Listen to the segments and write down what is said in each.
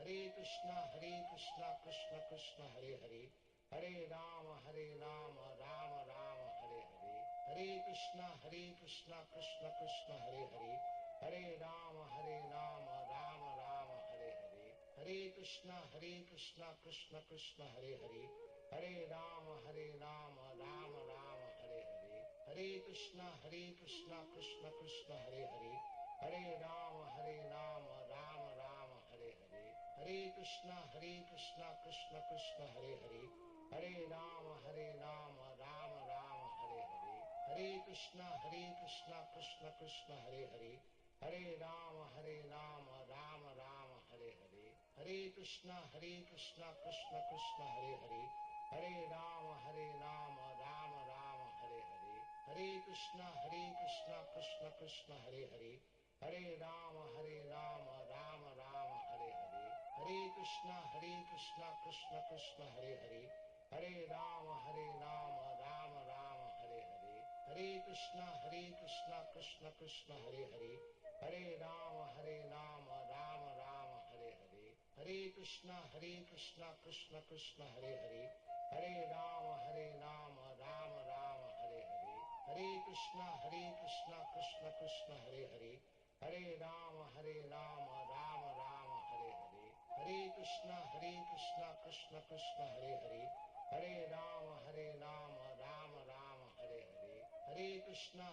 Krishna Krishna Krishna Hare Hare, Hare Ram Ram Ram Hare Hare, Hare Krishna Krishna Krishna Hare Hare, Hare Ram Ram Ram Hare Hare, Hare Krishna Krishna Krishna Hare Hare, Hare Ram Ram Ram Hare Hare, Hare Krishna Krishna Krishna Hare Hare, Hare Ram Ram Ram Hare Hare, Hare Krishna Krishna Krishna Hare Hare, Hare Ram Ram Ram Hare Hare, Hare Krishna Krishna Krishna Hare Hare, Hare Ram Ram Ram Hare Hare, Hare Krishna Krishna Krishna Hare Hare, Hare Ram Ram Ram Hare Hare, Hare Krishna Krishna Krishna Hare Hare, Hare Ram Ram Ram Hare Hare, Hare Krishna Krishna Krishna Hare Hare, Hare Ram Ram Ram Hare Hare, Hare Krishna Krishna Krishna Hare Hare, Hare Ram Ram Ram Hare Hare, Hare Krishna Krishna Krishna Hare Hare, Hare Ram Ram Ram Hare Hare, Hare Krishna Krishna Krishna Hare Hare, Hare Ram Ram Ram Hare Hare, Hare Krishna Krishna Krishna Hare Hare, Hare Ram Ram Ram Hare Hare, Hare Krishna Krishna Krishna Hare Hare, Hare Ram Ram Ram Hare Hare, Hare Krishna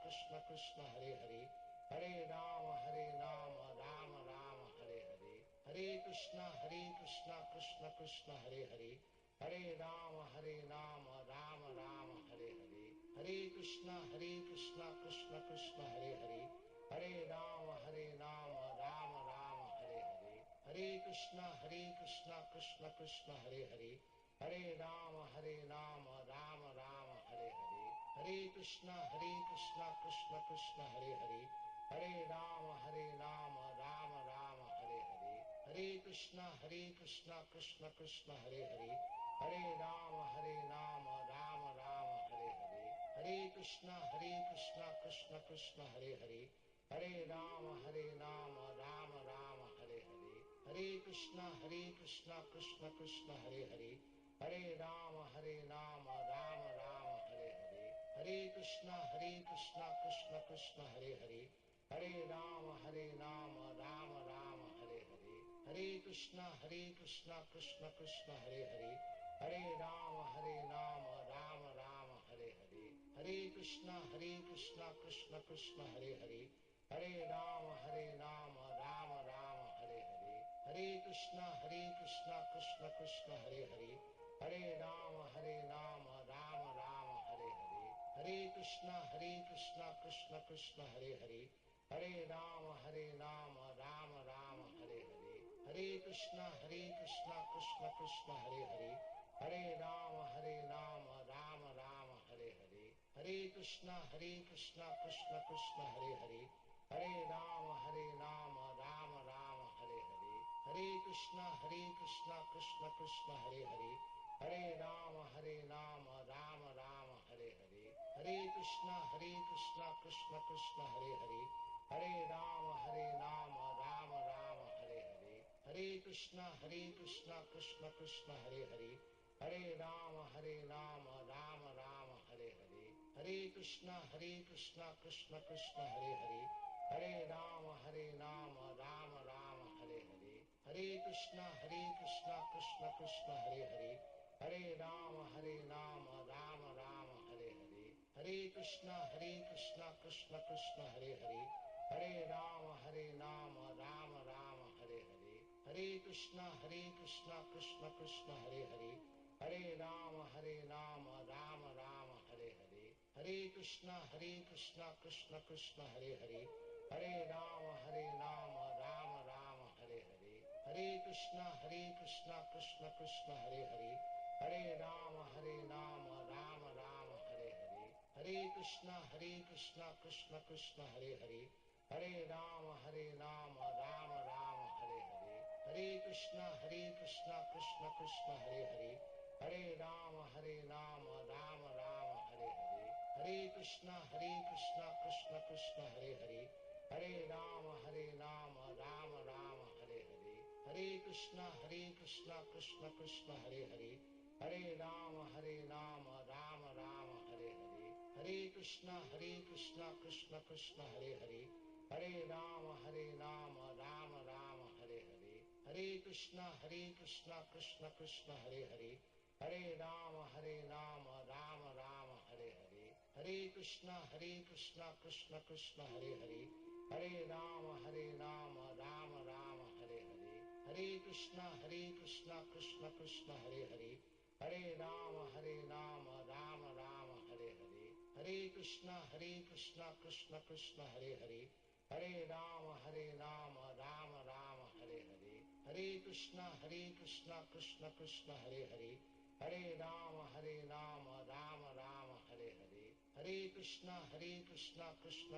Krishna Krishna Hare Hare, Hare Ram Ram Ram Hare Hare, Hare Krishna Krishna Krishna Hare Hare, Hare Ram Ram Ram Hare Hare, Hare Krishna Krishna Krishna Hare Hare, Hare Ram Ram Ram Hare Hare, Hare Krishna Krishna Krishna Hare Hare, Hare Ram Ram Ram Hare Hare, Hare Krishna Krishna Krishna Hare Hare, Hare Ram Ram Ram Hare Hare, Hare Krishna Krishna Krishna Hare Hare, Hare Ram Ram Ram Hare Hare, Hare Krishna Krishna Krishna Hare Hare, Hare Ram Ram Ram Hare Hare, Hare Krishna Krishna Krishna Hare Hare, Hare Ram Ram Ram Hare Hare, Hare Krishna Krishna Krishna Hare Hare, Hare Ram Ram Ram Hare Hare, Hare Krishna Krishna Krishna Hare Hare, Hare Ram Ram Ram Hare Hare, Hare Krishna Krishna Krishna Hare Hare, Hare Ram Ram Ram Hare Hare, Hare Krishna Krishna Krishna Hare Hare, Hare Ram Ram Ram Hare Hare, Hare Krishna Krishna Krishna Hare Hare, Hare Ram Ram Ram Hare Hare, Hare Krishna Krishna Krishna Hare Hare, Hare Ram Ram Ram Hare Hare, Hare Krishna Krishna Krishna Hare Hare, Hare Ram Ram Ram Hare Hare, Hare Krishna Krishna Krishna Hare Hare, Hare Ram Ram Ram Hare Hare, Hare Krishna Krishna Krishna Hare Hare, Hare Ram Ram Ram Hare Hare, Hare Krishna Krishna Krishna Hare Hare, Hare Ram Ram Ram Hare Hare, Hare Krishna Krishna Krishna Hare Hare, Hare Ram Ram Ram Hare Hare, Hare Krishna Krishna Krishna Hare Hare, Hare Ram Ram Ram Hare Hare, Hare Krishna Krishna Krishna Hare Hare, Hare Ram Ram Ram Hare Hare, Hare Krishna Krishna Krishna Hare Hare, Hare Ram Ram Ram Hare Hare, Hare Krishna Krishna Krishna Hare Hare, Hare Ram Ram Ram Hare Hare, Hare Krishna Krishna Krishna Hare Hare, Hare Ram Ram Ram Hare Hare, Hare Krishna Krishna Krishna Hare Hare, Hare Ram Ram Ram Hare Hare, Hare Krishna Krishna Krishna Hare Hare, Hare Ram Ram Ram Hare Hare, Hare Krishna Krishna Krishna Hare Hare, Hare Rama Rama Rama Hare Hare, Hare Krishna Krishna Krishna Hare Hare, Hare Rama Rama Rama Hare Hare, Hare Krishna Krishna Krishna Hare Hare, Hare Rama Rama Rama Hare Hare, Hare Krishna Krishna Krishna Hare Hare, Hare Rama Rama Rama Hare Hare, Hare Krishna Krishna Krishna Hare Hare, Hare Rama Rama Rama Hare Hare, Hare Krishna Krishna Krishna Hare Hare, Hare Rama Rama Rama Hare Hare, Hare Krishna Krishna Krishna Hare Hare, Hare Rama Rama Rama Hare Hare, Hare Krishna Krishna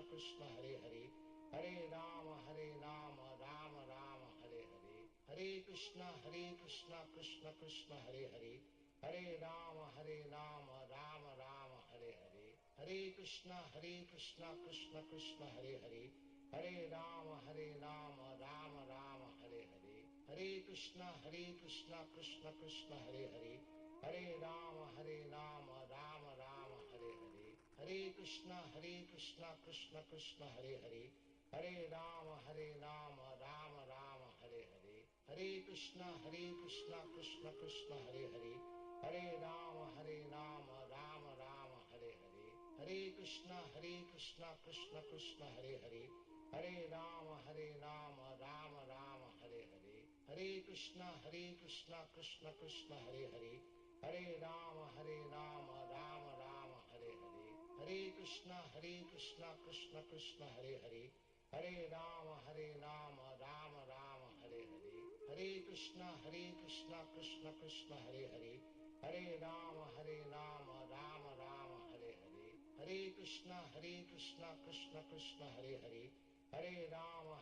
Krishna Hare Hare, Hare Rama Rama Rama Hare Hare, Hare Krishna Krishna Krishna Hare Hare, Hare Rama Rama Rama Hare Hare, Hare Krishna Krishna Krishna Hare Hare, Hare Rama Rama Rama Hare Hare, Hare Krishna Krishna Krishna Hare Hare, Hare Rama Rama Rama Hare Hare, Hare Krishna Krishna Krishna Hare Hare, Hare Rama Rama Rama Hare Hare, Hare Krishna Krishna Krishna Hare Hare, Hare Rama Rama Rama Hare Hare, Hare Krishna Krishna Krishna Hare Hare, Hare Rama Rama Rama Hare Hare, Hare Krishna Krishna Krishna Hare Hare, Hare Rama Rama Rama Hare Hare, Hare Krishna Krishna Krishna Hare Hare, Hare Rama Rama Rama Hare Hare, Hare Krishna Krishna Krishna Hare Hare, Hare Rama Rama Rama Hare Hare, Hare Krishna Krishna Krishna Hare Hare, Hare Rama Rama Rama Hare Hare, Hare Krishna Krishna Krishna Hare Hare, Hare Rama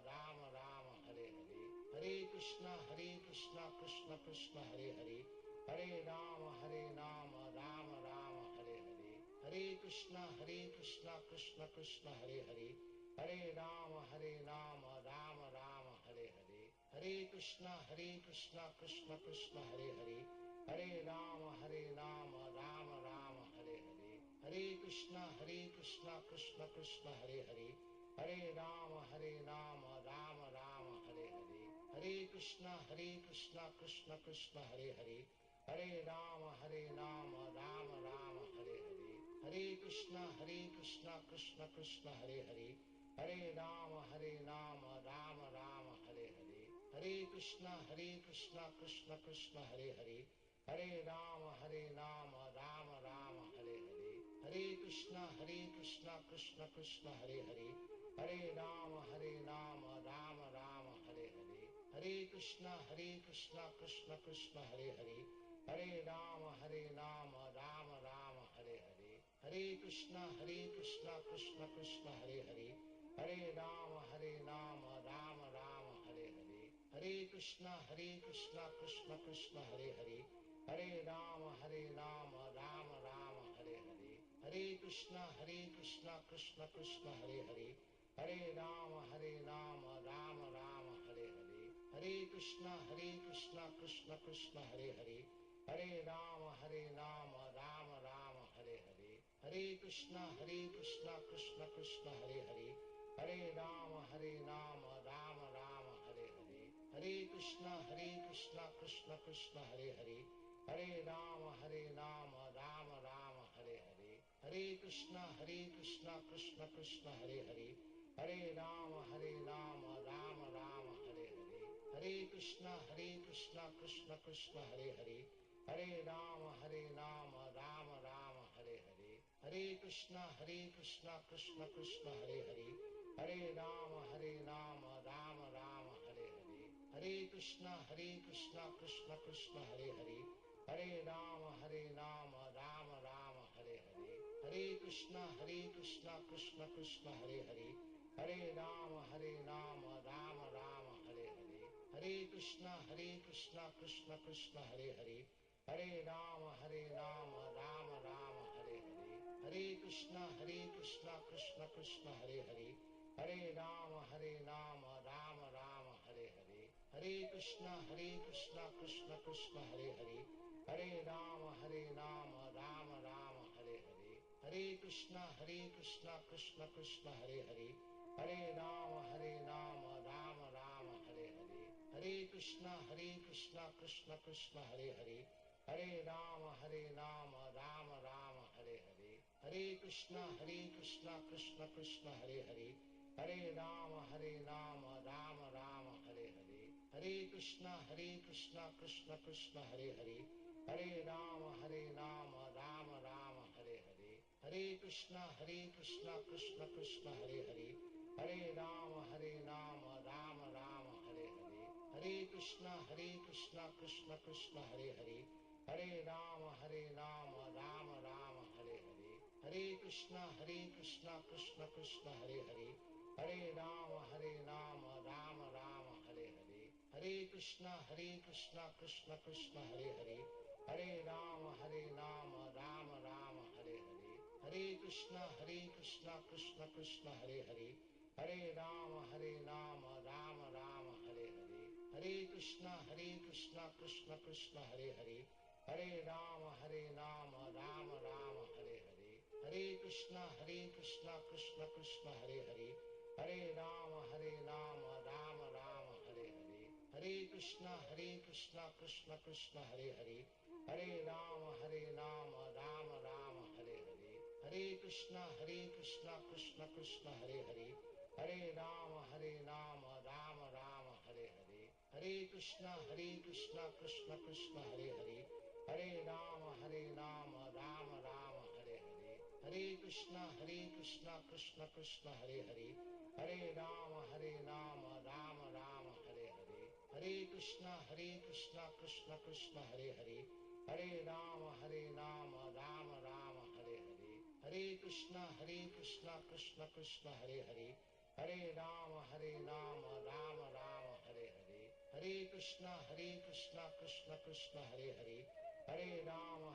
Rama Rama Hare Hare, Hare Krishna Krishna Krishna Hare Hare, Hare Rama Rama Rama Hare Hare, Hare Krishna Krishna Krishna Hare Hare, Hare Rama Rama Rama Hare Hare, Hare Krishna Krishna Krishna Hare Hare, Hare Rama Rama Rama Hare Hare, Hare Krishna Krishna Krishna Hare Hare, Hare Rama Rama Rama Hare Hare, Hare Krishna Krishna Krishna Hare Hare, Hare Rama Rama Rama Hare Hare, Hare Krishna Krishna Krishna Hare Hare, Hare Rama Rama Rama Hare Hare, Hare Krishna Krishna Krishna Hare Hare, Hare Rama Rama Rama Hare Hare, Hare Krishna Krishna Krishna Hare Hare, Hare Rama Rama Rama Hare Hare, Hare Krishna Krishna Krishna Hare Hare, Hare Rama Rama Rama Hare Hare, Hare Krishna Krishna Krishna Hare Hare, Hare Rama Rama Rama Hare Hare, Hare Krishna Krishna Krishna Hare Hare, Hare Rama Rama Rama Hare Hare, Hare Krishna Krishna Krishna Hare Hare, Hare Rama Rama Rama Hare Hare, Hare Krishna Krishna Krishna Hare Hare, Hare Rama Rama Rama Hare Hare, Hare Krishna Krishna Krishna Hare Hare, Hare Rama Rama Rama Hare Hare, Hare Krishna Krishna Krishna Hare Hare, Hare Rama Rama Rama Hare Hare, Hare Krishna Krishna Krishna Hare Hare, Hare Rama Rama Rama Hare Hare, Hare Krishna Krishna Krishna Hare Hare, Hare Rama Rama Rama Hare Hare, Hare Krishna Krishna Krishna Hare Hare, Hare Rama Rama Rama Hare Hare, Hare Krishna Krishna Krishna Hare Hare, Hare Rama Rama Rama Hare Hare, Hare Krishna Krishna Krishna Hare Hare, Hare Rama Rama Rama Hare Hare, Hare Krishna Krishna Krishna Hare Hare, Hare Rama Rama Rama Hare Hare, Hare Krishna Krishna Krishna Hare Hare, Hare Rama Rama Rama Hare Hare, Hare Krishna Krishna Krishna Hare Hare, Hare Rama Rama Rama Hare Hare, Hare Krishna Krishna Krishna Hare Hare, Hare Rama Rama Rama Hare Hare, Hare Krishna Krishna Krishna Hare Hare, Hare Rama Rama Rama Hare Hare, Hare Krishna Krishna Krishna Hare Hare, Hare Rama Rama Rama Hare Hare, Hare Krishna Krishna Krishna Hare Hare, Hare Rama Rama Rama Hare Hare, Hare Krishna Krishna Krishna Hare Hare, Hare Rama Rama Rama Hare Hare, Hare Krishna Krishna Krishna Hare Hare, Hare Rama Rama Rama Hare Hare, Hare Krishna Krishna Krishna Hare Hare, Hare Rama Rama Rama Hare Hare, Hare Krishna Krishna Krishna Hare Hare, Hare Rama Rama Rama Hare Hare, Hare Krishna Krishna Krishna Hare Hare, Hare Rama Rama Rama Hare Hare, Hare Krishna Krishna Krishna Hare Hare, Hare Rama Rama Rama Hare Hare, Hare Krishna Krishna Krishna Hare Hare, Hare Rama Rama Rama Hare Hare, Hare Krishna Krishna Krishna Hare Hare, Hare Rama Rama Rama Hare Hare, Hare Krishna Krishna Krishna Hare Hare, Hare Rama Rama Rama Hare Hare, Hare Krishna Krishna Krishna Hare Hare, Hare Rama Rama Rama Hare Hare, Hare Krishna Krishna Krishna Hare Hare, Hare Rama Rama Rama Hare Hare, Hare Krishna Krishna Krishna Hare Hare, Hare Rama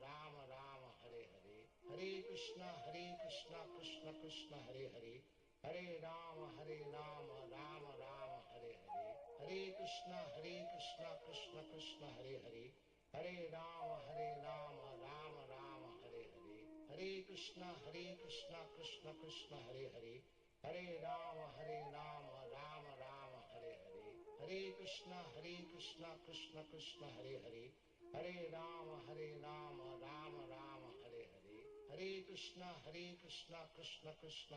Rama Rama Hare Hare, Hare Krishna Krishna Krishna Hare Hare, Hare Rama Rama Rama Hare Hare, Hare Krishna Krishna Krishna Hare Hare, Hare Rama Rama Rama Hare Hare, Hare Krishna Krishna Krishna Hare Hare, Hare Rama Rama Rama Hare Hare, Hare Krishna Krishna Krishna Hare Hare, Hare Rama Rama Rama Hare Hare, Hare Krishna Krishna Krishna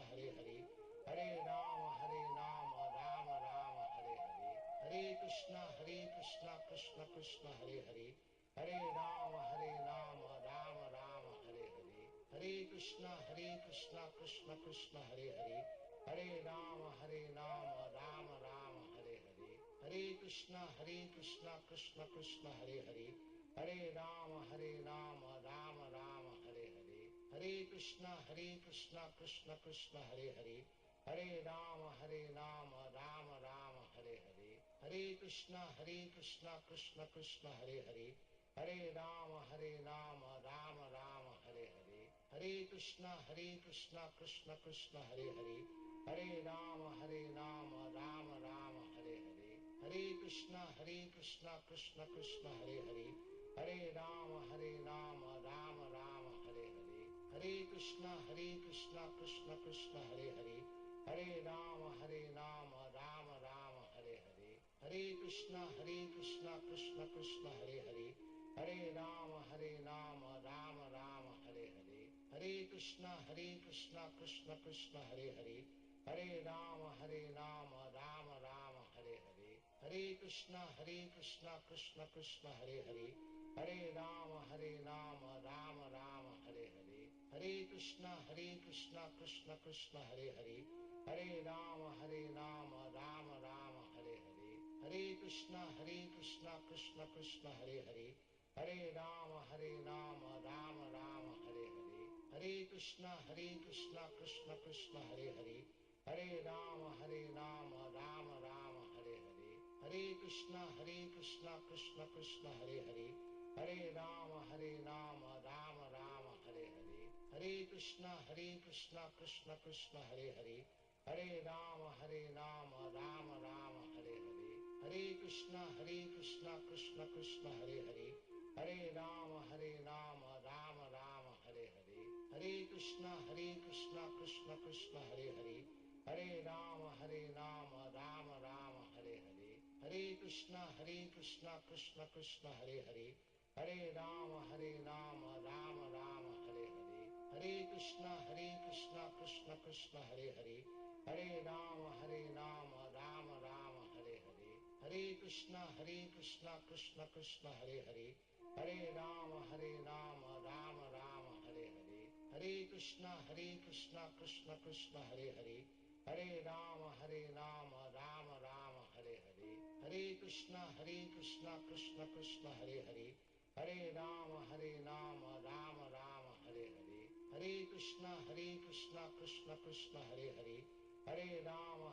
Hare Hare, Hare Rama Rama Rama Hare Hare, Hare Krishna Krishna Krishna Hare Hare, Hare Rama Rama Rama Hare Hare, Hare Krishna Krishna Krishna Hare Hare, Hare Rama Rama Rama Hare Hare, Hare Krishna Krishna Krishna Hare Hare, Hare Rama Rama Rama Hare Hare, Hare Krishna Krishna Krishna Hare Hare, Hare Rama Rama Rama Hare Hare, Hare Krishna Krishna Krishna Hare Hare, Hare Rama Rama Rama Hare Hare, Hare Krishna Krishna Krishna Hare Hare, Hare Rama Rama Rama Hare Hare, Hare Krishna Krishna Krishna Hare Hare, Hare Rama Rama Rama Hare Hare, Hare Krishna Krishna Krishna Hare Hare, Hare Rama Rama Rama Hare Hare, Hare Krishna Krishna Krishna Hare Hare, Hare Rama Rama Rama Hare Hare, Hare Krishna Krishna Krishna Hare Hare, Hare Rama Rama Rama Hare Hare, Hare Krishna Krishna Krishna Hare Hare, Hare Rama Rama Rama Hare Hare, Hare Krishna Krishna Krishna Hare Hare, Hare Rama Rama Rama Hare Hare, Hare Krishna Krishna Krishna Hare Hare, Hare Rama Rama Rama Hare Hare, Hare Krishna Krishna Krishna Hare Hare, Hare Rama Rama Rama Hare Hare, Hare Krishna Krishna Krishna Hare Hare, Hare Rama Rama Rama Hare Hare, Hare Krishna Krishna Krishna Hare Hare, Hare Rama Rama Rama Hare Hare, Hare Krishna Krishna Krishna Hare Hare, Hare Rama Rama Rama Hare Hare, Hare Krishna Krishna Krishna Hare Hare, Hare Rama Rama Rama Hare Hare, Hare Krishna Krishna Krishna Hare Hare, Hare Rama Rama Rama Hare Hare, Hare Krishna Krishna Krishna Hare Hare, Hare Rama Rama Rama Hare Hare, Hare Krishna Krishna Krishna Hare Hare, Hare Rama Rama Rama Hare Hare, Hare Krishna Krishna Krishna Hare Hare, Hare Rama Rama Rama Hare Hare, Hare Krishna Krishna Krishna Hare Hare, Hare Rama Rama Rama Hare Hare, Hare Krishna Krishna Krishna Hare Hare, Hare Rama Rama Rama Hare Hare, Hare Krishna Krishna Krishna Hare Hare, Hare Rama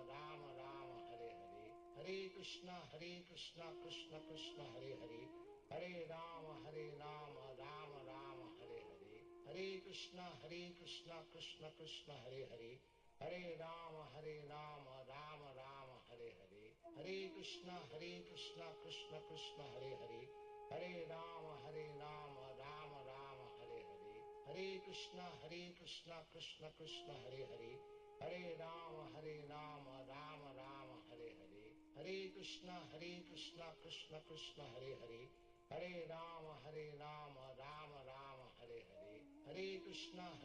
Rama Rama Hare Hare, Hare Krishna Krishna Krishna Hare Hare, Hare Rama Rama Rama Hare Hare, Hare Krishna Krishna Krishna Hare Hare, Hare Rama Rama Rama Hare Hare, Hare Krishna Krishna Krishna Hare Hare, Hare Rama Rama Rama Hare Hare, Hare Krishna Krishna Krishna Hare Hare, Hare Rama Rama Rama Hare Hare, Hare Krishna Krishna Krishna Hare Hare, Hare Rama Rama Rama Hare Hare, Hare Krishna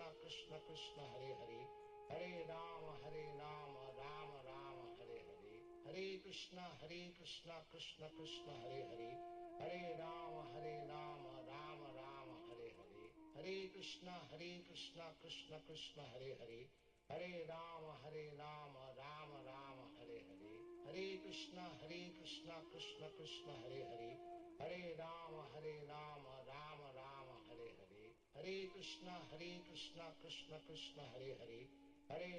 Krishna Krishna Hare Hare, Hare Rama Rama Rama Hare Hare, Hare Krishna Krishna Krishna Hare Hare, Hare Rama Rama Rama Hare Hare, Hare Krishna Krishna Krishna Hare Hare, Hare Rama Rama Rama Hare Hare, Hare Krishna Krishna Krishna Hare Hare, Hare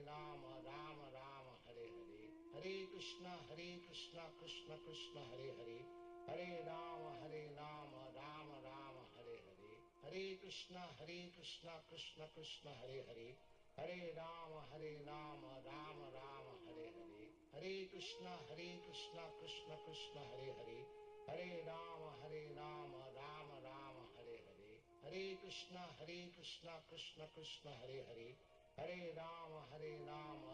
Rama Rama Rama Hare Hare, Hare Krishna Krishna Krishna Hare Hare, Hare Rama Rama Rama Hare Hare, Hare Krishna Krishna Krishna Hare Hare, Hare Rama Rama Rama Hare Hare, Hare Krishna Krishna Krishna Hare Hare, Hare Rama Rama Rama Hare Hare, Hare Krishna Krishna Krishna Hare Hare, Hare Rama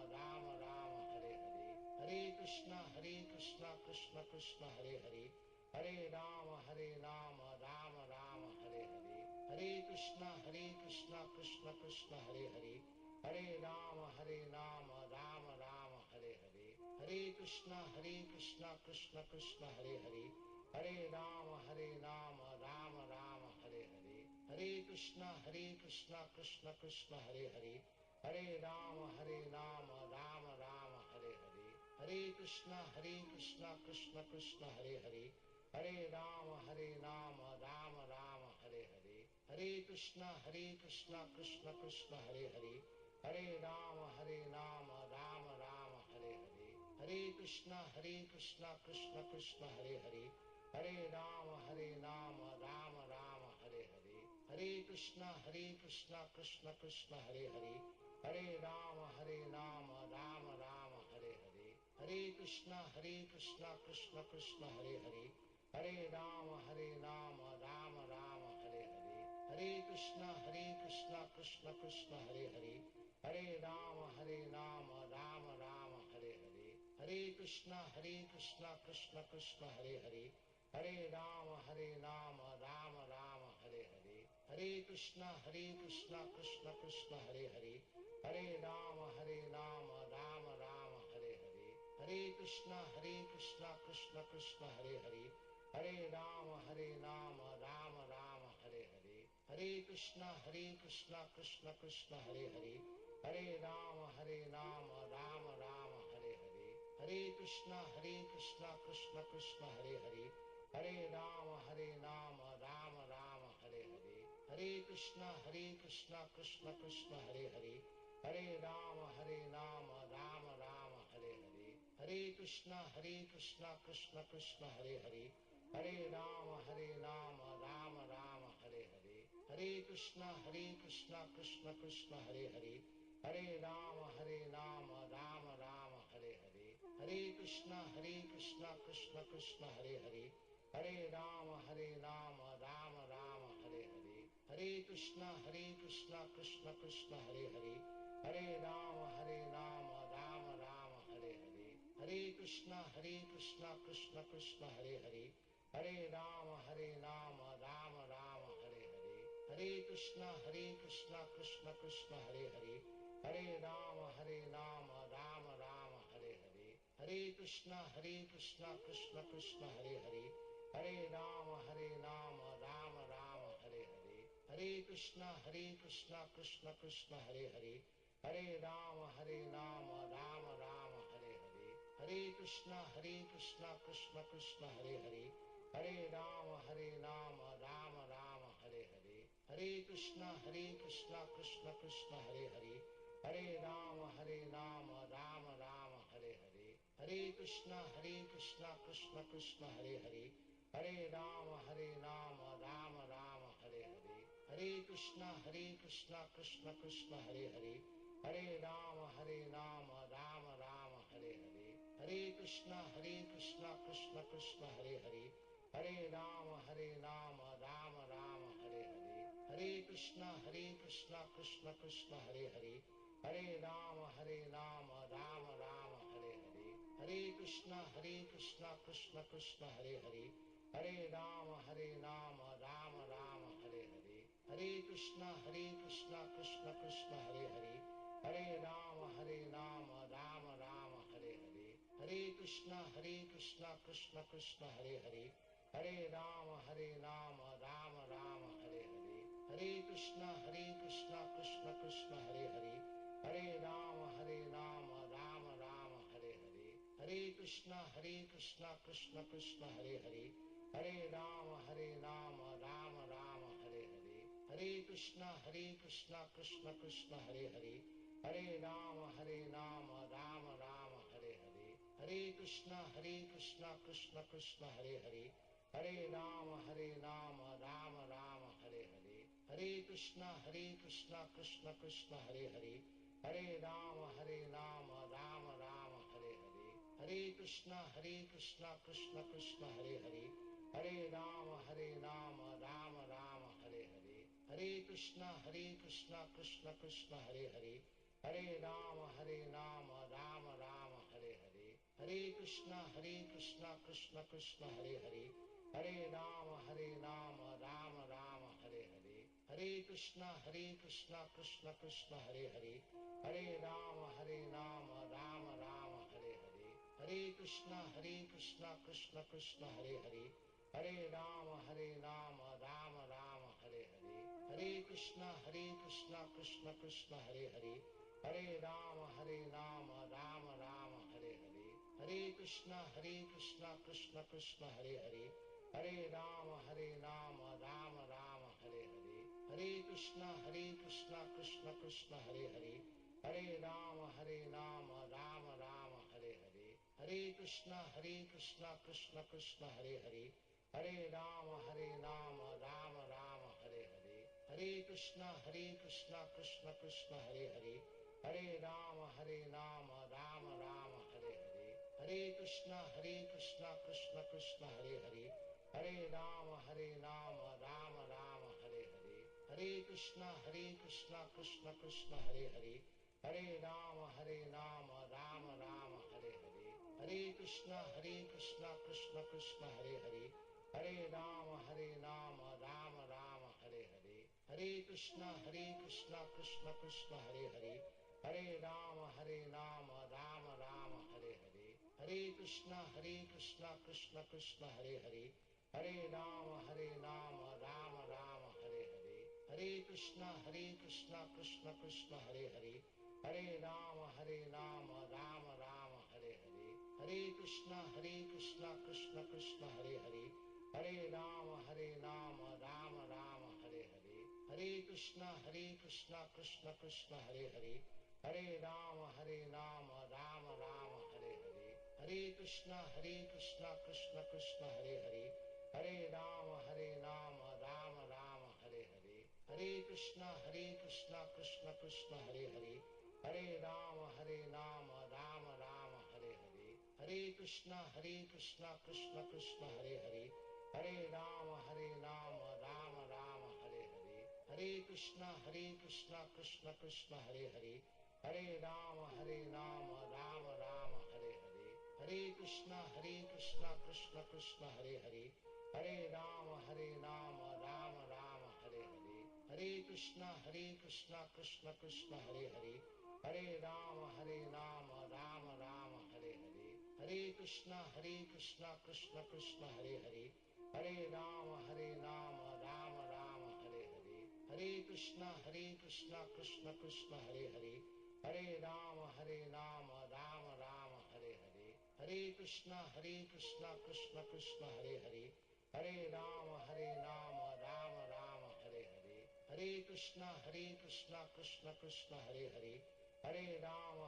Rama Rama Hare Hare, Hare Krishna Krishna Krishna Hare Hare, Hare Rama Rama Rama Hare Hare, Hare Krishna Krishna Krishna Hare Hare, Hare Rama Rama Rama Hare Hare, Hare Krishna Krishna Krishna Hare Hare, Hare Rama Rama Rama Hare Hare, Hare Krishna Krishna Krishna Hare Hare, Hare Rama Rama Rama Hare Hare, Hare Krishna Krishna Krishna Hare Hare, Hare Rama Rama Rama Hare Hare, Hare Krishna Krishna Krishna Hare Hare, Hare Rama Rama Rama Hare Hare, Hare Krishna Krishna Krishna Hare Hare, Hare Rama Rama Rama Hare Hare, Hare Krishna Krishna Krishna Hare Hare, Hare Rama Rama Rama Hare Hare, Hare Krishna Krishna Krishna Hare Hare, Hare Rama Rama Rama Hare Hare, Hare Krishna Krishna Krishna Hare Hare, Hare Rama Rama Rama Hare Hare, Hare Krishna Krishna Krishna Hare Hare, Hare Rama Rama Rama Hare Hare, Hare Krishna Krishna Krishna Hare Hare, Hare Rama Rama Rama Hare Hare, Hare Krishna Krishna Krishna Hare Hare, Hare Rama Rama Rama Hare Hare, Hare Krishna Krishna Krishna Hare Hare, Hare Rama Rama Rama Hare Hare, Hare Krishna Krishna Krishna Hare Hare, Hare Rama Rama Rama Hare Hare, Hare Krishna Krishna Krishna Hare Hare, Hare Rama Rama Rama Hare Hare, Hare Krishna Krishna Krishna Hare Hare, Hare Rama Rama Rama Hare Hare, Hare Krishna Krishna Krishna Hare Hare, Hare Rama Rama Rama Hare Hare, Hare Krishna Krishna Krishna Hare Hare, Hare Rama Rama Rama Hare Hare, Hare Krishna Krishna Krishna Hare Hare, Hare Rama Rama Rama Hare Hare, Hare Krishna Krishna Krishna Hare Hare, Hare Rama Rama Rama Hare Hare, Hare Krishna Krishna Krishna Hare Hare, Hare Rama Rama Rama Hare Hare, Hare Krishna Krishna Krishna Hare Hare, Hare Rama Rama Rama Hare Hare, Hare Krishna Krishna Krishna Hare Hare, Hare Rama Rama Rama Hare Hare, Hare Krishna Krishna Krishna Hare Hare, Hare Rama Rama Rama Hare Hare, Hare Krishna Krishna Krishna Hare Hare, Hare Rama Rama Rama Hare Hare, Hare Krishna Krishna Krishna Hare Hare, Hare Rama Rama Rama Hare Hare, Hare Krishna Krishna Krishna Hare Hare, Hare Rama Rama Rama Hare Hare, Hare Krishna Krishna Krishna Hare Hare, Hare Rama Rama Rama Hare Hare, Hare Krishna Krishna Krishna Hare Hare, Hare Rama Rama Rama Hare Hare, Hare Krishna Krishna Krishna Hare Hare, Hare Rama Rama Rama Hare Hare, Hare Krishna Krishna Krishna Hare Hare, Hare Rama Rama Rama Hare Hare, Hare Krishna Krishna Krishna Hare Hare, Hare Rama Rama Rama Hare Hare, Hare Krishna Krishna Krishna Hare Hare, Hare Rama Rama Rama Hare Hare, Hare Krishna Krishna Krishna Hare Hare, Hare Rama Rama Rama Hare Hare, Hare Krishna Krishna Krishna Hare Hare, Hare Rama Rama Rama Hare Hare, Hare Krishna Krishna Krishna Hare Hare, Hare Rama Rama Rama Hare Hare, Hare Krishna Krishna Krishna Hare Hare, Hare Rama Rama Rama Hare Hare, Hare Krishna Krishna Krishna Hare Hare, Hare Rama Rama Rama Hare Hare, Hare Krishna Krishna Krishna Hare Hare, Hare Rama Rama Rama Hare Hare, Hare Krishna Krishna Krishna Hare Hare, Hare Rama Rama Rama Hare Hare, Hare Krishna Krishna Krishna Hare Hare, Hare Rama Rama Rama Hare Hare, Hare Krishna Krishna Krishna Hare Hare, Hare Rama Rama Rama Hare Hare, Hare Krishna Krishna Krishna Hare Hare, Hare Rama Rama Rama Hare Hare, Hare Krishna Krishna Krishna Hare Hare, Hare Rama Rama Rama Hare Hare, Hare Krishna Krishna Krishna Hare Hare, Hare Rama Rama Rama Hare Hare, Hare Krishna Krishna Krishna Hare Hare, Hare Rama Rama Rama Hare Hare, Hare Krishna Krishna Krishna Hare Hare, Hare Rama Rama Rama Hare Hare, Hare Krishna Krishna Krishna Hare Hare, Hare Rama Rama Rama Hare Hare, Hare Krishna Krishna Krishna Hare Hare, Hare Rama Rama Rama Hare Hare, Hare Krishna Krishna Krishna Hare Hare, Hare Rama Rama Rama Hare Hare, Hare Krishna Krishna Krishna Hare Hare, Hare Rama Rama Rama Hare Hare, Hare Krishna Krishna Krishna Hare Hare, Hare Rama Rama Rama Hare Hare, Hare Krishna Krishna Krishna Hare Hare, Hare Rama Rama Rama Hare Hare, Hare Krishna Krishna Krishna Hare Hare, Hare Rama Rama Rama Hare Hare, Hare Krishna Krishna Krishna Hare Hare, Hare Rama Rama Rama Hare Hare, Hare Krishna Krishna Krishna Hare Hare, Hare Rama Rama Rama Hare Hare, Hare Krishna Krishna Krishna Hare Hare, Hare Rama Rama Rama Hare Hare, Hare Krishna Krishna Krishna Hare Hare, Hare Rama Rama Rama Hare Hare, Hare Krishna Krishna Krishna Hare Hare, Hare Rama Rama Rama Hare Hare, Hare Krishna Krishna Krishna Hare Hare, Hare Rama Rama Rama Hare Hare, Hare Krishna Krishna Krishna Hare Hare, Hare Rama Rama Rama Hare Hare, Hare Krishna Krishna Krishna Hare Hare, Hare Rama Rama Rama Hare Hare, Hare Krishna Krishna Krishna Hare Hare, Hare Rama Rama Rama Hare Hare, Hare Krishna Krishna Krishna Hare Hare, Hare Rama Rama Rama Hare Hare, Hare Krishna Krishna Krishna Hare Hare, Hare Rama Rama Rama Hare Hare, Hare Krishna Krishna Krishna Hare Hare, Hare Rama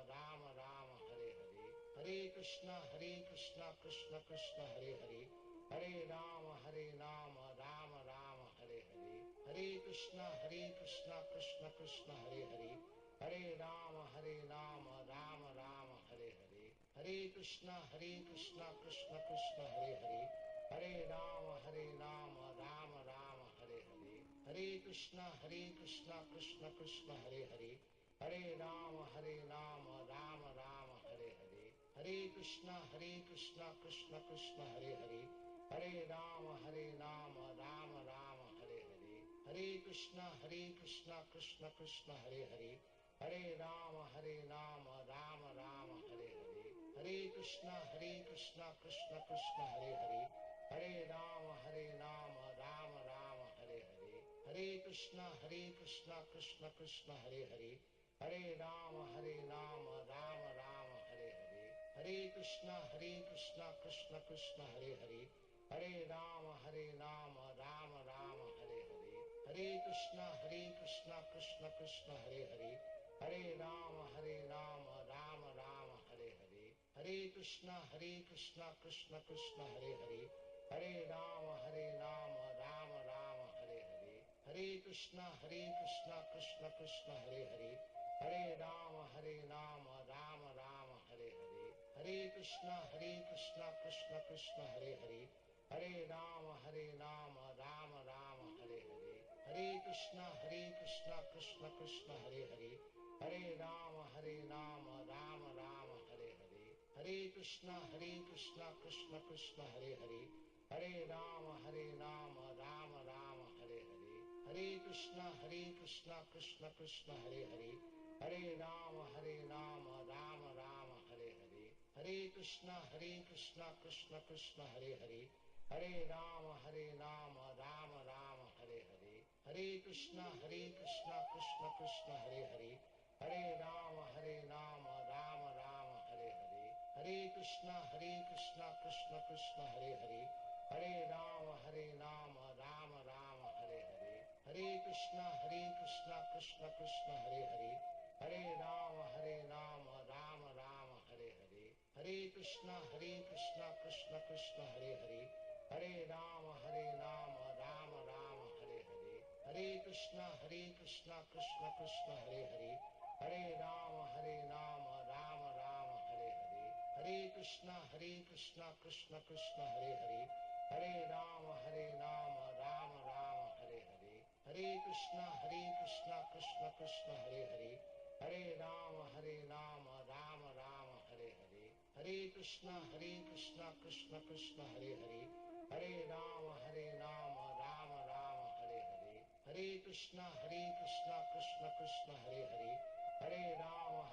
Rama Rama Hare Hare, Hare Krishna Krishna Krishna Hare Hare, Hare Rama Rama Rama Hare Hare, Hare Krishna Krishna Krishna Hare Hare, Hare Rama Rama Rama Hare Hare, Hare Krishna Krishna Krishna Hare Hare, Hare Rama Rama Rama Hare Hare, Hare Krishna Krishna Krishna Hare Hare, Hare Rama Rama Rama Hare Hare, Hare Krishna Krishna Krishna Hare Hare, Hare Rama Rama Rama Hare Hare, Hare Krishna Krishna Krishna Hare Hare, Hare Rama Rama Rama Hare Hare, Hare Krishna Krishna Krishna Hare Hare, Hare Rama Rama Rama Hare Hare, Hare Krishna Krishna Krishna Hare Hare, Hare Rama Rama Rama Hare Hare, Hare Krishna Krishna Krishna Hare Hare, Hare Rama Rama Rama Hare Hare, Hare Krishna Krishna Krishna Hare Hare, Hare Rama Rama Rama Hare Hare, Hare Krishna Krishna Krishna Hare Hare, Hare Rama Rama Rama Hare Hare, Hare Krishna Krishna Krishna Hare Hare, Hare Rama Rama Rama Hare Hare, Hare Krishna Krishna Krishna Hare Hare, Hare Rama Rama Rama Hare Hare, Hare Krishna Krishna Krishna Hare Hare, Hare Rama Rama Rama Hare Hare, Hare Krishna Krishna Krishna Hare Hare, Hare Rama Rama Rama Hare Hare, Hare Krishna Krishna Krishna Hare Hare, Hare Rama Rama Rama Hare Hare, Hare Krishna Krishna Krishna Hare Hare, Hare Rama Rama Rama Hare Hare, Hare Krishna Krishna Krishna Hare Hare, Hare Rama Rama Rama Hare Hare, Hare Krishna Krishna Krishna Hare Hare, Hare Rama Rama Rama Hare Hare, Hare Krishna Krishna Krishna Hare Hare, Hare Rama Rama Rama Hare Hare, Hare Krishna Krishna Krishna Hare Hare, Hare Rama Rama Rama Hare Hare, Hare Krishna Krishna Krishna Hare Hare, Hare Rama Rama Rama Hare Hare, Hare Krishna Krishna Krishna Hare Hare, Hare Rama Rama Rama Hare Hare, Hare Krishna Krishna Krishna Hare Hare, Hare Rama Rama Rama Hare Hare, Hare Krishna Krishna Krishna Hare Hare, Hare Rama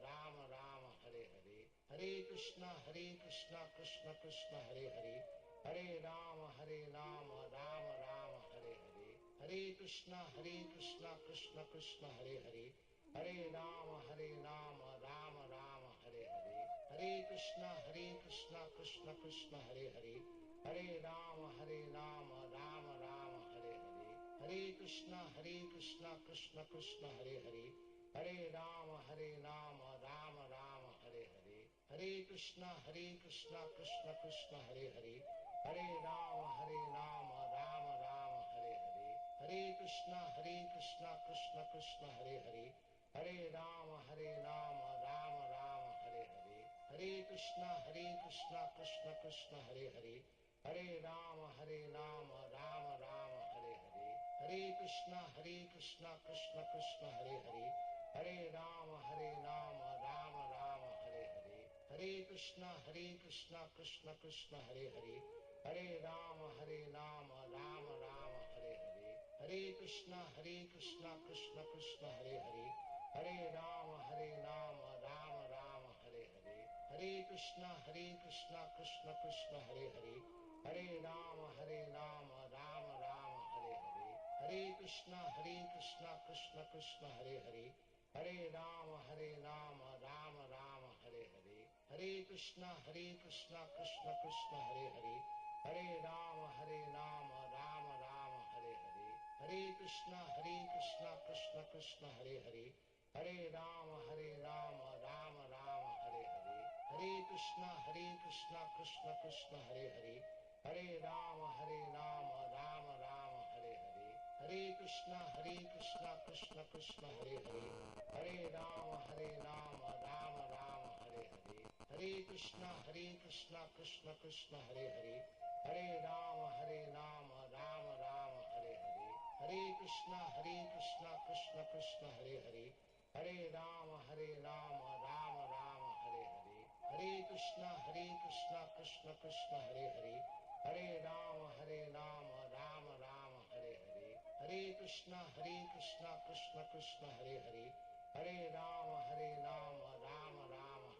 Rama Rama Hare Hare, Hare Krishna Krishna Krishna Hare Hare, Hare Rama Rama Rama Hare Hare, Hare Krishna Krishna Krishna Hare Hare, Hare Rama Rama Rama Hare Hare, Hare Krishna Krishna Krishna Hare Hare, Hare Rama Rama Rama Hare Hare, Hare Krishna Krishna Krishna Hare Hare, Hare Rama Rama Rama Hare Hare, Hare Krishna Krishna Krishna Hare Hare, Hare Rama Rama Rama Hare Hare, Hare Krishna Krishna Krishna Hare Hare, Hare Rama Rama Rama Hare Hare, Hare Krishna Krishna Krishna Hare Hare, Hare Rama Rama Rama Hare Hare, Hare Krishna Krishna Krishna Hare Hare, Hare Rama Rama Rama Hare Hare, Hare Krishna Krishna Krishna Hare Hare, Hare Rama Rama Rama Hare Hare, Hare Krishna Krishna Krishna Hare Hare, Hare Rama Rama Rama Hare Hare, Hare Krishna Krishna Krishna Hare Hare, Hare Rama Rama Rama Hare Hare, Hare Krishna Krishna Krishna Hare Hare, Hare Rama Rama Rama Hare Hare, Hare Krishna Krishna Krishna Hare Hare, Hare Rama Rama Rama Hare Hare, Hare Krishna Krishna Krishna Hare Hare, Hare Rama Rama Rama Hare Hare, Hare Krishna Krishna Krishna Hare Hare, Hare Rama Rama Rama Hare Hare, Hare Krishna Krishna Krishna Hare Hare, Hare Rama Rama Rama Hare Hare, Hare Krishna Krishna Krishna Hare Hare, Hare Rama Rama Rama Hare Hare, Hare Krishna Krishna Krishna Hare Hare, Hare Rama Rama Rama Hare Hare, Hare Krishna Krishna Krishna Hare Hare, Hare Rama Rama Rama Hare Hare,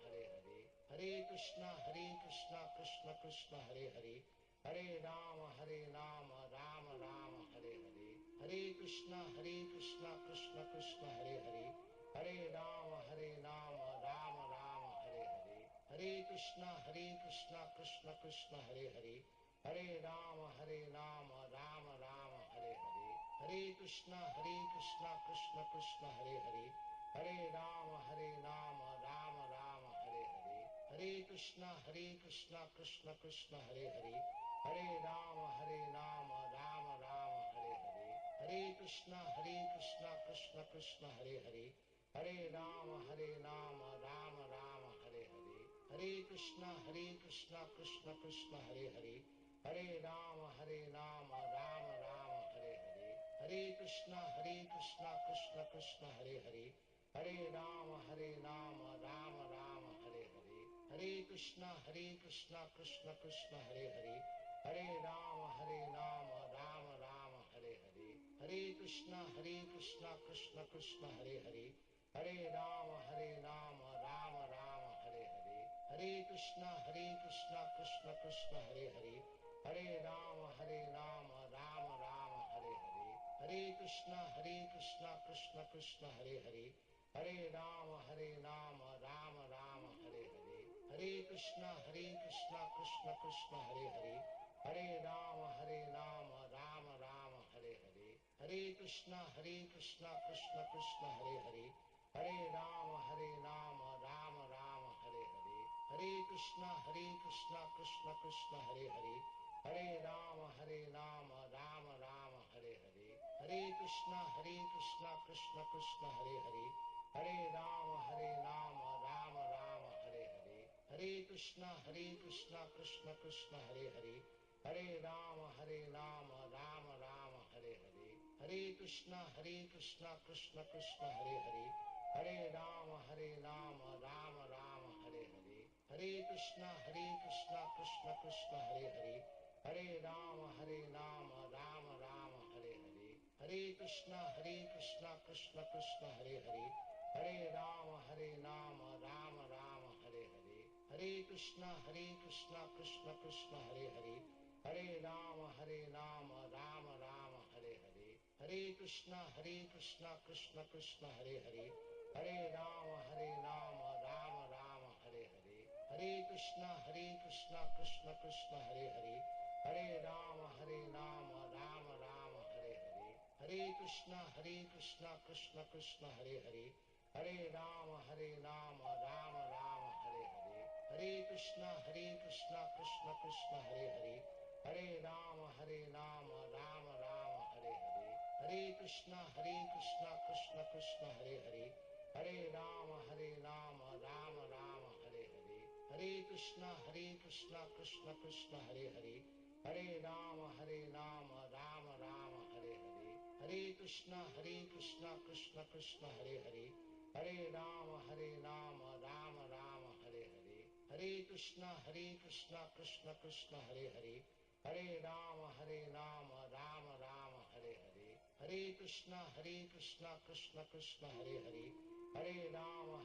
Hare Krishna Krishna Krishna Hare Hare, Hare Rama Rama Rama Hare Hare, Hare Krishna Krishna Krishna Hare Hare, Hare Rama Rama Rama Hare Hare, Hare Krishna Krishna Krishna Hare Hare, Hare Rama Rama Rama Hare Hare, Hare Krishna Krishna Krishna Hare Hare, Hare Rama Rama Hare Hare, Hare Krishna Krishna Krishna Hare Hare, Hare Rama Rama Hare Hare, Hare Krishna Krishna Krishna Hare Hare, Hare Rama Rama Hare Hare, Hare Krishna Krishna Krishna Hare Hare, Hare Rama Rama Hare Hare, Hare Krishna Krishna Krishna Hare Hare, Hare Rama Rama Hare Hare, Hare Krishna Krishna Krishna Hare Hare, Hare Rama Rama Hare Hare, Hare Krishna Krishna Krishna Hare Hare, Hare Rama Rama Hare Hare, Hare Krishna Krishna Krishna Hare Hare, Hare Rama Rama Hare Hare, Hare Krishna Krishna Krishna Hare Hare, Hare Rama Rama Hare Hare, Hare Krishna Krishna Krishna Hare Hare, Hare Rama Rama Hare Hare, Hare Krishna Krishna Krishna Hare Hare, Hare Rama Rama Hare Hare, Hare Krishna Krishna Krishna Hare Hare, Hare Rama Rama Hare Hare, Hare Krishna Krishna Krishna Hare Hare, Hare Rama Rama Hare Hare, Hare Krishna Krishna Krishna Hare Hare, Hare Rama Rama Hare Hare, Hare Krishna Krishna Krishna Hare Hare, Hare Rama Rama Hare Hare, Hare Krishna Krishna Krishna Hare Hare, Hare Rama Rama Hare Hare, Hare Krishna Krishna Krishna Hare Hare, Hare Rama Rama Hare Hare, Hare Krishna Krishna Krishna Hare Hare, Hare Rama Rama Hare Hare, Hare Krishna Krishna Krishna Hare Hare, Hare Rama Rama Hare Hare, Hare Krishna Krishna Krishna Hare Hare, Hare Rama Rama Hare Hare, Hare Krishna Krishna Krishna Hare Hare, Hare Rama Rama Hare Hare, Hare Krishna Krishna Krishna Hare Hare, Hare Rama Rama Hare Hare, Hare Krishna Krishna Krishna Hare Hare, Hare Rama Rama Hare Hare, Hare Krishna Krishna Krishna Hare Hare, Hare Rama Rama Hare Hare, Hare Krishna Krishna Krishna Hare Hare, Hare Rama Rama Hare Hare, Hare Krishna Krishna Krishna Hare Hare, Hare Rama Rama Rama Hare Hare, Hare Krishna Krishna Krishna Hare Hare, Hare Rama Rama Rama Hare Hare, Hare Krishna Krishna Krishna Hare Hare, Hare Rama Rama Rama Hare Hare, Hare Krishna Krishna Krishna Hare Hare, Hare Rama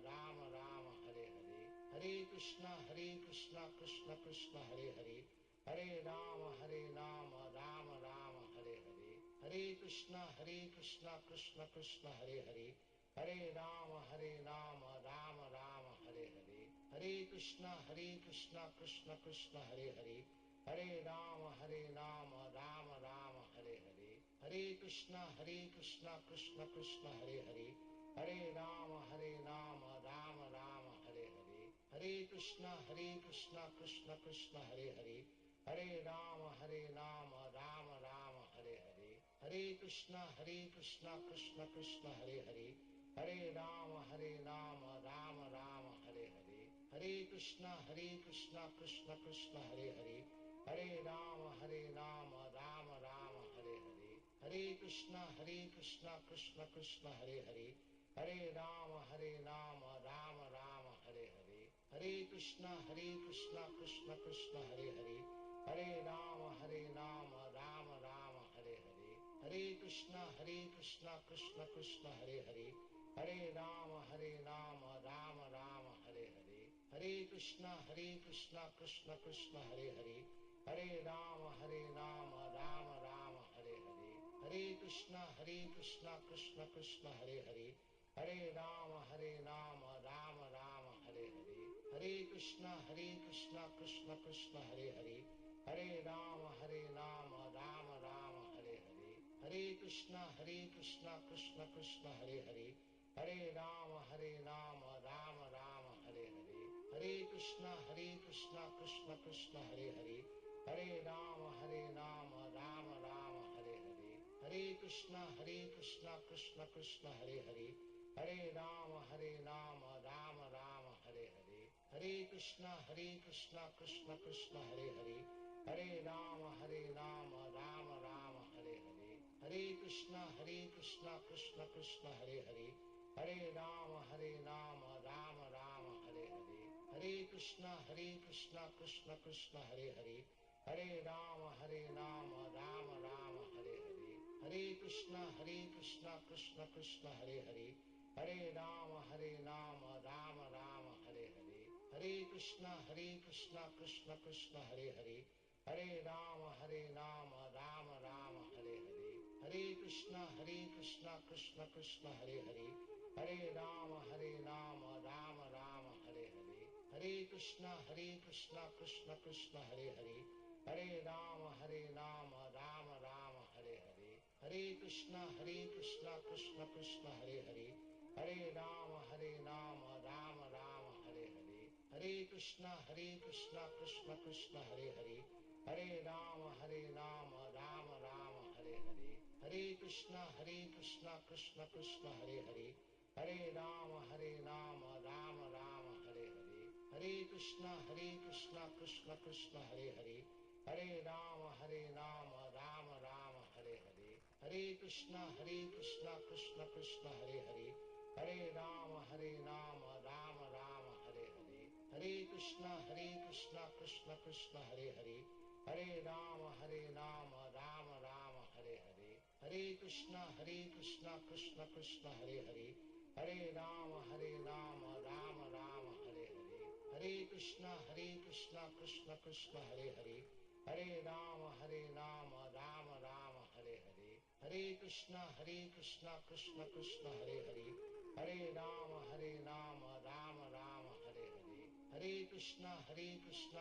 Rama Rama Hare Hare, Hare Krishna Krishna Krishna Hare Hare, Hare Rama Rama Rama Hare Hare, Hare Krishna Krishna Krishna Hare Hare, Hare Rama Rama Rama Hare Hare, Hare Krishna Krishna Krishna Hare Hare, Hare Rama Rama Rama Hare Hare, Hare Krishna Krishna Krishna Hare Hare, Hare Rama Rama Rama Hare Hare, Hare Krishna Krishna Krishna Hare Hare, Hare Rama Rama Rama Hare Hare, Hare Krishna Krishna Krishna Hare Hare, Hare Rama Rama Rama Hare Hare, Hare Krishna Krishna Krishna Hare Hare, Hare Rama Rama Rama Hare Hare, Hare Krishna Krishna Krishna Hare Hare, Hare Rama Rama Rama Hare Hare, Hare Krishna Krishna Krishna Hare Hare, Hare Rama Rama Rama Hare Hare, Hare Krishna Krishna Krishna Hare Hare, Hare Rama Rama Rama Hare Hare, Hare Krishna Krishna Krishna Hare Hare, Hare Rama Rama Rama Hare Hare, Hare Krishna Krishna Krishna Hare Hare, Hare Rama Rama Rama Hare Hare, Hare Krishna Krishna Krishna Hare Hare, Hare Rama Rama Rama Hare Hare, Hare Krishna Krishna Krishna Hare Hare, Hare Rama Rama Rama Hare Hare, Hare Krishna Krishna Krishna Hare Hare, Hare Rama Rama Rama Hare Hare, Hare Krishna Krishna Krishna Hare Hare, Hare Rama Rama Rama Hare Hare, Hare Krishna Krishna Krishna Hare Hare, Hare Rama Rama Rama Hare Hare, Hare Krishna Krishna Krishna Hare Hare, Hare Rama Rama Rama Hare Hare, Hare Krishna Krishna Krishna Hare Hare, Hare Rama Rama Rama Hare Hare, Hare Krishna Krishna Krishna Hare Hare, Hare Rama Rama Rama Hare Hare, Hare Krishna Krishna Krishna Hare Hare, Hare Rama Rama Rama Hare Hare, Hare Krishna Krishna Krishna Hare Hare, Hare Rama Rama Rama Hare Hare, Hare Krishna Krishna Krishna Hare Hare, Hare Rama Rama Rama Hare Hare, Hare Krishna Krishna Krishna Hare Hare, Hare Rama Rama Rama Hare Hare, Hare Krishna Krishna Krishna Hare Hare, Hare Rama Rama Rama Hare Hare, Hare Krishna Krishna Krishna Hare Hare, Hare Rama Rama Rama Hare Hare, Hare Krishna Krishna Krishna Hare Hare, Hare Rama Rama Rama Hare Hare, Hare Krishna Krishna Krishna Hare Hare, Hare Rama Rama Rama Hare Hare, Hare Krishna Krishna Krishna Hare Hare, Hare Rama Rama Rama Hare Hare, Hare Krishna Krishna Krishna Hare Hare, Hare Rama Rama Rama Hare Hare, Hare Krishna Krishna Krishna Hare Hare, Hare Rama Rama Rama Hare Hare, Hare Krishna Krishna Krishna Hare Hare, Hare Rama Rama Rama Hare Hare, Hare Krishna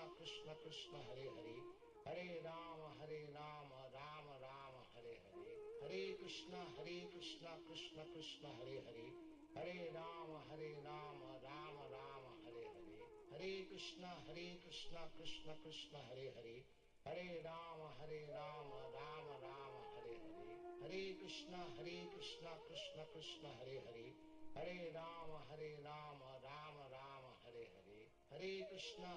Krishna Krishna Hare Hare, Hare Rama Rama Rama Hare Hare, Hare Krishna Krishna Krishna Hare Hare, Hare Rama Rama Rama Hare Hare, Hare Krishna Krishna Krishna Hare Hare, Hare Rama Rama Rama Hare Hare, Hare Krishna Krishna Krishna Hare Hare, Hare Rama Rama Rama Hare Hare, Hare Krishna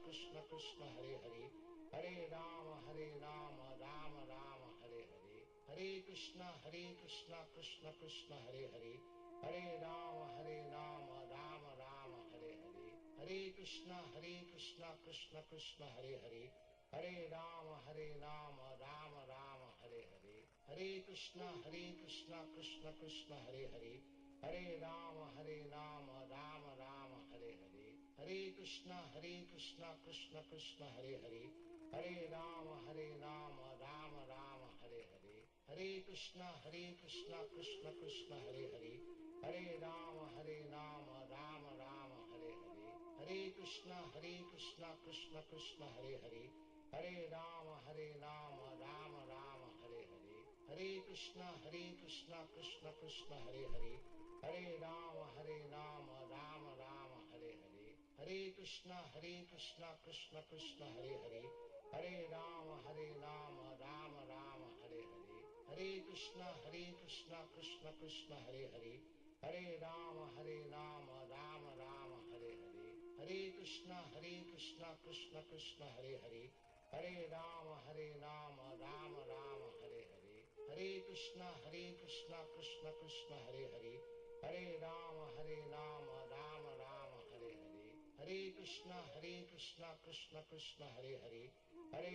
Krishna Krishna Hare Hare, Hare Ram Ram Ram Hare Hare, Hare Krishna Krishna Krishna Hare Hare, Hare Ram Ram Ram Hare Hare, Hare Krishna Krishna Krishna Hare Hare, Hare Ram Ram Ram Hare Hare, Hare Krishna Krishna Krishna Hare Hare, Hare Ram Ram Ram Hare Hare, Hare Krishna Krishna Krishna Hare Hare, Hare Ram Ram Ram Hare Hare, Hare Krishna Krishna Krishna Hare Hare, Hare Ram Ram Ram Hare Hare, Hare Krishna Krishna Krishna Hare Hare, Hare Ram Ram Ram Hare Hare, Hare Krishna Krishna Krishna Hare Hare, Hare Ram Ram Ram Hare Hare, Hare Krishna Krishna Krishna Hare Hare, Hare Ram Ram Ram Hare Hare, Hare Krishna Krishna Krishna Hare Hare, Hare Ram Ram Ram Hare Hare, Hare Krishna Krishna Krishna Hare Hare, Hare Ram Ram Ram Hare Hare, Hare Krishna Krishna Krishna Hare Hare, Hare Ram Ram Ram Hare Hare, Hare Krishna Krishna Krishna Hare Hare, Hare Ram Ram Ram Hare Hare, Hare Krishna Krishna Krishna Hare Hare,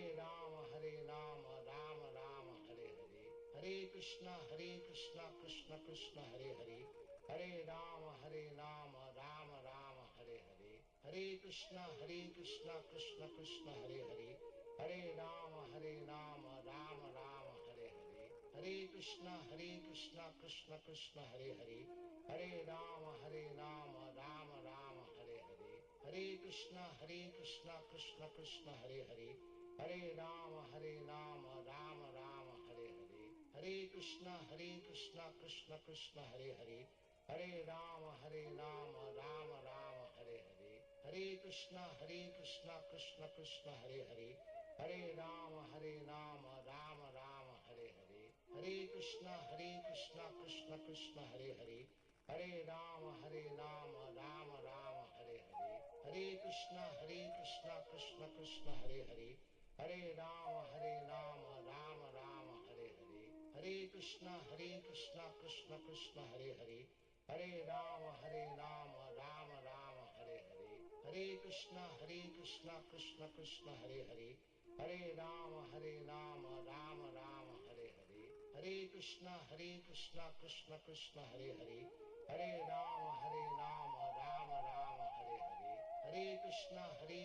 Hare Ram Ram Ram Hare Hare, Hare Krishna Krishna Krishna Hare Hare, Hare Ram Ram Ram Hare Hare, Hare Krishna Krishna Krishna Hare Hare, Hare Ram Ram Ram Hare Hare, Hare Krishna Krishna Krishna Hare Hare, Hare Ram Ram Ram Hare Hare, Hare Krishna Krishna Krishna Hare Hare, Hare Ram Ram Ram Hare Hare, Hare Krishna Krishna Krishna Hare Hare, Hare Ram Ram Ram Hare Hare, Hare Krishna Krishna Krishna Hare Hare, Hare Ram Ram Ram Hare Hare, Hare Krishna Krishna Krishna Hare Hare, Hare Ram Ram Ram Hare Hare, Hare Krishna Krishna Krishna Hare Hare, Hare Ram Ram Ram Hare Hare, Hare Krishna Krishna Krishna Hare Hare, Hare Ram Ram Ram Hare Hare, Hare Krishna Krishna Krishna Hare Hare, Hare Ram Ram Ram Hare Hare, Hare Krishna Krishna Krishna Hare Hare,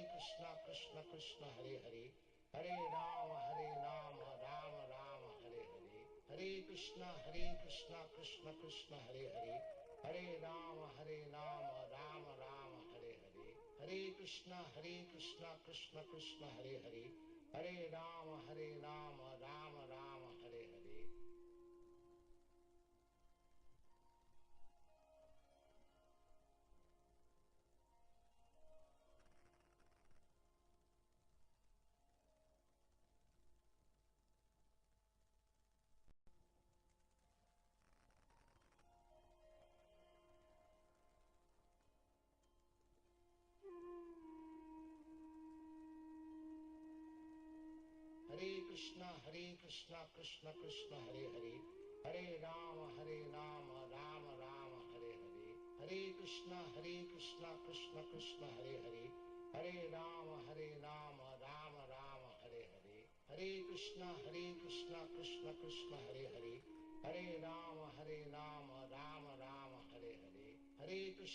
Hare Ram Ram Ram Hare Hare, Hare Krishna Krishna Krishna Hare Hare, Hare Ram Ram Ram Hare Hare, Hare Krishna Krishna Krishna Hare Hare, Hare Ram Ram Ram Hare Hare. Hare Krishna Krishna Krishna Hare Hare, Hare Ram Ram Ram Hare Hare, Hare Krishna Krishna Krishna Hare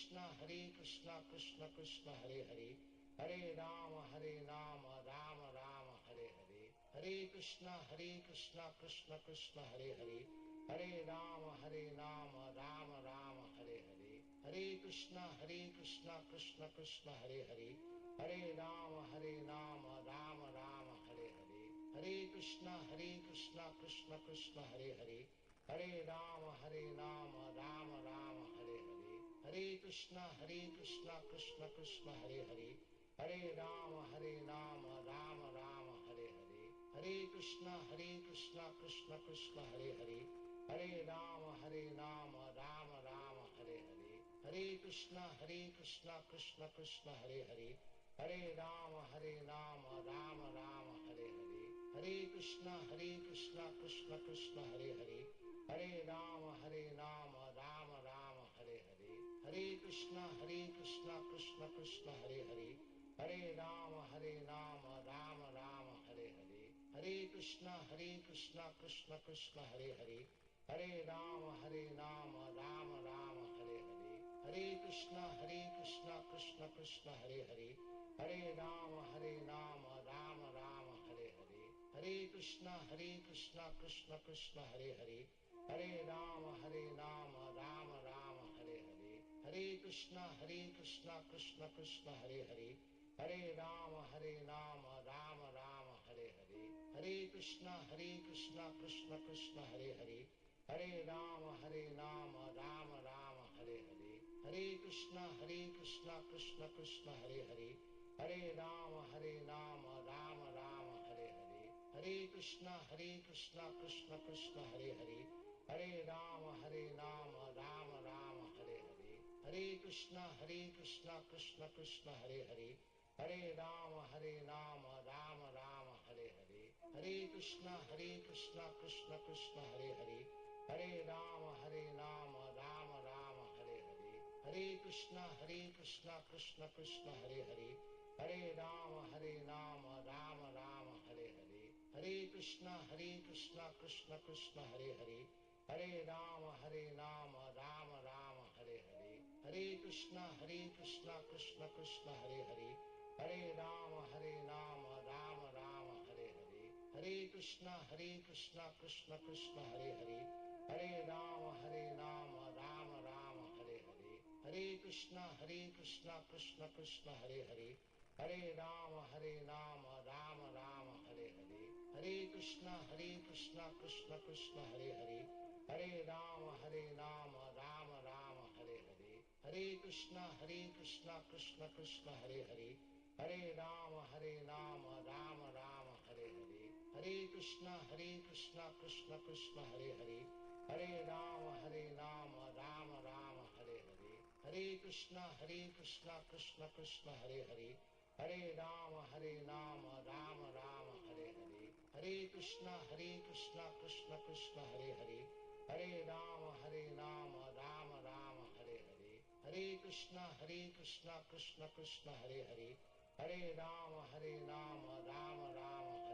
Hare, Hare Ram Ram Ram Hare Hare, Hare Krishna Krishna Krishna Hare Hare, Hare Ram Ram Ram Hare Hare, Hare Krishna Krishna Krishna Hare Hare, Hare Ram Ram Ram Hare Hare, Hare Krishna Krishna Krishna Hare Hare, Hare Ram Ram Ram Hare Hare, Hare Krishna Krishna Krishna Hare Hare, Hare Ram Ram Ram Hare Hare, Hare Krishna Krishna Krishna Hare Hare, Hare Ram Ram Ram Hare Hare, Hare Krishna Krishna Krishna Hare Hare, Hare Ram Ram Ram Hare Hare, Hare Krishna Krishna Krishna Hare Hare, Hare Ram Ram Ram Hare Hare, Hare Krishna Krishna Krishna Hare Hare, Hare Rama Rama Rama Hare Hare, Hare Krishna Krishna Krishna Hare Hare, Hare Rama Rama Rama Hare Hare, Hare Krishna Krishna Krishna Hare Hare, Hare Rama Rama Rama Hare Hare, Hare Krishna Krishna Krishna Hare Hare, Hare Rama Rama Rama Hare Hare, Hare Krishna Krishna Krishna Hare Hare, Hare Rama Rama Rama Hare Hare, Hare Krishna Krishna Krishna Hare Hare, Hare Rama Rama Rama Hare Hare, Hare Krishna Krishna Krishna Hare Hare, Hare Rama Rama Rama Hare Hare, Hare Krishna Krishna Krishna Hare Hare, Hare Rama Rama Rama Hare Hare, Hare Krishna Krishna Krishna Hare Hare, Hare Rama Rama Rama Hare Hare, Hare Krishna Krishna Krishna Hare Hare, Hare Rama Rama Rama Hare Hare, Hare Krishna Krishna Krishna Hare Hare, Hare Rama Rama Rama Hare Hare, Hare Krishna Krishna Krishna Hare Hare, Hare Rama Rama Rama Hare Hare, Hare Krishna Krishna Krishna Hare Hare, Hare Rama Rama Rama Hare Hare, Hare Krishna Krishna Krishna Hare Hare, Hare Rama Rama Rama Hare Hare, Hare Krishna Krishna Krishna Hare Hare, Hare Rama Rama Rama Hare Hare, Hare Krishna Krishna Krishna Hare Hare, Hare Rama Rama Rama Hare Hare, Hare Krishna Krishna Krishna Hare Hare, Hare Rama Rama Rama Hare Hare, Hare Krishna Krishna Krishna Hare Hare, Hare Rama Rama Rama Hare Hare, Hare Krishna Krishna Krishna Hare Hare, Hare Rama Rama Rama Hare Hare, Hare Krishna Krishna Krishna Hare Hare, Hare Rama Rama Rama Hare Hare, Hare Krishna Krishna Krishna Hare Hare, Hare Rama Rama Rama Hare Hare, Hare Krishna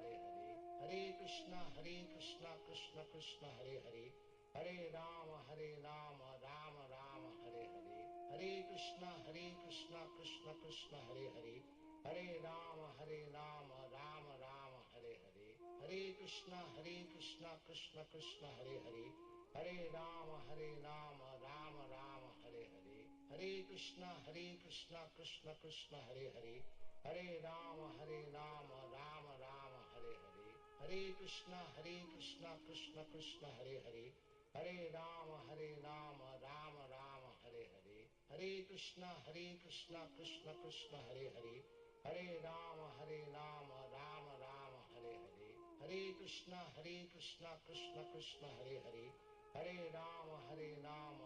Krishna Krishna Hare Hare, Hare Rama Rama Rama Hare Hare, Hare Krishna Krishna Krishna Hare Hare, Hare Rama Rama Rama Hare Hare, Hare Krishna Krishna Krishna Hare Hare, Hare Rama Rama Rama Hare Hare, Hare Krishna Krishna Krishna Hare Hare, Hare Rama Rama Rama Hare Hare, Hare Krishna Krishna Krishna Hare Hare, Hare Rama Rama Rama Hare Hare, Hare Krishna Krishna Krishna Hare Hare, Hare Rama Rama Rama Hare Hare, Hare Krishna Krishna Krishna Hare Hare, Hare Rama Rama Rama Hare Hare, Hare Krishna Krishna Krishna Hare Hare, Hare Rama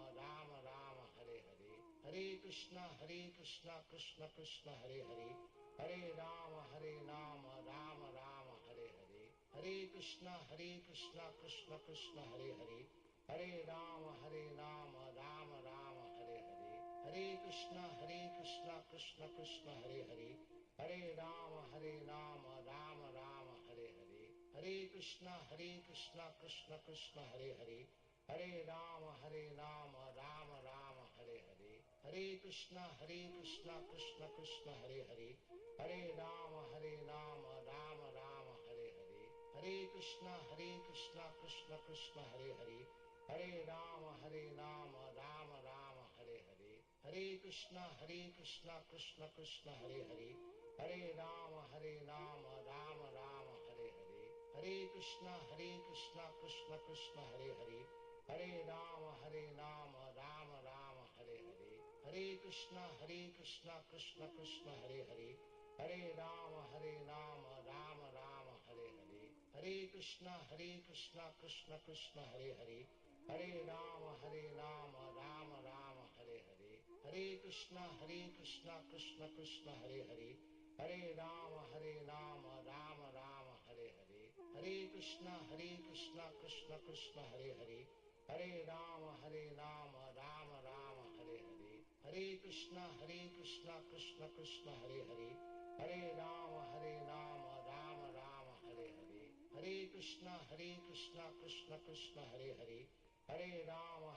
Rama Rama Hare Hare, Hare Krishna Krishna Krishna Hare Hare, Hare Rama Rama Rama Hare Hare, Hare Krishna Krishna Krishna Hare Hare, Hare Rama Rama Rama Hare Hare, Hare Krishna Krishna Krishna Hare Hare, Hare Rama Rama Rama Hare Hare, Hare Krishna Krishna Krishna Hare Hare, Hare Rama Rama Rama Hare Hare, Hare Krishna Krishna Krishna Hare Hare, Hare Rama Rama Rama Hare Hare, Hare Krishna Krishna Krishna Hare Hare, Hare Rama Rama Rama Hare Hare, Hare Krishna Krishna Krishna Hare Hare, Hare Rama Rama Rama Hare Hare, Hare Krishna Krishna Krishna Hare Hare, Hare Rama Rama Rama Hare Hare, Hare Krishna Krishna Krishna Hare Hare, Hare Rama Rama Rama Hare Hare, Hare Krishna Krishna Krishna Hare Hare, Hare Rama Rama Rama Hare Hare, Hare Krishna Krishna Krishna Hare Hare, Hare Rama Rama Rama Hare Hare, Hare Krishna Krishna Krishna Hare Hare, Hare Rama Rama Rama Hare Hare, Hare Krishna Krishna Krishna Hare Hare, Hare Rama Rama Rama Hare Hare, Hare Krishna Krishna Krishna Hare Hare, Hare Rama Rama Rama Hare Hare, Hare Krishna Krishna Krishna Hare Hare, Hare Rama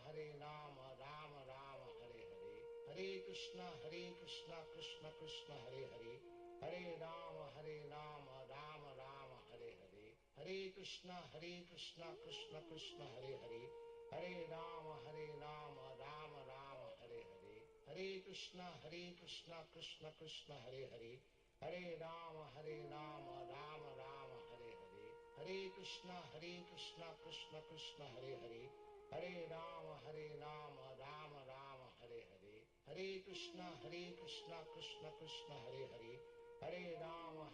Rama Rama Hare Hare, Hare Krishna Krishna Krishna Hare Hare, Hare Rama Rama Rama Hare Hare, Hare Krishna Krishna Krishna Hare Hare, Hare Rama Rama Rama Hare Hare, Hare Krishna Krishna Krishna Hare Hare, Hare Rama Rama Rama Hare Hare, Hare Krishna Krishna Krishna Hare Hare, Hare Rama Rama Rama Hare Hare, Hare Krishna Krishna Krishna Hare Hare, Hare Rama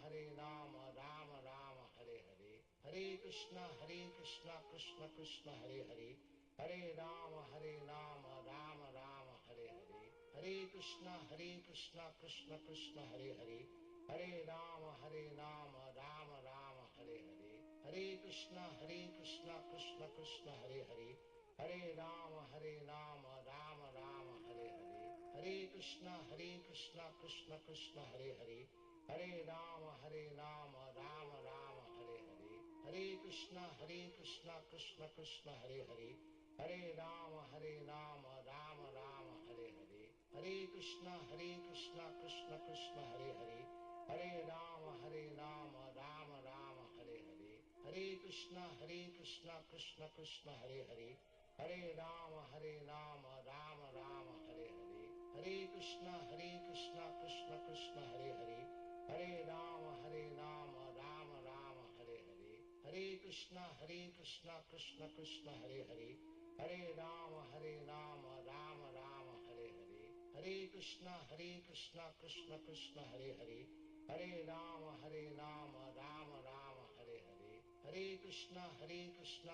Rama Rama Hare Hare, Hare Krishna Krishna Krishna Hare Hare, Hare Rama Rama Rama Hare Hare, Hare Krishna Krishna Krishna Hare Hare, Hare Rama Rama Rama Hare Hare, Hare Krishna Krishna Krishna Hare Hare, Hare Rama Rama Rama Hare Hare, Hare Krishna Krishna Krishna Hare Hare, Hare Rama Rama Rama Hare Hare, Hare Krishna Krishna Krishna Hare Hare, Hare Rama Rama Rama Hare Hare, Hare Krishna Krishna Krishna Hare Hare, Hare Rama Rama Rama Hare Hare, Hare Krishna Krishna Krishna Hare Hare, Hare Rama Rama Rama Hare Hare, Hare Krishna Krishna Krishna Hare Hare, Hare Rama Rama Rama Hare Hare, Hare Krishna Krishna Krishna Hare Hare, Hare Rama Rama Rama Hare Hare, Hare Krishna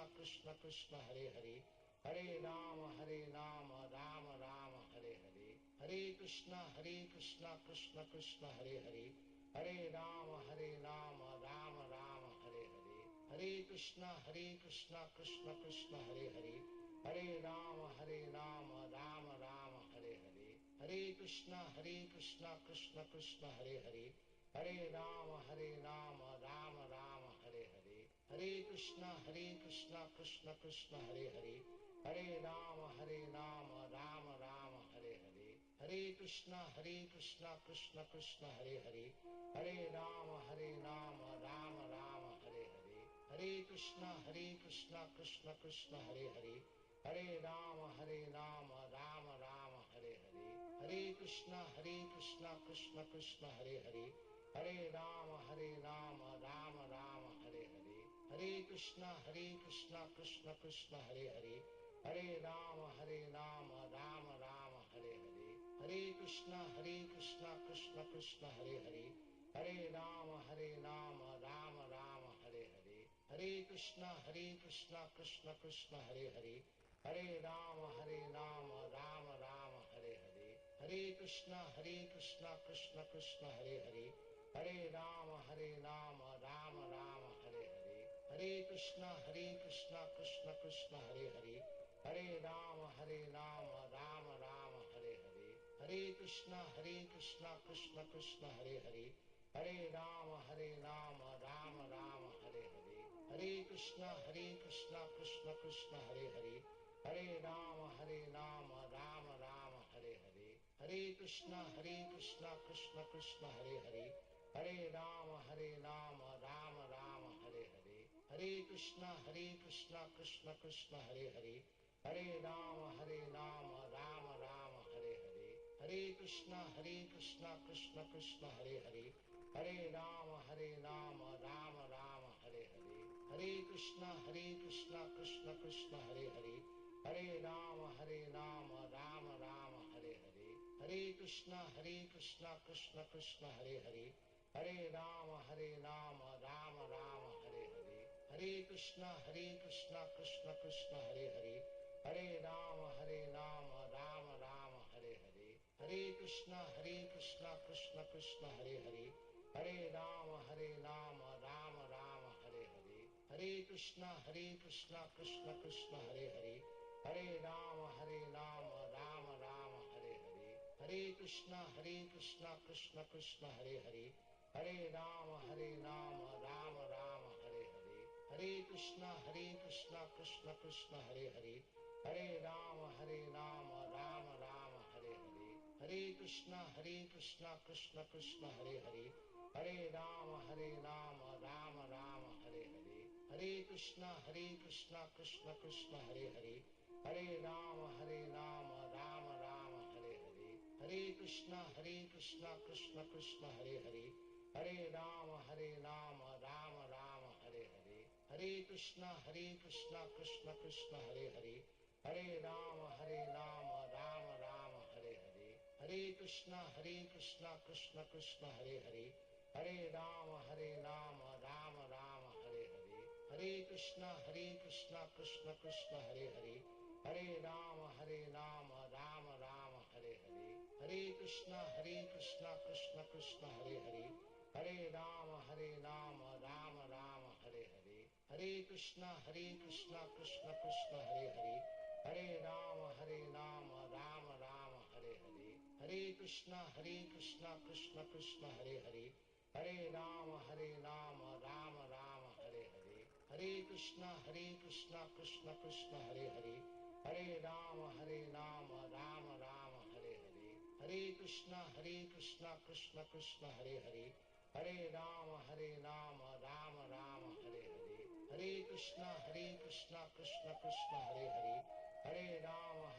Krishna Krishna Hare Hare, Hare Rama Rama Rama Hare Hare, Hare Krishna Krishna Krishna Hare Hare, Hare Rama Rama Rama Hare Hare, Hare Krishna Krishna Krishna Hare Hare, Hare Rama Rama Rama Hare Hare, Hare Krishna Krishna Krishna Hare Hare, Hare Rama Rama Rama Hare Hare, Hare Krishna Krishna Krishna Hare Hare, Hare Rama Rama Rama Hare Hare, Hare Krishna Krishna Krishna Hare Hare, Hare Rama Rama Rama Hare Hare, Hare Krishna Krishna Krishna Hare Hare, Hare Rama Rama Rama Hare Hare, Hare Krishna Krishna Krishna Hare Hare, Hare Rama Rama Rama Hare Hare, Hare Krishna Krishna Krishna Hare Hare, Hare Rama Rama Rama Hare Hare, Hare Krishna Krishna Krishna Hare Hare, Hare Rama Rama Rama Hare Hare, Hare Krishna Krishna Krishna Hare Hare, Hare Rama Rama Rama Hare Hare, Hare Krishna Krishna Krishna Hare Hare, Hare Rama Rama Rama Hare Hare, Hare Krishna Krishna Krishna Hare Hare, Hare Rama Rama Rama Hare Hare, Hare Krishna Krishna Krishna Hare Hare, Hare Rama Rama Rama Hare Hare, Hare Krishna Krishna Krishna Hare Hare, Hare Rama Rama Rama Hare Hare, Hare Krishna Krishna Krishna Hare Hare, Hare Rama Rama Rama Hare Hare, Hare Krishna Krishna Krishna Hare Hare, Hare Rama Rama Rama Hare Hare, Hare Krishna Krishna Krishna Hare Hare, Hare Rama Rama Rama Hare Hare, Hare Krishna Krishna Krishna Hare Hare, Hare Rama Rama Rama Hare Hare, Hare Krishna Krishna Krishna Hare Hare, Hare Rama Rama Rama Hare Hare, Hare Krishna Krishna Krishna Hare Hare, Hare Rama Rama Rama Hare Hare, Hare Krishna Krishna Krishna Hare Hare, Hare Rama Rama Rama Hare Hare, Hare Krishna Krishna Krishna Hare Hare, Hare Rama Rama Rama Hare Hare, Hare Krishna Krishna Krishna Hare Hare, Hare Rama Rama Rama Hare Hare, Hare Krishna Krishna Krishna Hare Hare, Hare Rama Rama Rama Hare Hare, Hare Krishna Krishna Krishna Hare Hare, Hare Rama Rama Rama Hare Hare, Hare Krishna Krishna Krishna Hare Hare, Hare Rama Rama Rama Hare Hare, Hare Krishna Krishna Krishna Hare Hare, Hare Rama Rama Rama Hare Hare, Hare Krishna Krishna Krishna Hare Hare, Hare Rama Rama Rama Hare Hare, Hare Krishna Krishna Krishna Hare Hare, Hare Rama Rama Rama Hare Hare, Hare Krishna Krishna Krishna Hare Hare, Hare Rama Rama Rama Hare Hare, Hare Krishna Krishna Krishna Hare Hare, Hare Rama Rama Rama Hare Hare, Hare Krishna Krishna Krishna Hare Hare, Hare Rama Rama Rama Hare Hare, Hare Krishna Krishna Krishna Hare Hare, Hare Rama Rama Rama Hare Hare, Hare Krishna Krishna Krishna Hare Hare, Hare Rama Rama Rama Hare Hare, Hare Krishna Krishna Krishna Hare Hare, Hare Rama Rama Rama Hare Hare, Hare Krishna Krishna Krishna Hare Hare, Hare Rama Rama Rama Hare Hare, Hare Krishna Krishna Krishna Hare Hare, Hare Rama Rama Rama Hare Hare, Hare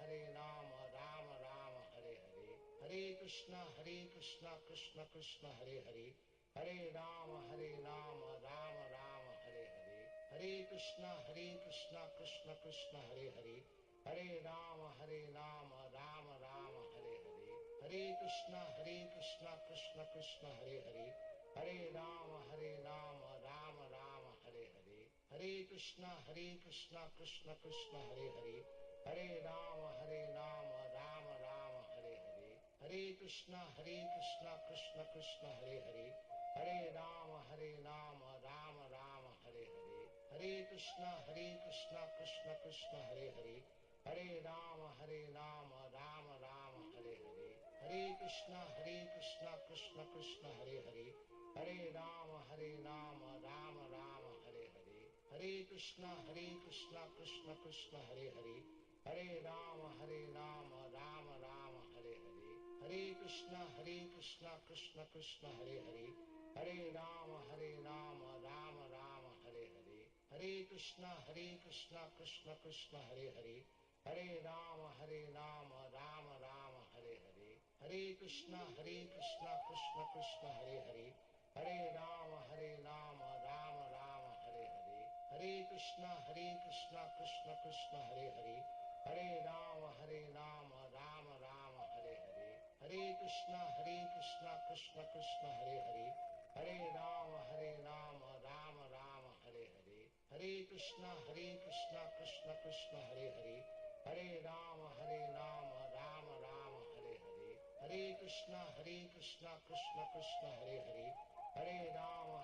Krishna Krishna Krishna Hare Hare, Hare Rama Rama Rama Hare Hare, Hare Krishna Krishna Krishna Hare Hare, Hare Rama Rama Rama Hare Hare, Hare Krishna Krishna Krishna Hare Hare, Hare Rama Rama Rama Hare Hare, Hare Krishna Krishna Krishna Hare Hare, Hare Rama Rama Rama Hare Hare, Hare Krishna Krishna Krishna Hare Hare, Hare Rama Rama Rama Hare Hare, Hare Krishna Krishna Krishna Hare Hare, Hare Rama Rama Rama Hare Hare, Hare Krishna Krishna Krishna Hare Hare, Hare Rama Rama Rama Hare Hare, Hare Krishna Krishna Krishna Hare Hare, Hare Rama Rama Rama Hare Hare, Hare Krishna Krishna Krishna Hare Hare, Hare Rama Rama Rama Hare Hare, Hare Krishna Krishna Krishna Hare Hare, Hare Rama Rama Rama Hare Hare, Hare Krishna Krishna Krishna Hare Hare, Hare Rama Rama Rama Hare Hare, Hare Krishna Krishna Krishna Hare Hare, Hare Rama Rama Rama Hare Hare, Hare Krishna Krishna Krishna Hare Hare, Hare Rama Rama Rama Hare Hare, Hare Krishna Krishna Krishna Hare Hare, Hare Rama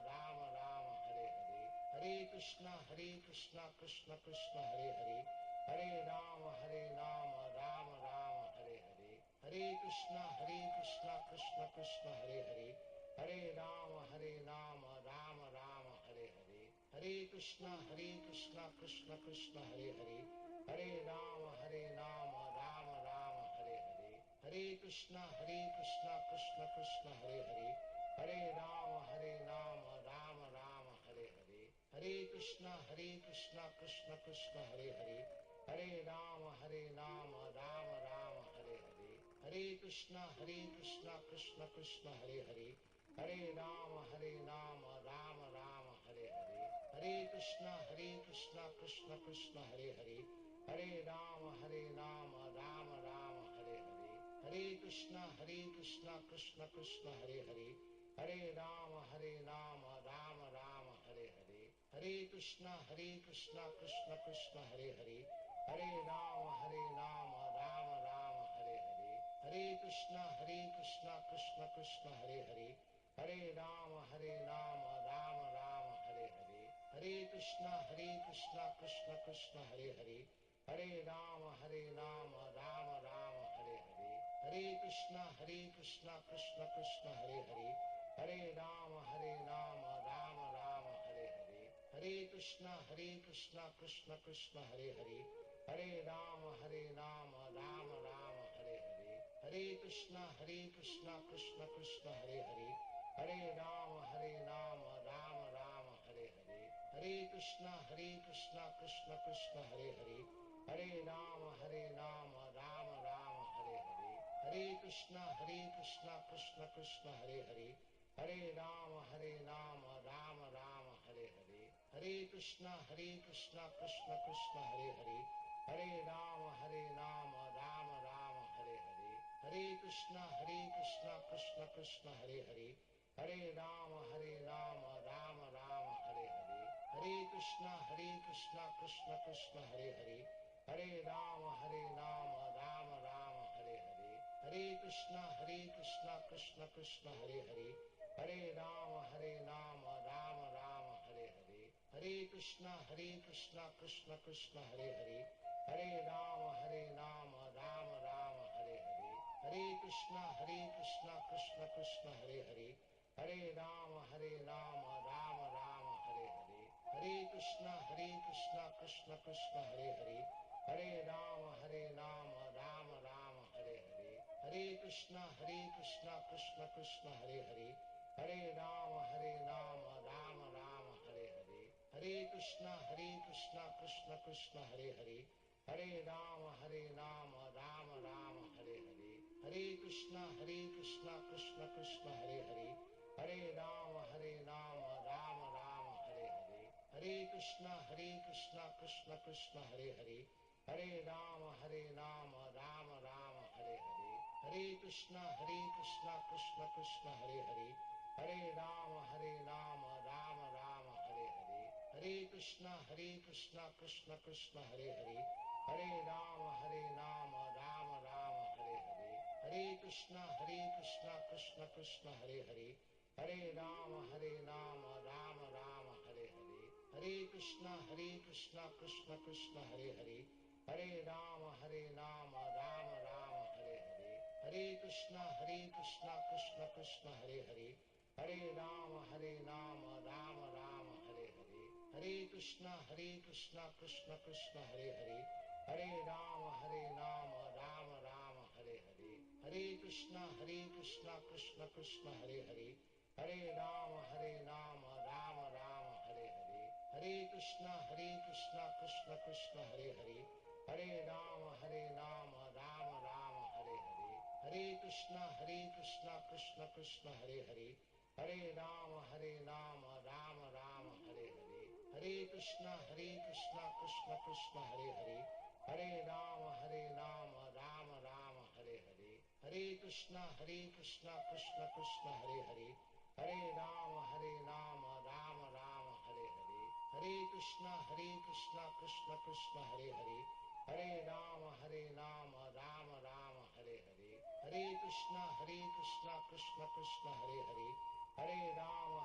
Rama Rama Hare Hare, Hare Krishna Krishna Krishna Hare Hare, Hare Rama Rama Rama Hare Hare, Hare Krishna Krishna Krishna Hare Hare, Hare Rama Rama Rama Hare Hare, Hare Krishna Krishna Krishna Hare Hare, Hare Rama Rama Rama Hare Hare, Hare Krishna Krishna Krishna Hare Hare, Hare Rama Rama Rama Hare Hare, Hare Krishna Krishna Krishna Hare Hare, Hare Rama Rama Rama Hare Hare, Hare Krishna Krishna Krishna Hare Hare, Hare Rama Rama Rama Hare Hare, Hare Krishna Krishna Krishna Hare Hare, Hare Rama Rama Rama Hare Hare, Hare Krishna Krishna Krishna Hare Hare, Hare Rama Rama Rama Hare Hare, Hare Krishna Krishna Krishna Hare Hare, Hare Rama Rama Rama Hare Hare, Hare Krishna Krishna Krishna Hare Hare, Hare Rama Rama Rama Hare Hare, Hare Krishna Krishna Krishna Hare Hare, Hare Rama Rama Rama Hare Hare, Hare Krishna Krishna Krishna Hare Hare, Hare Rama Rama Rama Hare Hare, Hare Krishna Krishna Krishna Hare Hare, Hare Rama Rama Rama Hare Hare, Hare Krishna Krishna Krishna Hare Hare, Hare Rama Rama Rama Hare Hare, Hare Krishna Krishna Krishna Hare Hare, Hare Rama Rama Rama Hare Hare, Hare Krishna Krishna Krishna Hare Hare, Hare Rama Rama Rama Hare Hare, Hare Krishna Krishna Krishna Hare Hare, Hare Rama Rama Rama Hare Hare, Hare Krishna Krishna Krishna Hare Hare, Hare Rama Rama Rama Hare Hare, Hare Krishna Krishna Krishna Hare Hare, Hare Rama Rama Rama Hare Hare, Hare Krishna Krishna Krishna Hare Hare, Hare Rama Rama Rama Hare Hare, Hare Krishna Krishna Krishna Hare Hare, Hare Rama Rama Rama Hare Hare, Hare Krishna Krishna Krishna Hare Hare, Hare Rama Rama Rama Hare Hare, Hare Krishna Krishna Krishna Hare Hare, Hare Rama Rama Rama Hare Hare, Hare Krishna Krishna Krishna Hare Hare, Hare Rama Rama Rama Hare Hare, Hare Krishna Krishna Krishna Hare Hare, Hare Rama Rama Rama Hare Hare, Hare Krishna Krishna Krishna Hare Hare, Hare Rama Rama Rama Hare Hare, Hare Krishna Krishna Krishna Hare Hare, Hare Rama Rama Rama Hare Hare, Hare Krishna Krishna Krishna Hare Hare, Hare Rama Rama Rama Hare Hare, Hare Krishna Krishna Krishna Hare Hare, Hare Rama Rama Rama Hare Hare, Hare Krishna Krishna Krishna Hare Hare, Hare Rama Rama Rama Hare Hare, Hare Krishna Krishna Krishna Hare Hare, Hare Rama Rama Rama Hare Hare, Hare Krishna Krishna Krishna Hare Hare, Hare Rama Rama Rama Hare Hare, Hare Krishna Krishna Krishna Hare Hare, Hare Rama Rama Rama Hare Hare, Hare Krishna Krishna Krishna Hare Hare, Hare Rama Rama Rama Hare Hare, Hare Krishna Krishna Krishna Hare Hare, Hare Rama Rama Rama Hare Hare, Hare Krishna Krishna Krishna Hare Hare, Hare Rama Rama Rama Hare Hare, Hare Krishna Krishna Krishna Hare Hare, Hare Rama Rama Rama Hare Hare, Hare Krishna Krishna Krishna Hare Hare, Hare Rama Rama Rama Hare Hare, Hare Krishna Krishna Krishna Hare Hare, Hare Rama Rama Rama Hare Hare, Hare Krishna Krishna Krishna Hare Hare, Hare Rama Rama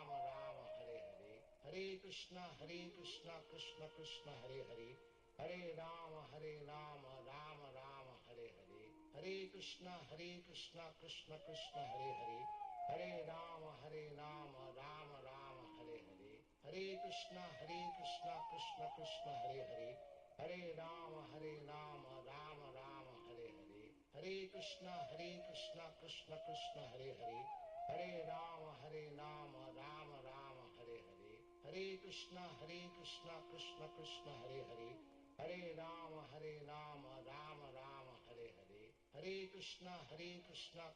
Rama Hare Hare, Hare Krishna Krishna Krishna Hare Hare, Hare Rama Rama Rama Hare Hare, Hare Krishna Krishna Krishna Hare Hare, Hare Rama Rama Rama Hare Hare, Hare Krishna Krishna Krishna Hare Hare, Hare Rama Rama Rama Hare Hare, Hare Krishna Krishna Krishna Hare Hare, Hare Rama Rama Rama Hare Hare, Hare Krishna Krishna Krishna Hare Hare, Hare Rama Rama Rama Hare Hare, Hare Krishna Krishna Krishna Hare Hare, Hare Rama Rama Rama Hare Hare, Hare Krishna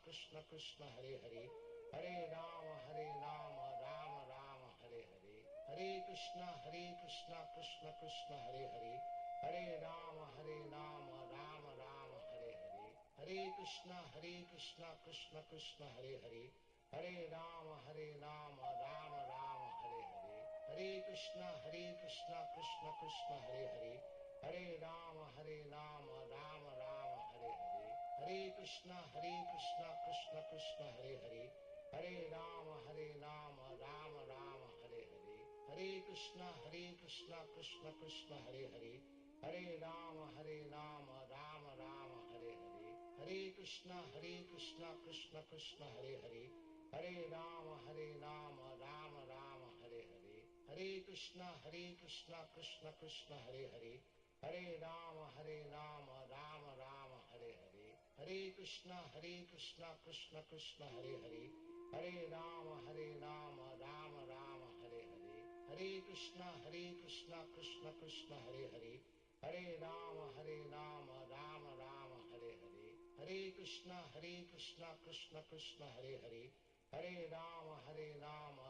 Krishna Krishna Hare Hare, Hare Rama Rama Rama Hare Hare, Hare Krishna Krishna Krishna Hare Hare, Hare Rama Rama Rama Hare Hare, Hare Krishna Krishna Krishna Hare Hare, Hare Rama Rama Rama Hare Hare, Hare Krishna Krishna Krishna Hare Hare, Hare Rama Rama Rama Hare Hare, Hare Krishna Krishna Krishna Hare Hare, Hare Rama Rama Rama Hare Hare, Hare Krishna Krishna Krishna Hare Hare, Hare Rama Rama Rama Hare Hare, Hare Krishna Krishna Krishna Hare Hare, Hare Rama Rama Rama Hare Hare, Hare Krishna Krishna Krishna Hare Hare, Hare Rama Rama Rama Hare Hare, Hare Krishna Krishna Krishna Hare Hare, Hare Rama Rama Rama Hare Hare, Hare Krishna Krishna Krishna Hare Hare, Hare Rama Rama Rama Hare Hare, Hare Krishna Krishna Krishna Hare Hare, Hare Rama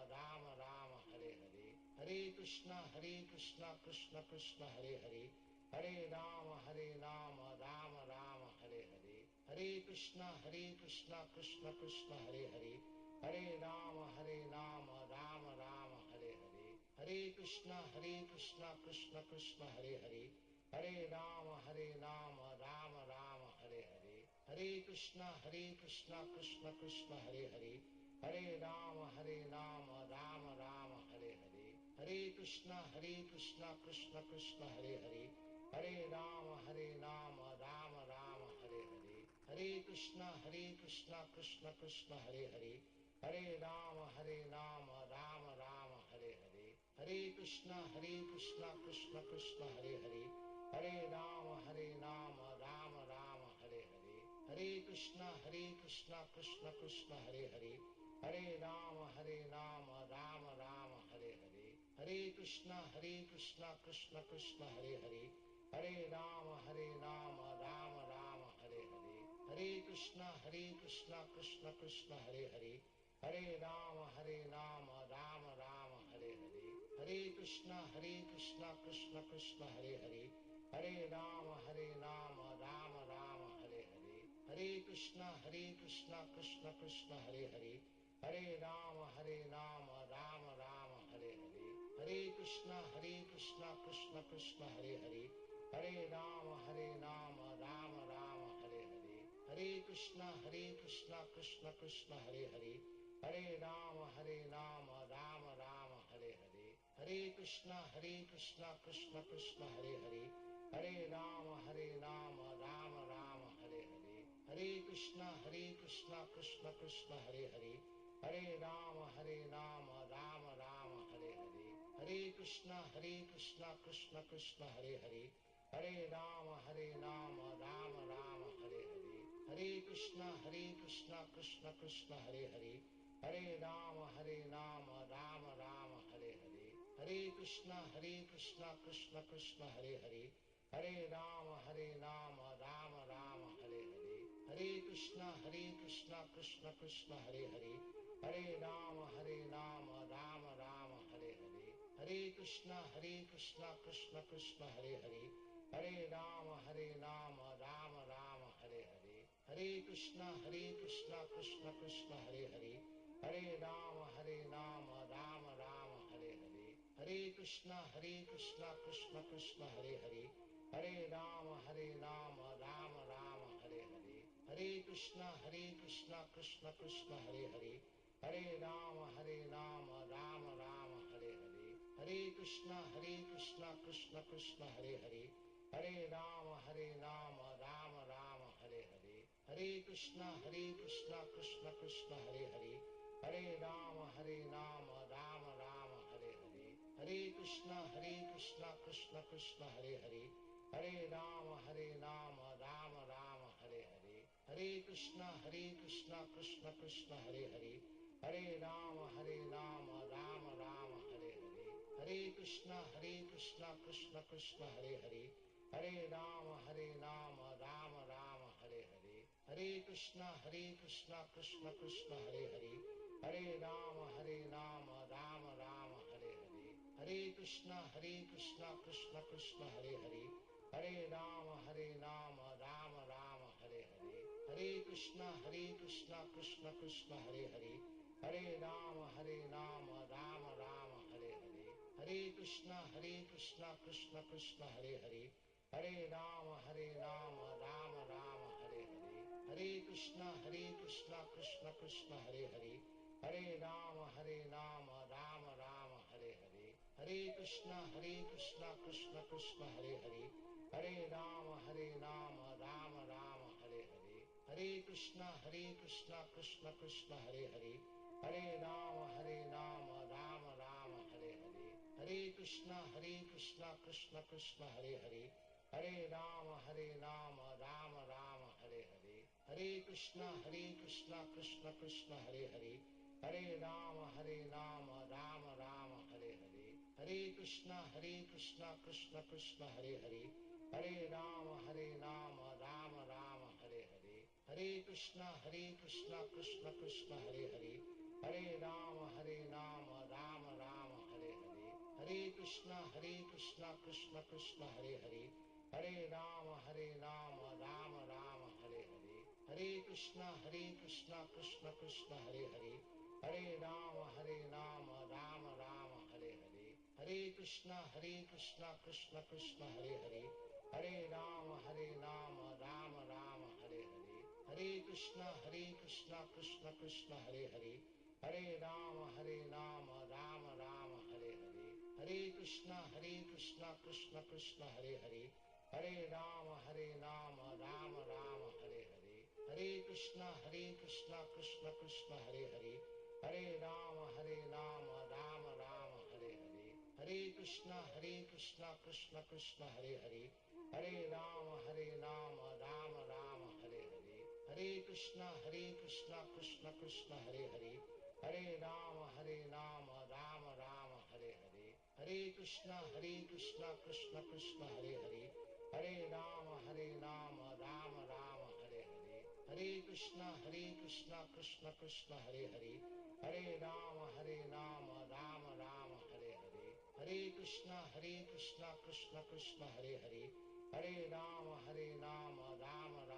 Rama Rama Hare Hare, Hare Krishna Krishna Krishna Hare Hare, Hare Rama Rama Rama Hare Hare, Hare Krishna Krishna Krishna Hare Hare, Hare Rama Rama Rama Hare Hare, Hare Krishna Krishna Krishna Hare Hare, Hare Rama Rama Rama Hare Hare, Hare Krishna Krishna Krishna Hare Hare, Hare Rama Rama Rama Hare Hare, Hare Krishna Krishna Krishna Hare Hare, Hare Rama Rama Rama Hare Hare, Hare Krishna Krishna Krishna Hare Hare, Hare Rama Rama Rama Hare Hare, Hare Krishna Krishna Krishna Hare Hare, Hare Rama Rama Rama Hare Hare, Hare Krishna Krishna Krishna Hare Hare, Hare Rama Rama Rama Hare Hare, Hare Krishna Krishna Krishna Hare Hare, Hare Rama Rama Rama Hare Hare, Hare Krishna Krishna Krishna Hare Hare, Hare Rama Rama Rama Hare Hare, Hare Krishna Krishna Krishna Hare Hare, Hare Rama Rama Rama Hare Hare, Hare Krishna Krishna Krishna Hare Hare, Hare Rama Rama Rama Hare Hare, Hare Krishna Krishna Krishna Hare Hare, Hare Rama Rama Rama Hare Hare, Hare Krishna Krishna Krishna Hare Hare, Hare Rama Rama Rama Hare Hare, Hare Krishna Krishna Krishna Hare Hare, Hare Rama Rama Rama Hare Hare, Hare Krishna Krishna Krishna Hare Hare, Hare Rama Rama Rama Hare Hare, Hare Krishna Krishna Krishna Hare Hare, Hare Rama Rama Rama Hare Hare, Hare Krishna Krishna Krishna Hare Hare, Hare Rama Rama Rama Hare Hare, Hare Krishna Krishna Krishna Hare Hare, Hare Rama Rama Rama Hare Hare, Hare Krishna Krishna Krishna Hare Hare, Hare Rama Rama Rama Hare Hare, Hare Krishna Krishna Krishna Hare Hare, Hare Rama Rama Rama Hare Hare, Hare Krishna Krishna Krishna Hare Hare, Hare Rama Rama Rama Hare Hare, Hare Krishna Krishna Krishna Hare Hare, Hare Rama Rama Rama Hare Hare, Hare Krishna Krishna Krishna Hare Hare, Hare Rama Rama Rama Hare Hare, Hare Krishna Krishna Krishna Hare Hare, Hare Rama Rama Rama Hare Hare, Hare Krishna Krishna Krishna Hare Hare, Hare Rama Rama Rama Hare Hare, Hare Krishna Krishna Krishna Hare Hare, Hare Rama Rama Rama Hare Hare, Hare Krishna Krishna Krishna Hare Hare, Hare Rama Rama Rama Hare Hare, Hare Krishna Krishna Krishna Hare Hare, Hare Rama Rama Rama Hare Hare, Hare Krishna Krishna Krishna Hare Hare, Hare Rama Rama Rama Hare Hare, Hare Krishna Krishna Krishna Hare Hare, Hare Rama Rama Rama Hare Hare, Hare Krishna Krishna Krishna Hare Hare, Hare Rama Rama Rama Hare Hare, Hare Krishna Krishna Krishna Hare Hare, Hare Rama Rama Rama Hare Hare, Hare Krishna Krishna Krishna Hare Hare, Hare Rama Rama Rama Hare Hare, Hare Krishna Krishna Krishna Hare Hare, Hare Rama Rama Rama Hare Hare, Hare Krishna Krishna Krishna Hare Hare, Hare Rama Rama Rama Hare Hare, Hare Krishna Krishna Krishna Hare Hare, Hare Rama Rama Rama Hare Hare, Hare Krishna Krishna Krishna Hare Hare, Hare Rama Rama Rama Hare Hare, Hare Krishna Krishna Krishna Hare Hare, Hare Rama Rama Rama Hare Hare, Hare Krishna Krishna Krishna Hare Hare, Hare Rama Rama Rama Hare Hare, Hare Krishna Krishna Krishna Hare Hare, Hare Rama Rama Rama Hare Hare, Hare Krishna Krishna Krishna Hare Hare, Hare Rama Rama Rama Hare Hare, Hare Krishna Krishna Krishna Hare Hare, Hare Rama Rama Rama Hare Hare, Hare Krishna Krishna Krishna Hare Hare, Hare Rama Rama Rama Hare Hare, Hare Krishna Krishna Krishna Hare Hare, Hare Rama Rama Rama Hare Hare, Hare Krishna Krishna Krishna Hare Hare, Hare Rama Rama Rama Hare Hare, Hare Krishna Krishna Krishna Hare Hare, Hare Rama Rama Rama Hare Hare, Hare Krishna Krishna Krishna Hare Hare, Hare Rama Rama Rama Hare Hare, Hare Krishna Krishna Krishna Hare Hare, Hare Rama Rama Rama Hare Hare, Hare Krishna Krishna Krishna Hare Hare, Hare Rama Rama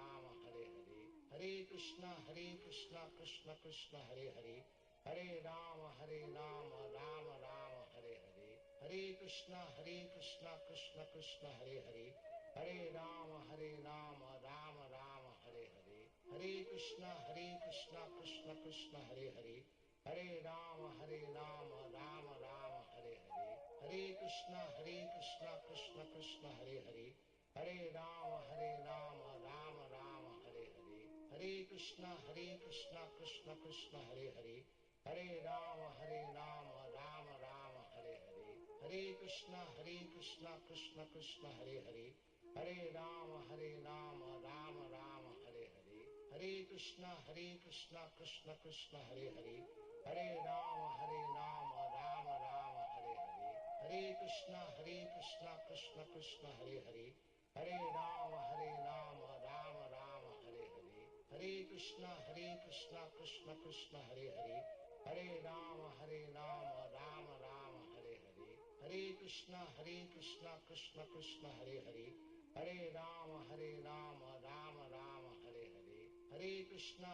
Rama Hare Hare, Hare Krishna Krishna Krishna Hare Hare, Hare Rama Rama Rama Hare Hare, Hare Krishna Krishna Krishna Hare Hare, Hare Rama Rama Rama Hare Hare, Hare Krishna Krishna Krishna Hare Hare, Hare Rama Rama Rama Hare Hare, Hare Krishna Krishna Krishna Hare Hare, Hare Rama Rama Rama Hare Hare, Hare Krishna Krishna Krishna Hare Hare, Hare Rama Rama Rama Hare Hare, Hare Krishna Krishna Krishna Hare Hare, Hare Rama Rama Rama Hare Hare, Hare Krishna Krishna Krishna Hare Hare, Hare Rama Rama Rama Hare Hare, Hare Krishna Krishna Krishna Hare Hare, Hare Rama Rama Rama Hare Hare, Hare Krishna Krishna Krishna Hare Hare, Hare Rama Rama Rama Hare Hare, Hare Krishna Krishna Krishna Hare Hare, Hare Rama Rama Rama Hare Hare, Hare Krishna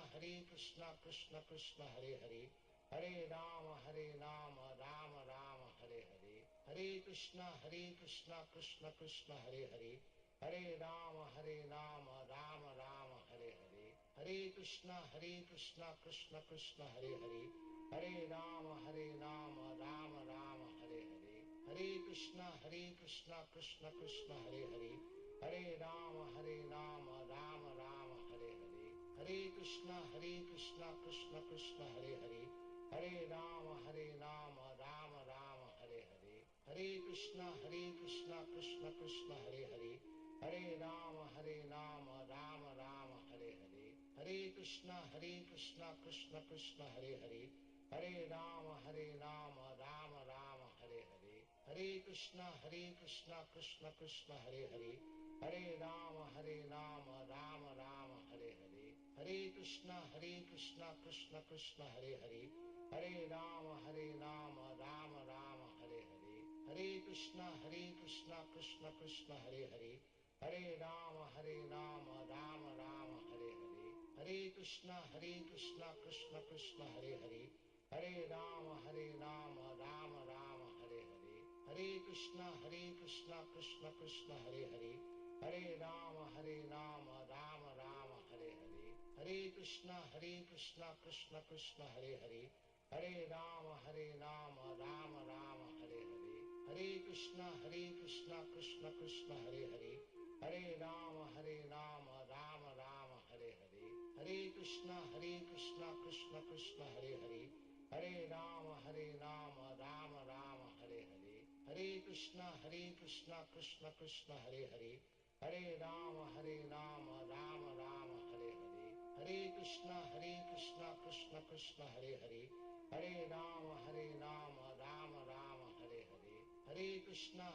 Krishna Krishna Hare Hare, Hare Rama Rama Rama Hare Hare, Hare Krishna Krishna Krishna Hare Hare, Hare Rama Rama Rama Hare Hare, Hare Krishna Krishna Krishna Hare Hare, Hare Rama Rama Rama Hare Hare, Hare Krishna Krishna Krishna Hare Hare, Hare Rama Rama Rama Hare Hare, Hare Krishna Krishna Krishna Hare Hare, Hare Rama Rama Rama Hare Hare, Hare Krishna Krishna Krishna Hare Hare, Hare Rama Rama Rama Hare Hare, Hare Krishna Krishna Krishna Hare Hare, Hare Rama Rama Rama Hare Hare, Hare Krishna Krishna Krishna Hare Hare, Hare Rama Rama Rama Hare Hare, Hare Krishna Krishna Krishna Hare Hare, Hare Rama Rama Rama Hare Hare, Hare Krishna Krishna Krishna Hare Hare, Hare Rama Rama Rama Hare Hare, Hare Krishna Krishna Krishna Hare Hare, Hare Rama Rama Rama Hare Hare, Hare Krishna Krishna Krishna Hare Hare, Hare Rama Rama Rama Hare Hare, Hare Krishna Krishna Krishna Hare Hare, Hare Rama Rama Rama Hare Hare, Hare Krishna Krishna Krishna Hare Hare, Hare Rama Rama Rama Hare Hare, Hare Krishna Krishna Krishna Hare Hare, Hare Rama Rama Rama Hare Hare, Hare Krishna Krishna Krishna Hare Hare, Hare Rama Rama Rama Hare Hare, Hare Krishna Krishna Krishna Hare Hare, Hare Rama Rama Rama Hare Hare, Hare Krishna Krishna Krishna Hare Hare, Hare Rama Rama Rama Hare Hare, Hare Krishna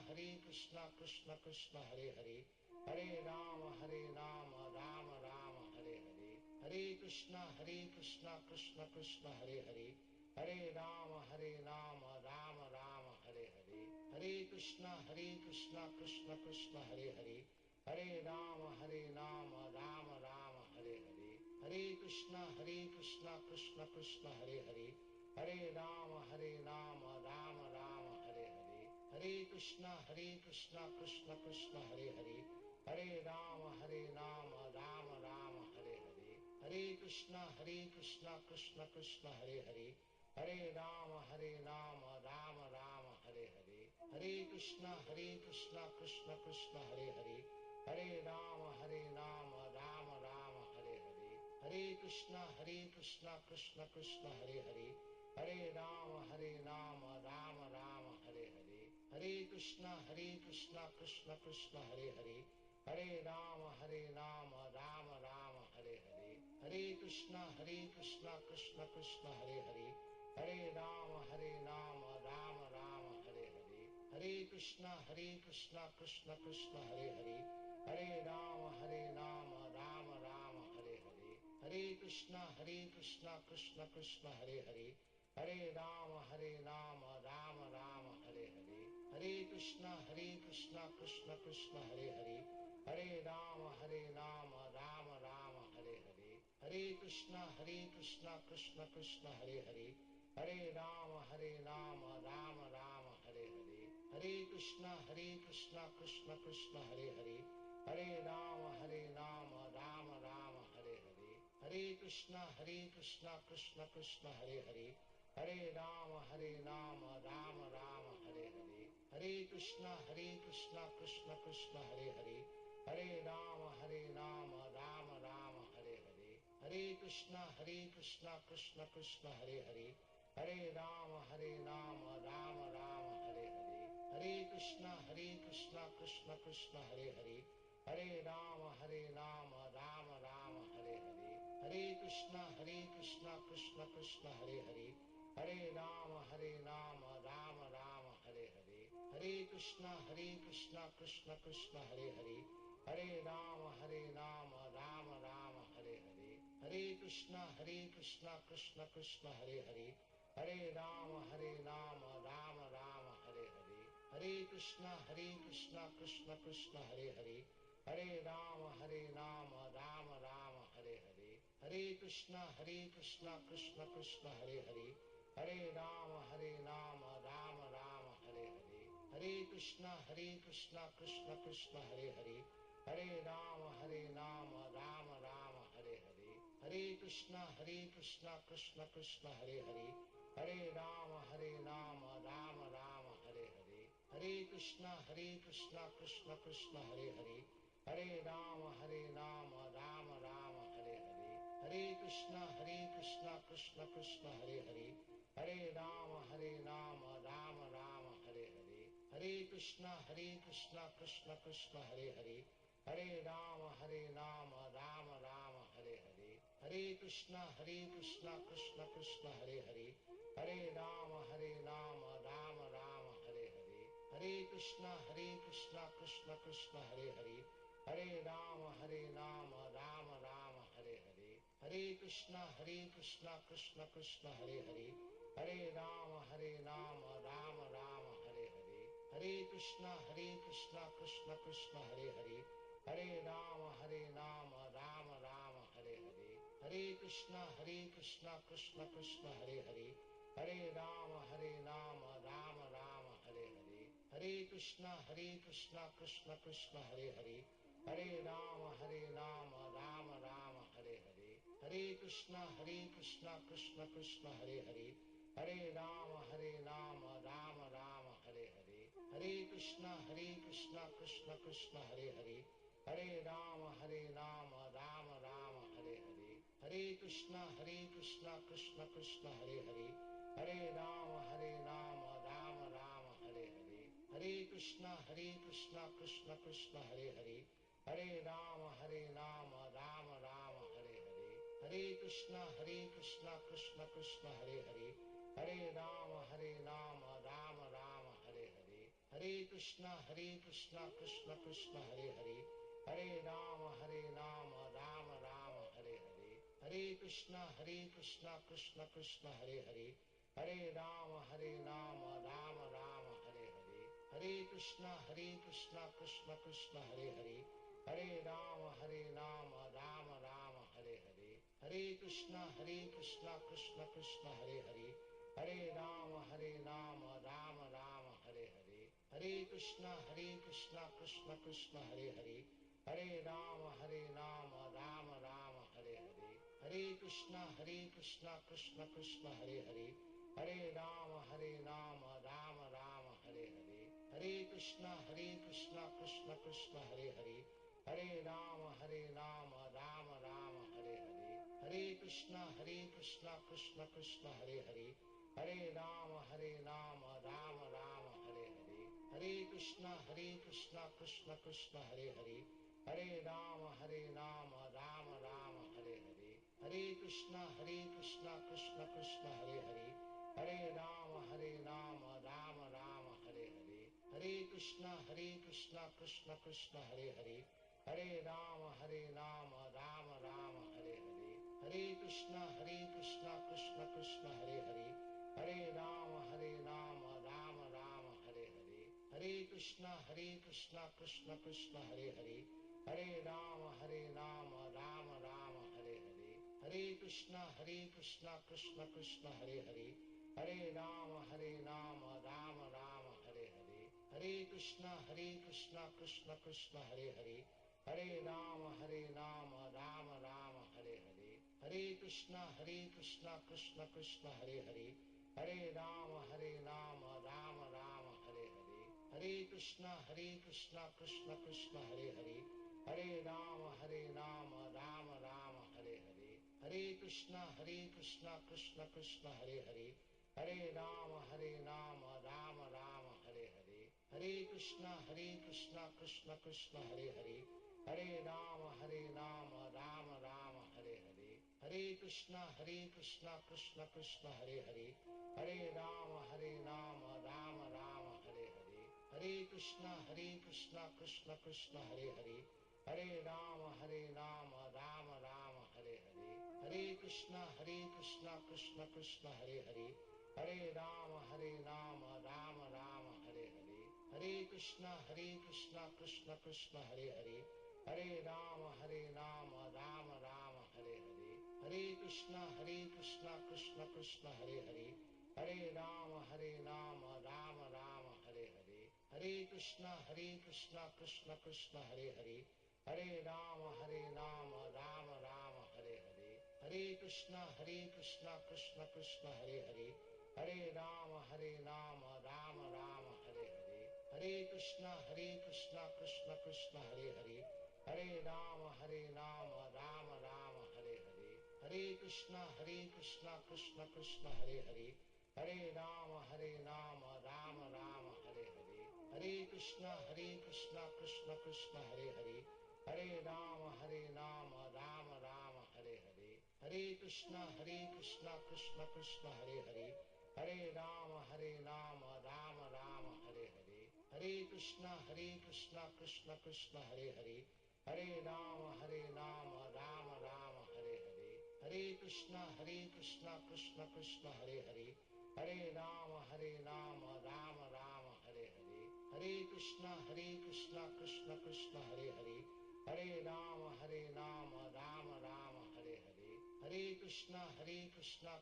Krishna Krishna Hare Hare, Hare Rama Rama Rama Hare Hare, Hare Krishna Krishna Krishna Hare Hare, Hare Rama Rama Rama Hare Hare, Hare Krishna Krishna Krishna Hare Hare, Hare Rama Rama Rama Hare Hare, Hare Krishna Krishna Krishna Hare Hare, Hare Rama Rama Rama Hare Hare, Hare Krishna Krishna Krishna Hare Hare, Hare Rama Rama Rama Hare Hare, Hare Krishna Krishna Krishna Hare Hare, Hare Rama Rama Rama Hare Hare, Hare Krishna Krishna Krishna Hare Hare, Hare Rama Rama Rama Hare Hare, Hare Krishna Krishna Krishna Hare Hare, Hare Rama Rama Rama Hare Hare, Hare Krishna Krishna Krishna Hare Hare, Hare Rama Rama Rama Hare Hare, Hare Krishna Krishna Krishna Hare Hare, Hare Rama Rama Rama Hare Hare, Hare Krishna Krishna Krishna Hare Hare, Hare Rama Rama Rama Hare Hare, Hare Krishna Krishna Krishna Hare Hare, Hare Rama Rama Rama Hare Hare, Hare Krishna Krishna Krishna Hare Hare, Hare Rama Rama Rama Hare Hare, Hare Krishna Krishna Krishna Hare Hare, Hare Rama Rama Rama Hare Hare, Hare Krishna Krishna Krishna Hare Hare, Hare Rama Rama Rama Hare Hare, Hare Krishna Krishna Krishna Hare Hare, Hare Rama Rama Rama Hare Hare, Hare Krishna Krishna Krishna Hare Hare, Hare Rama Rama Rama Hare Hare, Hare Krishna Krishna Krishna Hare Hare, Hare Rama Rama Rama Hare Hare, Hare Krishna Krishna Krishna Hare Hare, Hare Rama Rama Rama Hare Hare, Hare Krishna Krishna Krishna Hare Hare, Hare Rama Rama Rama Hare Hare, Hare Krishna Krishna Krishna Hare Hare, Hare Rama Rama Rama Hare Hare, Hare Krishna Krishna Krishna Hare Hare, Hare Rama Rama Rama Hare Hare, Hare Krishna Krishna Krishna Hare Hare, Hare Rama Rama Rama Hare Hare, Hare Krishna Krishna Krishna Hare Hare, Hare Rama Rama Rama Hare Hare, Hare Krishna Krishna Krishna Hare Hare, Hare Rama Rama Rama Hare Hare, Hare Krishna Krishna Krishna Hare Hare, Hare Rama Rama Rama Hare Hare, Hare Krishna Krishna Krishna Hare Hare, Hare Rama Rama Rama Hare Hare, Hare Krishna Krishna Krishna Hare Hare, Hare Rama Rama Rama Hare Hare, Hare Krishna Krishna Krishna Hare Hare, Hare Rama Rama Rama Hare Hare, Hare Krishna Krishna Krishna Hare Hare, Hare Rama Rama Rama Hare Hare, Hare Krishna Krishna Krishna Hare Hare, Hare Rama Rama Rama Hare Hare, Hare Krishna Krishna Krishna Hare Hare, Hare Rama Rama Rama Hare Hare, Hare Krishna Krishna Krishna Hare Hare, Hare Rama Rama Rama Hare Hare, Hare Krishna Krishna Krishna Hare Hare, Hare Rama Rama Rama Hare Hare, Hare Krishna Krishna Krishna Hare Hare, Hare Rama Rama Rama Hare Hare, Hare Krishna Krishna Krishna Hare Hare, Hare Rama Rama Rama Hare Hare, Hare Krishna Krishna Krishna Hare Hare, Hare Rama Rama Rama Hare Hare, Hare Krishna Krishna Krishna Hare Hare, Hare Rama Rama Rama Hare Hare, Hare Krishna Krishna Krishna Hare Hare, Hare Rama Rama Rama Hare Hare, Hare Krishna Krishna Krishna Hare Hare, Hare Rama Rama Rama Hare Hare, Hare Krishna Krishna Krishna Hare Hare, Hare Rama Rama Rama Hare Hare, Hare Krishna Krishna Krishna Hare Hare, Hare Rama Rama Rama Hare Hare, Hare Krishna Krishna Krishna Hare Hare, Hare Rama Rama Rama Hare Hare, Hare Krishna Krishna Krishna Hare Hare, Hare Rama Rama Rama Hare Hare, Hare Krishna Krishna Krishna Hare Hare, Hare Rama Rama Rama Hare Hare, Hare Krishna Krishna Krishna Hare Hare, Hare Rama Rama Rama Hare Hare, Hare Krishna Krishna Krishna Hare Hare, Hare Rama Rama Rama Hare Hare, Hare Krishna Krishna Krishna Hare Hare, Hare Rama Rama Rama Hare Hare, Hare Krishna Krishna Krishna Hare Hare, Hare Rama Rama Rama Hare Hare, Hare Krishna Krishna Krishna Hare Hare, Hare Rama Rama Rama Hare Hare, Hare Krishna Krishna Krishna Hare Hare, Hare Rama Rama Rama Hare Hare, Hare Krishna Krishna Krishna Hare Hare, Hare Rama Rama Rama Hare Hare, Hare Krishna Krishna Krishna Hare Hare, Hare Rama Rama Rama Hare Hare, Hare Krishna Krishna Krishna Hare Hare, Hare Rama Rama Rama Hare Hare, Hare Krishna Krishna Krishna Hare Hare, Hare Rama Rama Rama Hare Hare, Hare Krishna Krishna Krishna Hare Hare, Hare Rama Rama Rama Hare Hare, Hare Krishna Krishna Krishna Hare Hare, Hare Rama Rama Rama Hare Hare, Hare Krishna Krishna Krishna Hare Hare, Hare Rama Rama Rama Hare Hare, Hare Krishna Krishna Krishna Hare Hare, Hare Rama Rama Rama Hare Hare, Hare Krishna Krishna Krishna Hare Hare, Hare Rama Rama Rama Hare Hare, Hare Krishna Krishna Krishna Hare Hare, Hare Rama Rama Rama Hare Hare, Hare Krishna Krishna Krishna Hare Hare, Hare Rama Rama Rama Hare Hare, Hare Krishna Krishna Krishna Hare Hare, Hare Rama Rama Rama Hare Hare, Hare Krishna Krishna Krishna Hare Hare, Hare Rama Rama Rama Hare Hare, Hare Krishna Krishna Krishna Hare Hare, Hare Rama Rama Rama Hare Hare, Hare Krishna Krishna Krishna Hare Hare, Hare Rama Rama Rama Hare Hare, Hare Krishna Krishna Krishna Hare Hare, Hare Rama Rama Rama Hare Hare, Hare Krishna Krishna Krishna Hare Hare, Hare Rama Rama Rama Hare Hare, Hare Krishna Krishna Krishna Hare Hare, Hare Rama Rama Rama Hare Hare, Hare Krishna Krishna Krishna Hare Hare, Hare Rama Rama Rama Hare Hare, Hare Krishna Krishna Krishna Hare Hare, Hare Rama Rama Rama Hare Hare, Hare Krishna Krishna Krishna Hare Hare, Hare Rama Rama Rama Hare Hare, Hare Krishna Krishna Krishna Hare Hare, Hare Rama Rama Rama Hare Hare, Hare Krishna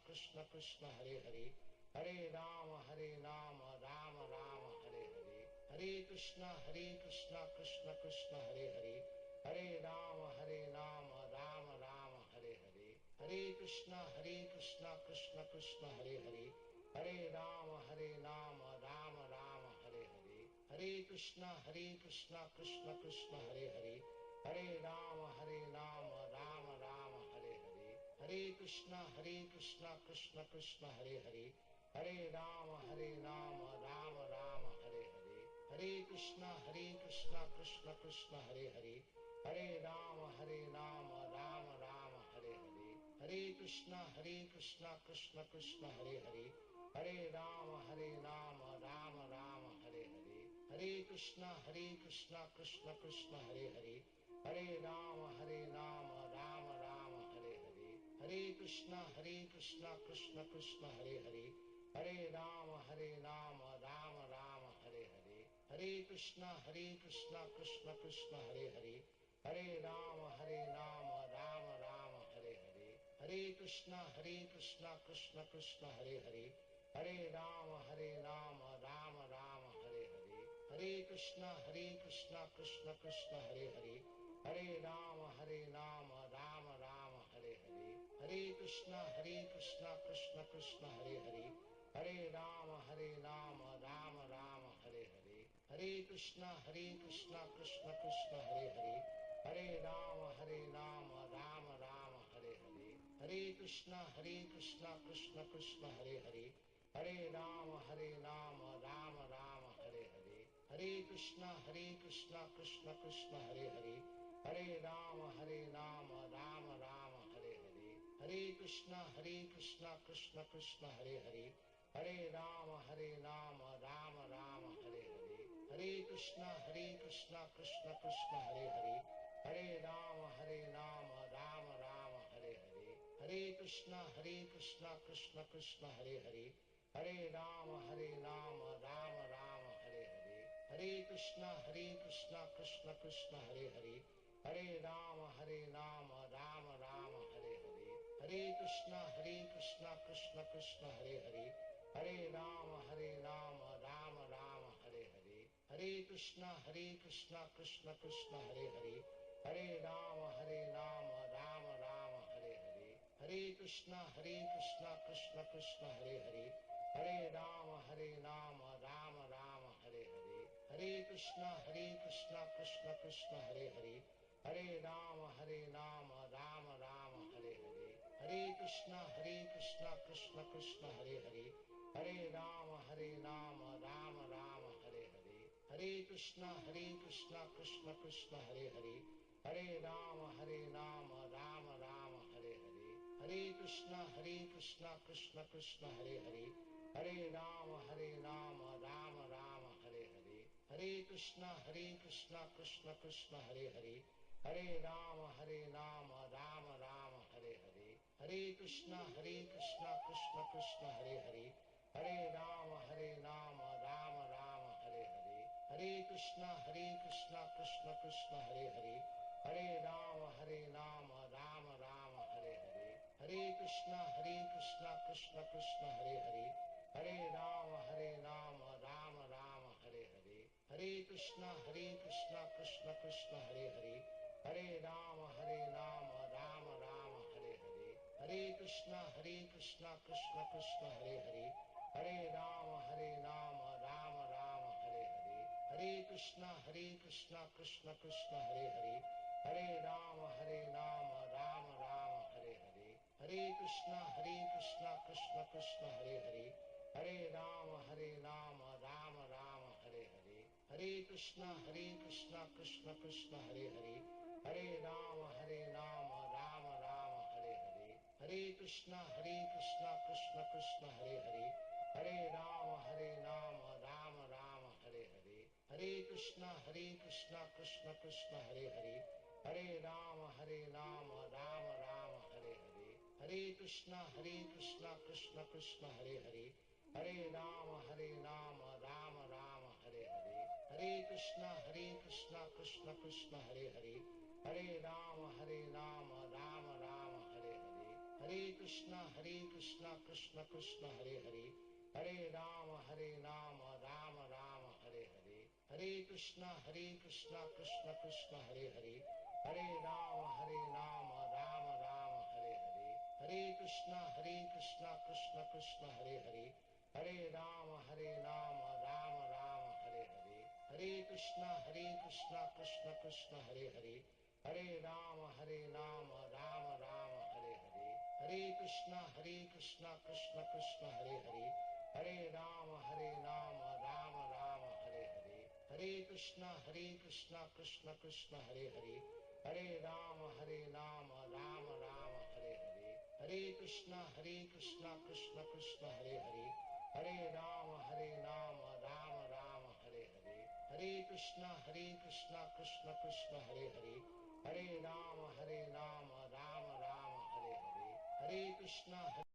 Krishna Krishna Hare Hare, Hare Rama Rama Rama Hare Hare, Hare Krishna Krishna Krishna Hare Hare, Hare Rama Rama Rama Hare Hare, Hare Krishna Krishna Krishna Hare Hare, Hare Rama Rama Rama Hare Hare, Hare Krishna Krishna Krishna Hare Hare, Hare Rama Rama Rama Hare Hare, Hare Krishna Krishna Krishna Hare Hare, Hare Rama Rama Rama Hare Hare, Hare Krishna Krishna Krishna Hare Hare, Hare Rama Rama Rama Hare Hare, Hare Krishna Krishna Krishna Hare Hare, Hare Rama Rama Rama Hare Hare, Hare Krishna Krishna Krishna Hare Hare, Hare Rama Rama Rama Hare Hare, Hare Krishna Krishna Krishna Hare Hare, Hare Rama Rama Rama Hare Hare, Hare Krishna Krishna Krishna Hare Hare, Hare Rama Rama Rama Hare Hare, Hare Krishna Krishna Krishna Hare Hare, Hare Rama Rama Rama Hare Hare, Hare Krishna Krishna Krishna Hare Hare, Hare Rama Rama Rama Hare Hare, Hare Krishna Krishna Krishna Hare Hare, Hare Rama Rama Rama Hare Hare, Hare Krishna Krishna Krishna Hare Hare, Hare Rama Rama Rama Hare Hare, Hare Krishna Krishna Krishna Hare Hare, Hare Rama Rama Rama Hare Hare, Hare Krishna Krishna Krishna Hare Hare, Hare Rama Rama Rama Hare Hare, Hare Krishna Krishna Krishna Hare Hare, Hare Rama Rama Rama Hare Hare, Hare Krishna Krishna Krishna Hare Hare, Hare Rama Rama Rama Hare Hare, Hare Krishna Krishna Krishna Hare Hare, Hare Rama Rama Rama Hare Hare, Hare Krishna Krishna Krishna Hare Hare, Hare Rama Rama Rama Hare Hare, Hare Krishna Krishna Krishna Hare Hare, Hare Rama Rama Rama Hare Hare, Hare Krishna Krishna Krishna Hare Hare, Hare Rama Rama Rama Hare Hare, Hare Krishna Krishna Krishna Hare Hare, Hare Rama Rama Rama Hare Hare, Hare Krishna Krishna Krishna Hare Hare, Hare Rama Rama Rama Hare Hare, Hare Krishna Krishna Krishna Hare Hare, Hare Rama Rama Rama Hare Hare, Hare Krishna Krishna Krishna Hare Hare, Hare Rama Rama Rama Hare Hare, Hare Krishna Krishna Krishna Hare Hare, Hare Rama Rama Rama Hare Hare, Hare Krishna Krishna Krishna Hare Hare, Hare Rama Rama Rama Hare Hare, Hare Krishna Krishna Krishna Hare Hare, Hare Rama Rama Rama Hare Hare, Hare Krishna Krishna Krishna Hare Hare, Hare Rama Rama Rama Hare Hare, Hare Krishna Krishna Krishna Hare Hare, Hare Rama Rama Rama Hare Hare, Hare Krishna Krishna Krishna Hare Hare, Hare Rama Rama Rama Hare Hare, Hare Krishna Krishna Krishna Hare Hare, Hare Rama Rama Rama Hare Hare, Hare Krishna Krishna Krishna Hare Hare, Hare Rama Rama Rama Hare Hare, Hare Krishna Krishna Krishna Hare Hare, Hare Rama Rama Rama Hare Hare, Hare Krishna Krishna Krishna Hare Hare, Hare Rama Rama Rama Hare Hare, Hare Krishna Krishna Krishna Hare Hare, Hare Rama Rama Rama Hare Hare, Hare Krishna Krishna Krishna Hare Hare, Hare Rama Rama Rama Hare Hare, Hare Krishna Krishna Krishna Hare Hare, Hare Rama Rama Rama Hare Hare, Hare Krishna Krishna Krishna Hare Hare, Hare Rama Rama Rama Hare Hare, Hare Krishna Krishna Krishna Hare Hare, Hare Rama Rama Rama Hare Hare, Hare Krishna Krishna Krishna Hare Hare, Hare Rama Rama Rama Hare Hare, Hare Krishna Krishna Krishna Hare Hare, Hare Rama Rama Rama Hare Hare, Hare Krishna Krishna Krishna Hare Hare, Hare Rama Rama Rama Hare Hare, Hare Krishna Krishna Krishna Hare Hare, Hare Rama Rama Rama Hare Hare, Hare Krishna Krishna Krishna Hare Hare, Hare Rama Rama Rama Hare Hare, Hare Krishna Krishna Krishna Hare Hare, Hare Rama Rama Rama Hare Hare, Hare Krishna Krishna Krishna Hare Hare, Hare Rama Rama Rama Hare Hare, Hare Krishna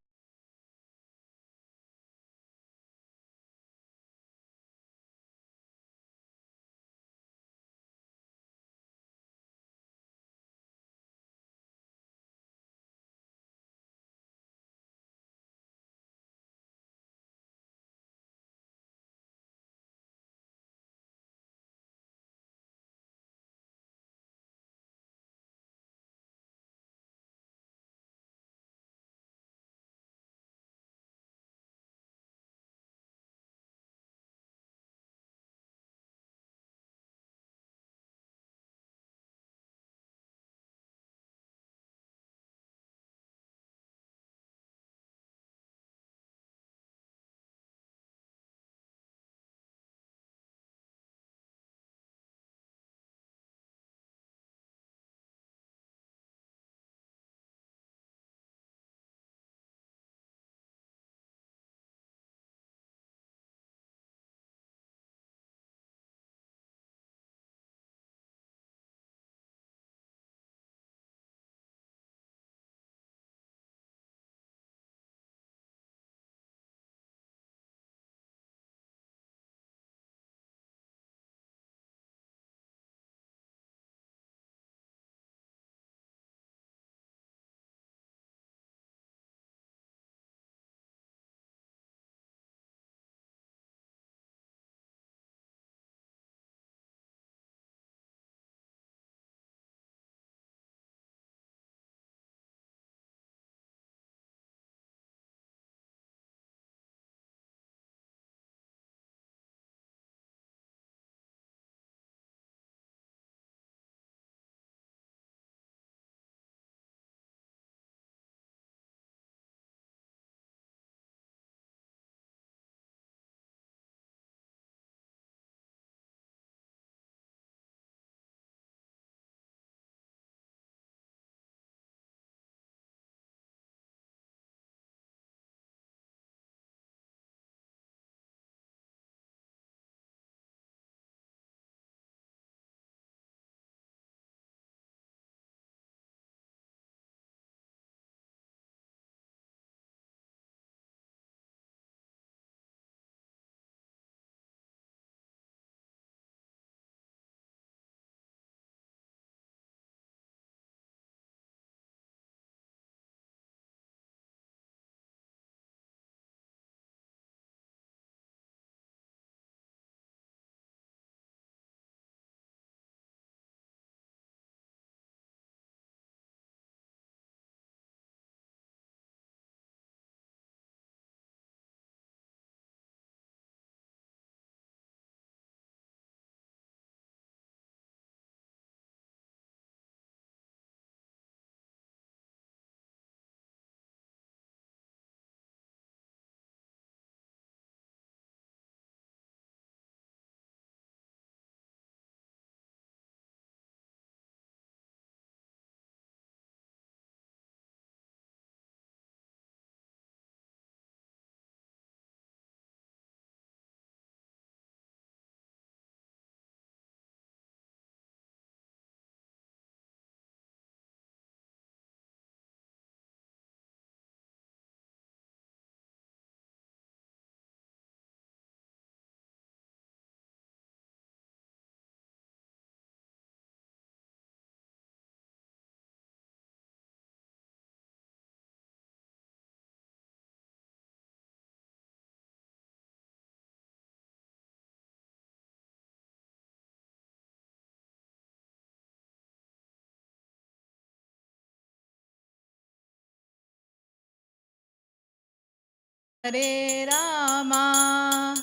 Hare Rama,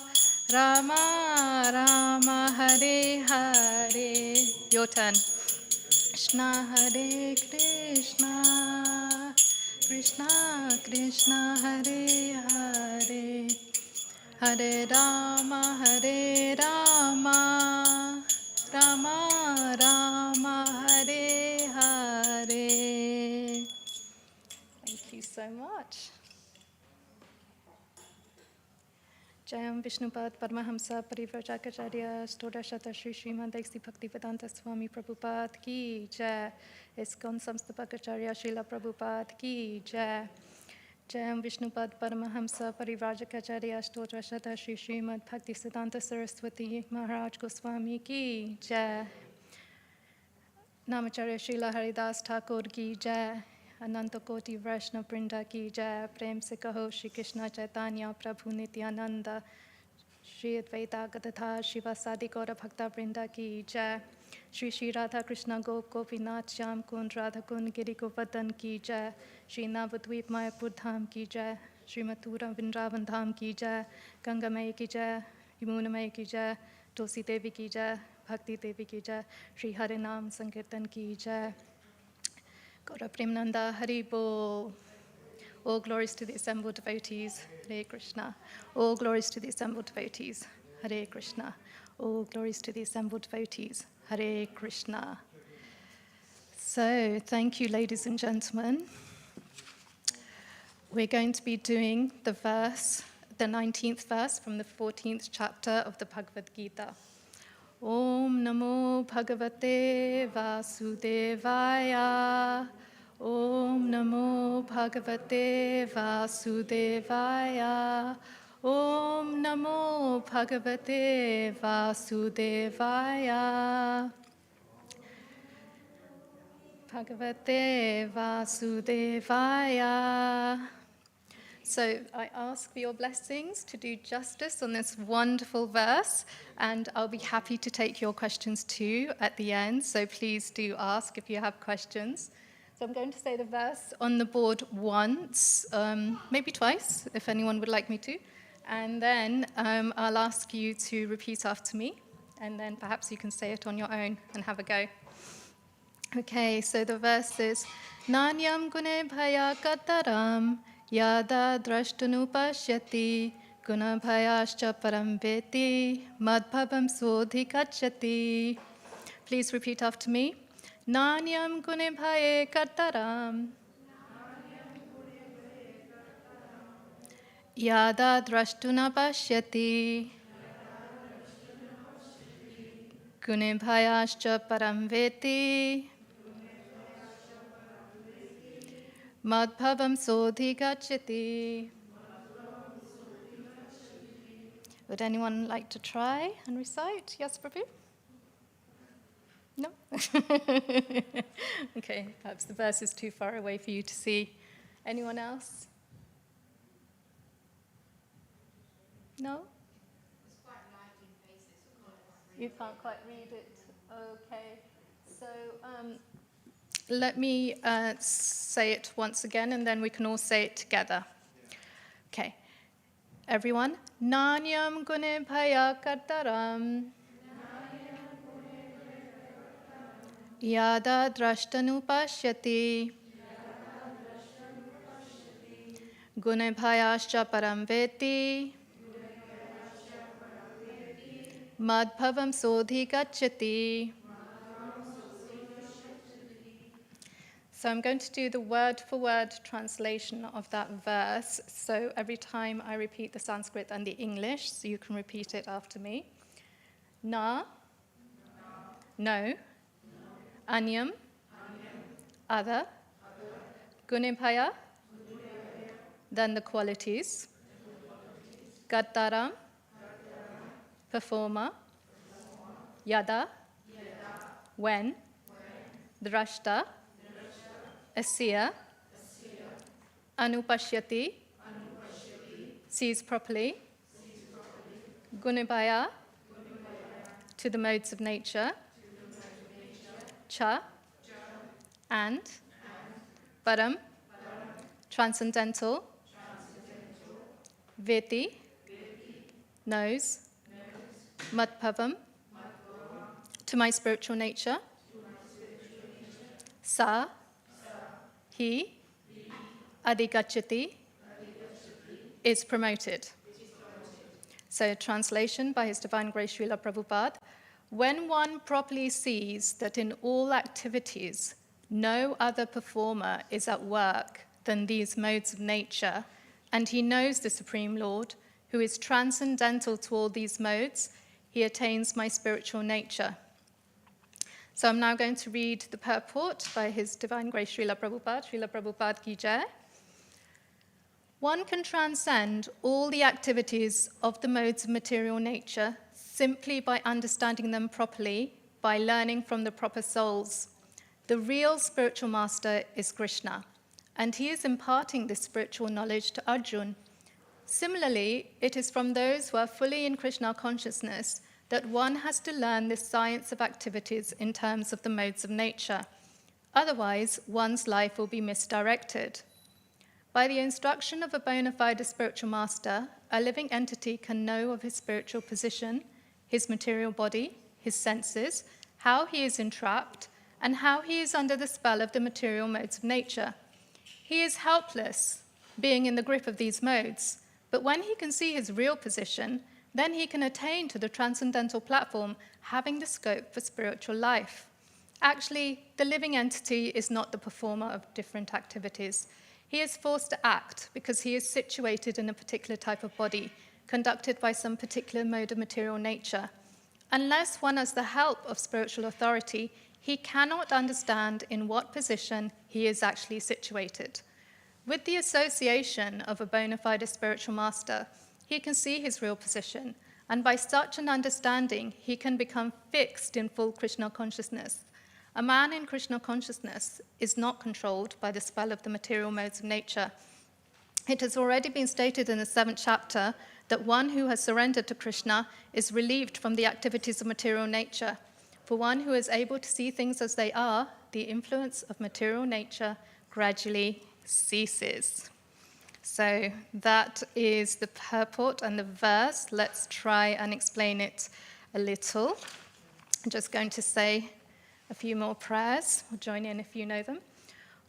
Rama Rama, Hare Hare. Your turn. Krishna Hare Krishna, Krishna Krishna Hare Hare, Hare Rama, Hare Rama, Rama Rama, Hare Hare. Thank you so much. Jayam Vishnupad Paramahamsa Parivrajacharya Stodashata Shri Srimad Bhaktivedanta Swami Prabhupada Ki Jai. ISKCON Samstapakacharya Srila Prabhupada Ki Jai. Jayam Vishnupad Paramahamsa Parivrajacharya Stodashata Shri Srimad Bhaktivedanta Saraswati Maharaj Goswami Ki Jai. Namacharya Srila Haridas Thakur Ki Jai. Ananta Koti Vaishnav Vrinda Ki Jai. Prem Se Kaho Shri Krishna Chaitanya Prabhu Nityananda Shri Advaita Gadadhar Shivasadi Gaura Bhakta Vrinda Ki Jai. Shri Shri Radha Krishna Gop Gopinath Shyam Kund Radha Kund Giri Govardhan Ki Jai. Shri Navadvip Mayapur Dham Ki Jai. Shri Mathura Vrindavan Dham Ki Jai. Ganga Maya Ki Jai. Yamuna Maya Ki Jai. Tulsi Devi Ki Jai. Bhakti Devi Ki Jai. Shri Harinam Sankirtan Ki Jai. Gaura Premananda Hari Bol. All glories to the assembled devotees, Hare Krishna. All glories to the assembled devotees, Hare Krishna. All glories to the assembled devotees, Hare Krishna. So, thank you, ladies and gentlemen. We're going to be doing the 19th verse from the 14th chapter of the Bhagavad Gita. Om Namo Bhagavate Vasudevaya. Om Namo Bhagavate Vasudevaya. Om Namo Bhagavate Vasudevaya. Bhagavate Vasudevaya. So I ask for your blessings to do justice on this wonderful verse, and I'll be happy to take your questions too at the end, so please do ask if you have questions. So I'm going to say the verse on the board once, maybe twice, if anyone would like me to, and then I'll ask you to repeat after me, and then perhaps you can say it on your own and have a go. Okay, so the verse is, Nanyam gune bhaya kataram yada drashtanupashyati guna bhayascha param veti madbhavam sodhikachati. Please repeat after me. Nanyam gune bhaya kataram yada drashtanupashyati gune bhayascha param veti madbhavam sodhikachati. Would anyone like to try and recite? Yes, Prabhu? No? Okay, perhaps the verse is too far away for you to see. Anyone else? No? It's quite light in faces. You can't quite read it. Okay. So let me say it once again, and then we can all say it together. Okay. Everyone. Nanyam gune bhaya kartaram. Yada drashtanupashyati. Gune bhayascha param veti. Madbhavam sodhikachati. So I'm going to do the word-for-word translation of that verse. So every time I repeat the Sanskrit and the English, so you can repeat it after me. Na, no. Anyam, other. Gunibhaya, then the qualities. Gattaram, performer. Yada, when. Drashta, a seer. Anupashyati, sees properly. Gunibhaya, to the modes of nature. Cha, and. Param, transcendental. Veti, knows, Madbhavam, to my spiritual nature, Sa, he, Adhigachati, is promoted. So, translation by His Divine Grace Srila Prabhupada. When one properly sees that in all activities no other performer is at work than these modes of nature, and he knows the Supreme Lord, who is transcendental to all these modes, he attains my spiritual nature. So I'm now going to read the purport by His Divine Grace Srila Prabhupada Ki Jai. One can transcend all the activities of the modes of material nature simply by understanding them properly, by learning from the proper souls. The real spiritual master is Krishna, and he is imparting this spiritual knowledge to Arjuna. Similarly, it is from those who are fully in Krishna consciousness that one has to learn the science of activities in terms of the modes of nature. Otherwise, one's life will be misdirected. By the instruction of a bona fide spiritual master, a living entity can know of his spiritual position, his material body, his senses, how he is entrapped, and how he is under the spell of the material modes of nature. He is helpless, being in the grip of these modes, but when he can see his real position, then he can attain to the transcendental platform, having the scope for spiritual life. Actually, the living entity is not the performer of different activities. He is forced to act because he is situated in a particular type of body, conducted by some particular mode of material nature. Unless one has the help of spiritual authority, he cannot understand in what position he is actually situated. With the association of a bona fide spiritual master, he can see his real position, and by such an understanding, he can become fixed in full Krishna consciousness. A man in Krishna consciousness is not controlled by the spell of the material modes of nature. It has already been stated in the 7th chapter that one who has surrendered to Krishna is relieved from the activities of material nature. For one who is able to see things as they are, the influence of material nature gradually ceases. So that is the purport and the verse. Let's try and explain it a little. I'm just going to say a few more prayers. We'll join in if you know them.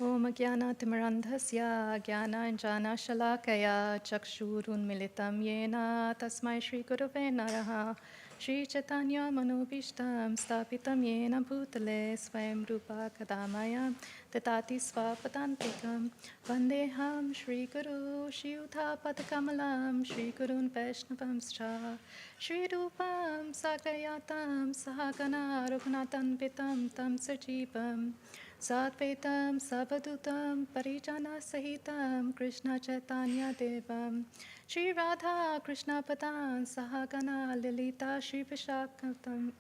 Om Jnana Timirandhasya Jnana Shalakaya Chakshurun Militam Yena Tasmai Shri Gurave Naraha Shri Chaitanya Manobishtam Stapitam Yena Bhutale Swayam Rupa Kadamaya Tatati Swapadantikam Vandeham Shri Guru Shri Uthapatakamalam Shri Gurun Vaishnavamscha Shri Rupam Sagrayatam Sahagana Raghunatam Pitam Tam Sajivam Sadvaitam Savadutam Parijana Sahitam Krishna Chaitanya Devam Shri Radha Krishna Padan Sahagana Lilita Shri Vishakan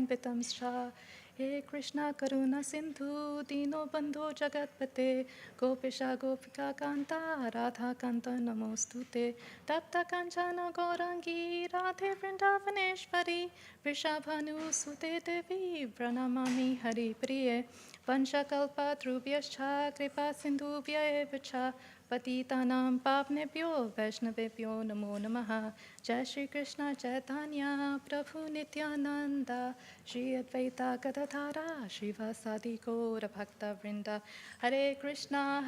Pitam Shah He Krishna Karuna Sindhu Dino Bandho Jagatpate Gopisha Gopika Kanta Radha Kanta Namostute Tapta Kanchana Gaurangi Radhe Vrindavaneshwari Vrishabhanu Sute Devi Pranamami Hari Priye Vanchakalpa Trubhyascha Kripa Sindhubhya Evacha Patitanam Pavnebhyo Vaishnavebhyo Namo Namaha Jai Shri Krishna Chaitanya Prabhu Nityananda Shri Advaita Gadadhara Shri Vasadi Gaura Bhakta Vrinda Hare Krishna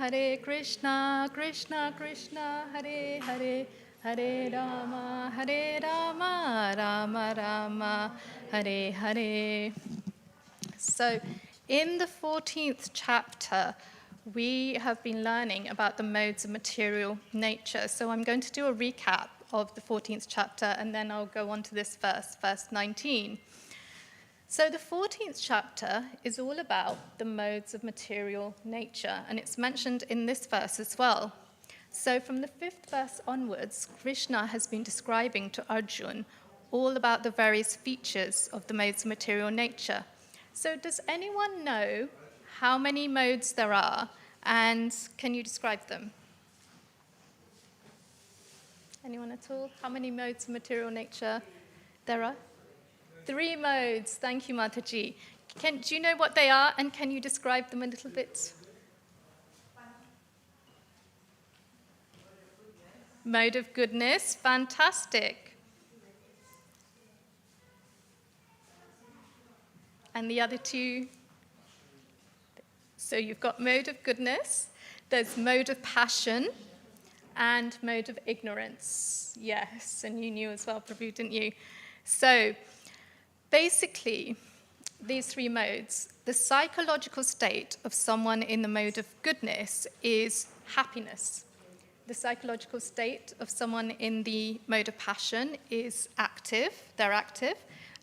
Krishna Krishna Hare Hare Hare Rama Rama Rama Hare Hare. So in the 14th chapter, we have been learning about the modes of material nature. So I'm going to do a recap of the 14th chapter, and then I'll go on to this verse 19. So the 14th chapter is all about the modes of material nature, and it's mentioned in this verse as well. So from the 5th verse onwards, Krishna has been describing to Arjuna all about the various features of the modes of material nature. So does anyone know how many modes there are, and can you describe them? Anyone at all? How many modes of material nature there are? 3 modes. Thank you, Mataji. Do you know what they are, and can you describe them a little bit? Mode of goodness, fantastic. And the other two? So you've got mode of goodness, there's mode of passion, and mode of ignorance. Yes, and you knew as well, Prabhu, didn't you? So basically, these three modes, the psychological state of someone in the mode of goodness is happiness. The psychological state of someone in the mode of passion is active, they're active.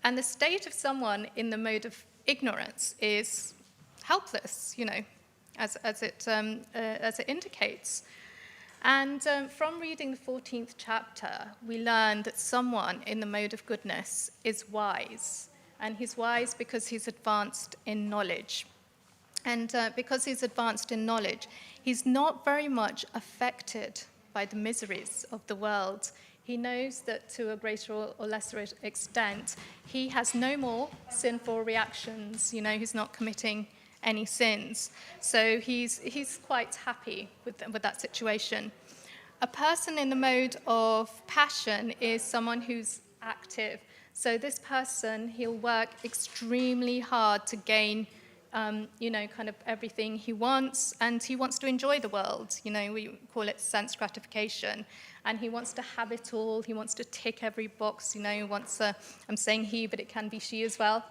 And the state of someone in the mode of ignorance is helpless, as it indicates. And from reading the 14th chapter, we learn that someone in the mode of goodness is wise. And he's wise because he's advanced in knowledge. And because he's advanced in knowledge, he's not very much affected by the miseries of the world. He knows that to a greater or lesser extent, he has no more sinful reactions. He's not committing any sins. So he's quite happy with that situation. A person in the mode of passion is someone who's active. So this person, he'll work extremely hard to gain, kind of everything he wants, and he wants to enjoy the world. We call it sense gratification. And he wants to have it all. He wants to tick every box. He wants I'm saying he, but it can be she as well.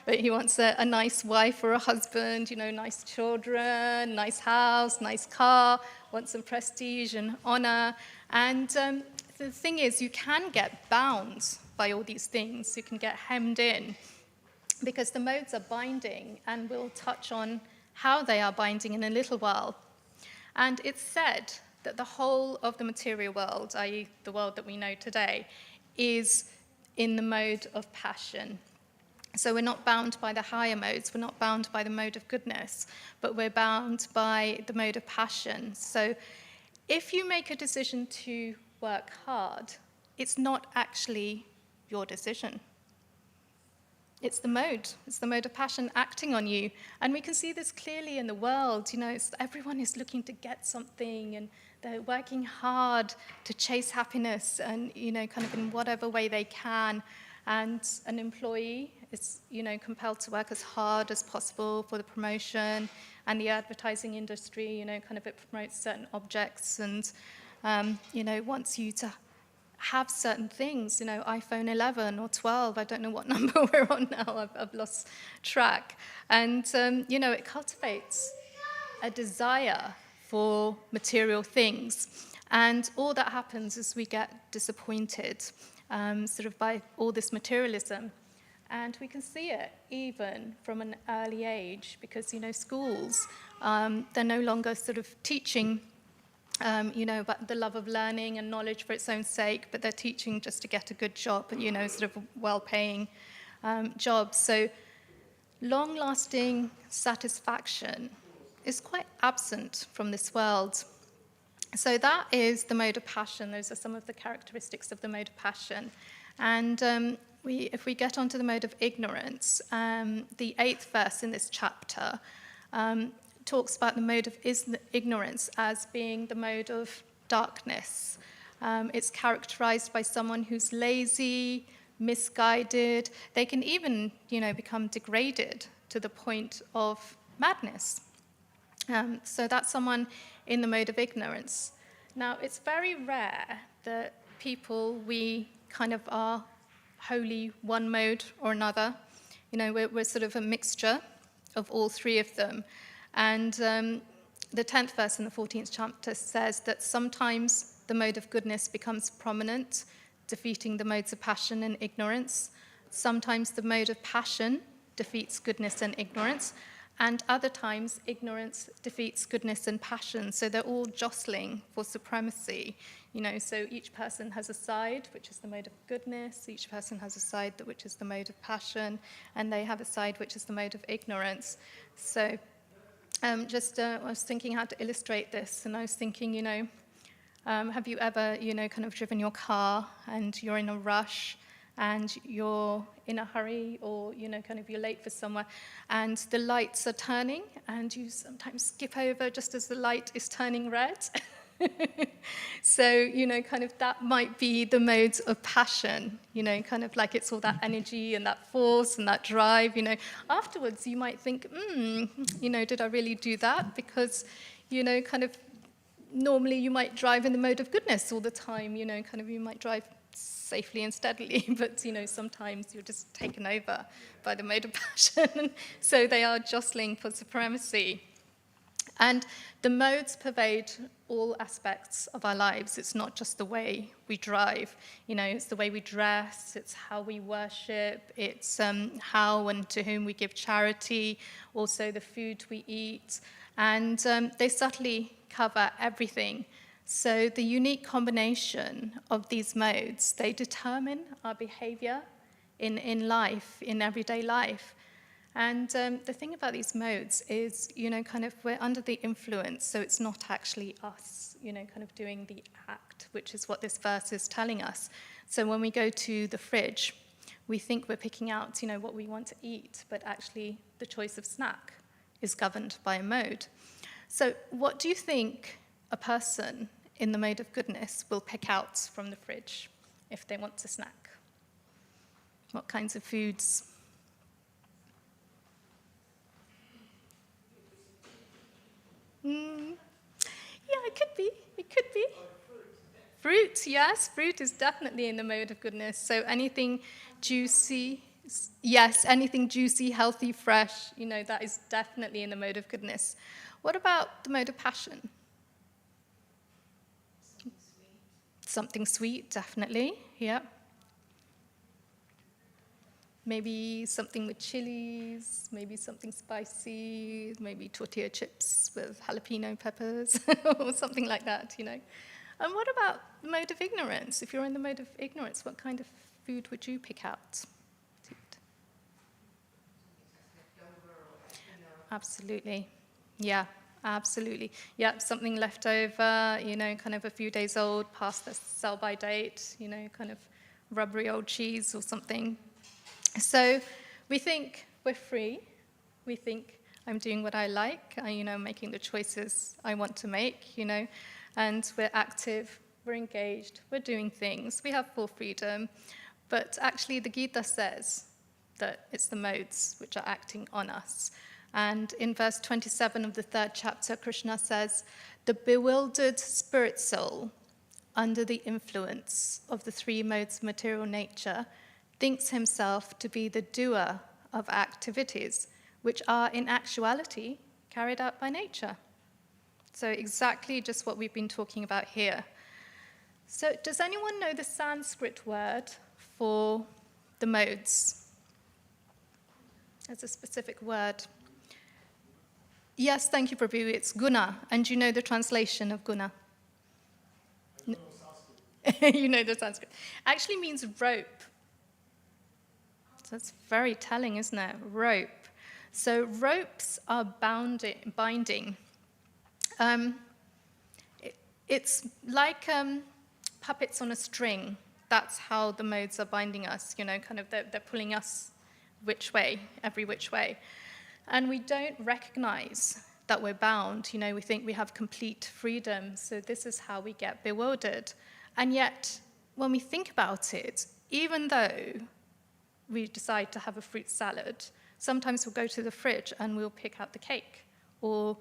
But he wants a nice wife or a husband, nice children, nice house, nice car, wants some prestige and honor. And the thing is, you can get bound by all these things. You can get hemmed in because the modes are binding, and we'll touch on how they are binding in a little while. And it's said that the whole of the material world, i.e. the world that we know today, is in the mode of passion. So we're not bound by the higher modes, we're not bound by the mode of goodness, but we're bound by the mode of passion. So if you make a decision to work hard, it's not actually your decision. It's the mode of passion acting on you. And we can see this clearly in the world. Everyone is looking to get something, and they're working hard to chase happiness and, kind of in whatever way they can. And an employee is, compelled to work as hard as possible for the promotion. And the advertising industry, kind of it promotes certain objects and, wants you to have certain things, iPhone 11 or 12, I don't know what number we're on now, I've lost track. And, it cultivates a desire for material things. And all that happens is we get disappointed sort of by all this materialism. And we can see it even from an early age because, schools, they're no longer sort of teaching about the love of learning and knowledge for its own sake, but they're teaching just to get a good job and, sort of a well-paying job. So long-lasting satisfaction is quite absent from this world. So that is the mode of passion. Those are some of the characteristics of the mode of passion. And if we get onto the mode of ignorance, the 8th verse in this chapter talks about the mode of ignorance as being the mode of darkness. It's characterized by someone who's lazy, misguided. They can even, become degraded to the point of madness. So that's someone in the mode of ignorance. Now, it's very rare that we kind of are wholly one mode or another. We're sort of a mixture of all three of them. And the 10th verse in the 14th chapter says that sometimes the mode of goodness becomes prominent, defeating the modes of passion and ignorance. Sometimes the mode of passion defeats goodness and ignorance, and other times ignorance defeats goodness and passion. So they're all jostling for supremacy. So each person has a side, which is the mode of goodness. Each person has a side which is the mode of passion, and they have a side which is the mode of ignorance. So I was thinking how to illustrate this, and I was thinking, have you ever, kind of driven your car and you're in a rush and you're in a hurry or, kind of you're late for somewhere and the lights are turning and you sometimes skip over just as the light is turning red? So, kind of that might be the modes of passion, kind of like it's all that energy and that force and that drive, Afterwards, you might think, did I really do that? Because, kind of normally you might drive in the mode of goodness all the time, kind of you might drive safely and steadily, but, sometimes you're just taken over by the mode of passion. So they are jostling for supremacy. And the modes pervade all aspects of our lives. It's not just the way we drive, it's the way we dress, it's how we worship, it's how and to whom we give charity, also the food we eat, and they subtly cover everything. So the unique combination of these modes, they determine our behavior in life, in everyday life. And the thing about these modes is, kind of we're under the influence, so it's not actually us, kind of doing the act, which is what this verse is telling us. So when we go to the fridge, we think we're picking out, what we want to eat, but actually the choice of snack is governed by a mode. So what do you think a person in the mode of goodness will pick out from the fridge if they want to snack? What kinds of foods? Yeah, it could be. It could be. Fruit, yes. Fruit is definitely in the mode of goodness. So anything juicy, yes, anything juicy, healthy, fresh, that is definitely in the mode of goodness. What about the mode of passion? Something sweet, definitely, yeah. Maybe something with chilies, maybe something spicy, maybe tortilla chips with jalapeno peppers, or something like that, And what about the mode of ignorance? If you're in the mode of ignorance, what kind of food would you pick out? Absolutely. Yeah, absolutely. Yeah, something left over, kind of a few days old, past the sell-by date, kind of rubbery old cheese or something. So we think we're free. We think I'm doing what I like, making the choices I want to make, and we're active, we're engaged, we're doing things, we have full freedom. But actually the Gita says that it's the modes which are acting on us. And in verse 27 of the 3rd chapter, Krishna says, the bewildered spirit soul, under the influence of the 3 modes of material nature, thinks himself to be the doer of activities which are in actuality carried out by nature. So exactly just what we've been talking about here. So does anyone know the Sanskrit word for the modes? There's a specific word. Yes, thank you, Prabhu. It's guna. And do you know the translation of guna? You know the Sanskrit. Actually means rope. So that's very telling, isn't it? Rope. So ropes are binding. It's like puppets on a string. That's how the modes are binding us, kind of they're pulling us every which way. And we don't recognize that we're bound. We think we have complete freedom. So this is how we get bewildered. And yet, when we think about it, even though we decide to have a fruit salad, sometimes we'll go to the fridge and we'll pick out the cake. Or,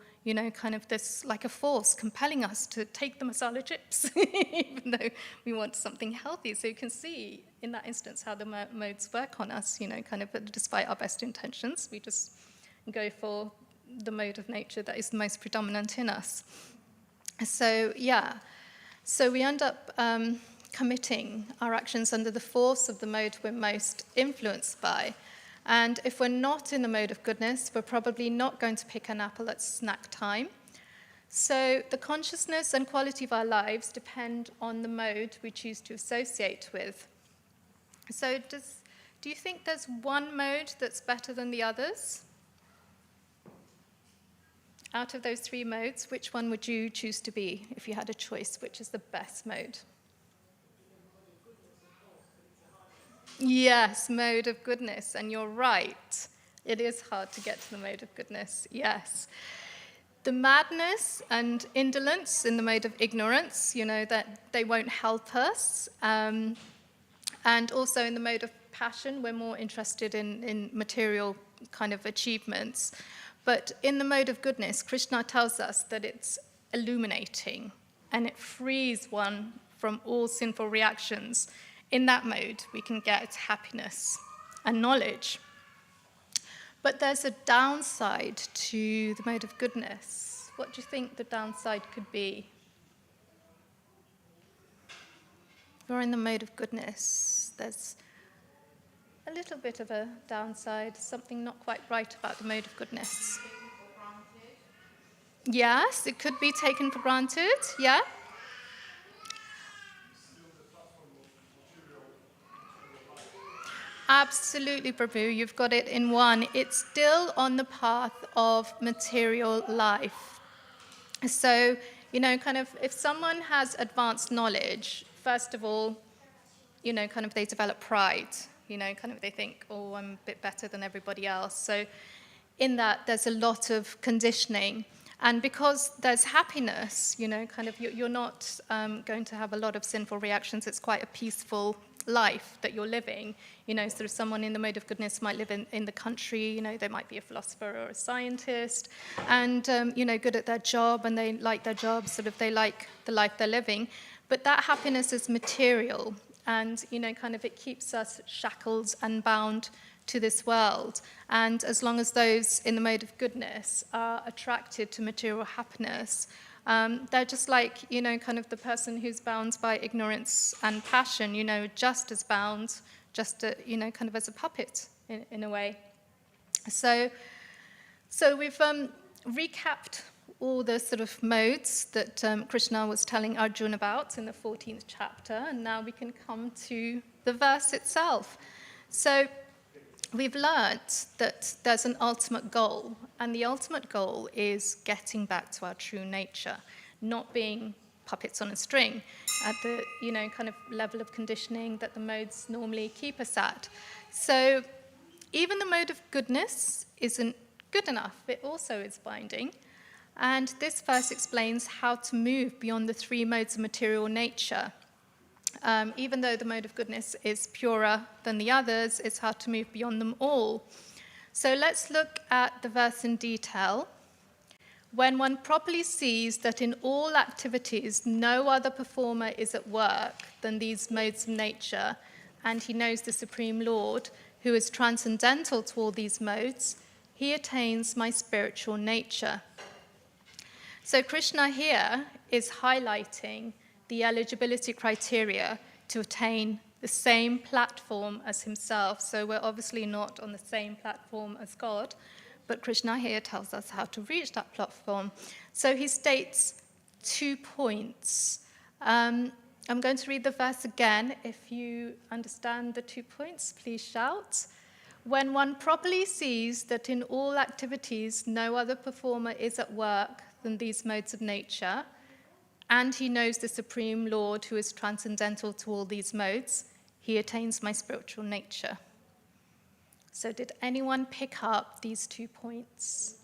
kind of this, like a force compelling us to take the masala chips, even though we want something healthy. So you can see in that instance how the modes work on us, kind of despite our best intentions. We just go for the mode of nature that is the most predominant in us. So, yeah. So we end up committing our actions under the force of the mode we're most influenced by. And if we're not in the mode of goodness, we're probably not going to pick an apple at snack time. So the consciousness and quality of our lives depend on the mode we choose to associate with. So do you think there's one mode that's better than the others? Out of those 3 modes, which one would you choose to be if you had a choice? Which is the best mode? Yes, mode of goodness. And you're right. It is hard to get to the mode of goodness. Yes. the madness and indolence in the mode of ignorance, that they won't help us. And also in the mode of passion, we're more interested in material kind of achievements. But in the mode of goodness, Krishna tells us that it's illuminating and it frees one from all sinful reactions. In that mode, we can get happiness and knowledge. But there's a downside to the mode of goodness. What do you think the downside could be? If we're in the mode of goodness, there's a little bit of a downside, something not quite right about the mode of goodness. Yes, it could be taken for granted, yeah. Absolutely, Prabhu, you've got it in one. It's still on the path of material life. So, kind of if someone has advanced knowledge, first of all, kind of they develop pride. Kind of they think, oh, I'm a bit better than everybody else. So in that, there's a lot of conditioning. And because there's happiness, kind of you're not going to have a lot of sinful reactions. It's quite a peaceful life that you're living. Sort of someone in the mode of goodness might live in the country, they might be a philosopher or a scientist, and, good at their job, and they like their job, sort of they like the life they're living. But that happiness is material, and, kind of it keeps us shackled and bound to this world. And as long as those in the mode of goodness are attracted to material happiness, they're just like, kind of the person who's bound by ignorance and passion, just as bound, just, kind of as a puppet in a way. So we've recapped all the sort of modes that Krishna was telling Arjuna about in the 14th chapter, and now we can come to the verse itself. So we've learnt that there's an ultimate goal, and the ultimate goal is getting back to our true nature, not being puppets on a string at the, kind of level of conditioning that the modes normally keep us at. So even the mode of goodness isn't good enough. It also is binding. And this verse explains how to move beyond the three modes of material nature. Even though the mode of goodness is purer than the others, it's how to move beyond them all. So let's look at the verse in detail. When one properly sees that in all activities no other performer is at work than these modes of nature, and he knows the Supreme Lord, who is transcendental to all these modes, he attains my spiritual nature. So Krishna here is highlighting the eligibility criteria to attain the same platform as himself. So we're obviously not on the same platform as God, but Krishna here tells us how to reach that platform. So he states 2 points. I'm going to read the verse again. If you understand the 2 points, please shout. When one properly sees that in all activities no other performer is at work than these modes of nature, and he knows the Supreme Lord who is transcendental to all these modes, he attains my spiritual nature. So did anyone pick up these 2 points?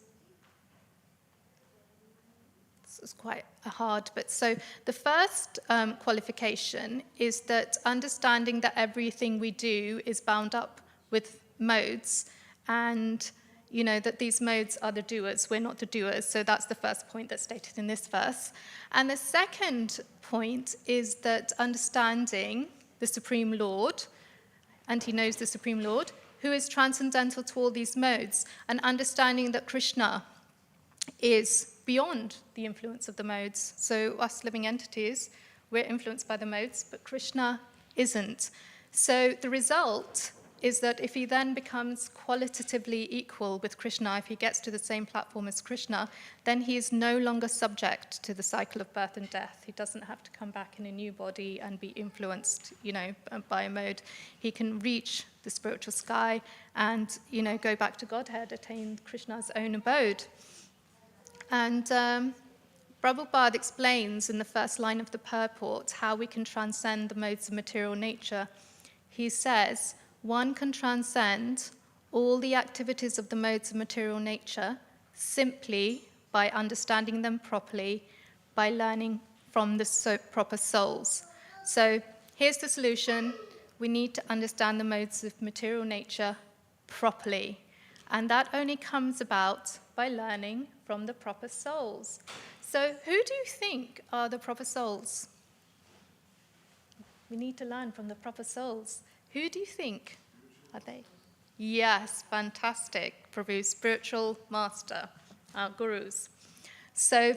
This is quite hard, but so the first qualification is that understanding that everything we do is bound up with modes, and that these modes are the doers, we're not the doers. So that's the first point that's stated in this verse. And the second point is that understanding the Supreme Lord, and he knows the Supreme Lord, who is transcendental to all these modes, and understanding that Krishna is beyond the influence of the modes. So us living entities, we're influenced by the modes, but Krishna isn't. So the result is that if he then becomes qualitatively equal with Krishna, if he gets to the same platform as Krishna, then he is no longer subject to the cycle of birth and death. He doesn't have to come back in a new body and be influenced, by a mode. He can reach the spiritual sky and, go back to Godhead, attain Krishna's own abode. And Prabhupada explains in the first line of the purport how we can transcend the modes of material nature. He says, one can transcend all the activities of the modes of material nature simply by understanding them properly, by learning from the proper souls. So here's the solution. We need to understand the modes of material nature properly. And that only comes about by learning from the proper souls. So who do you think are the proper souls? We need to learn from the proper souls. Who do you think are they? Yes, fantastic. Prabhu's spiritual master, our gurus. So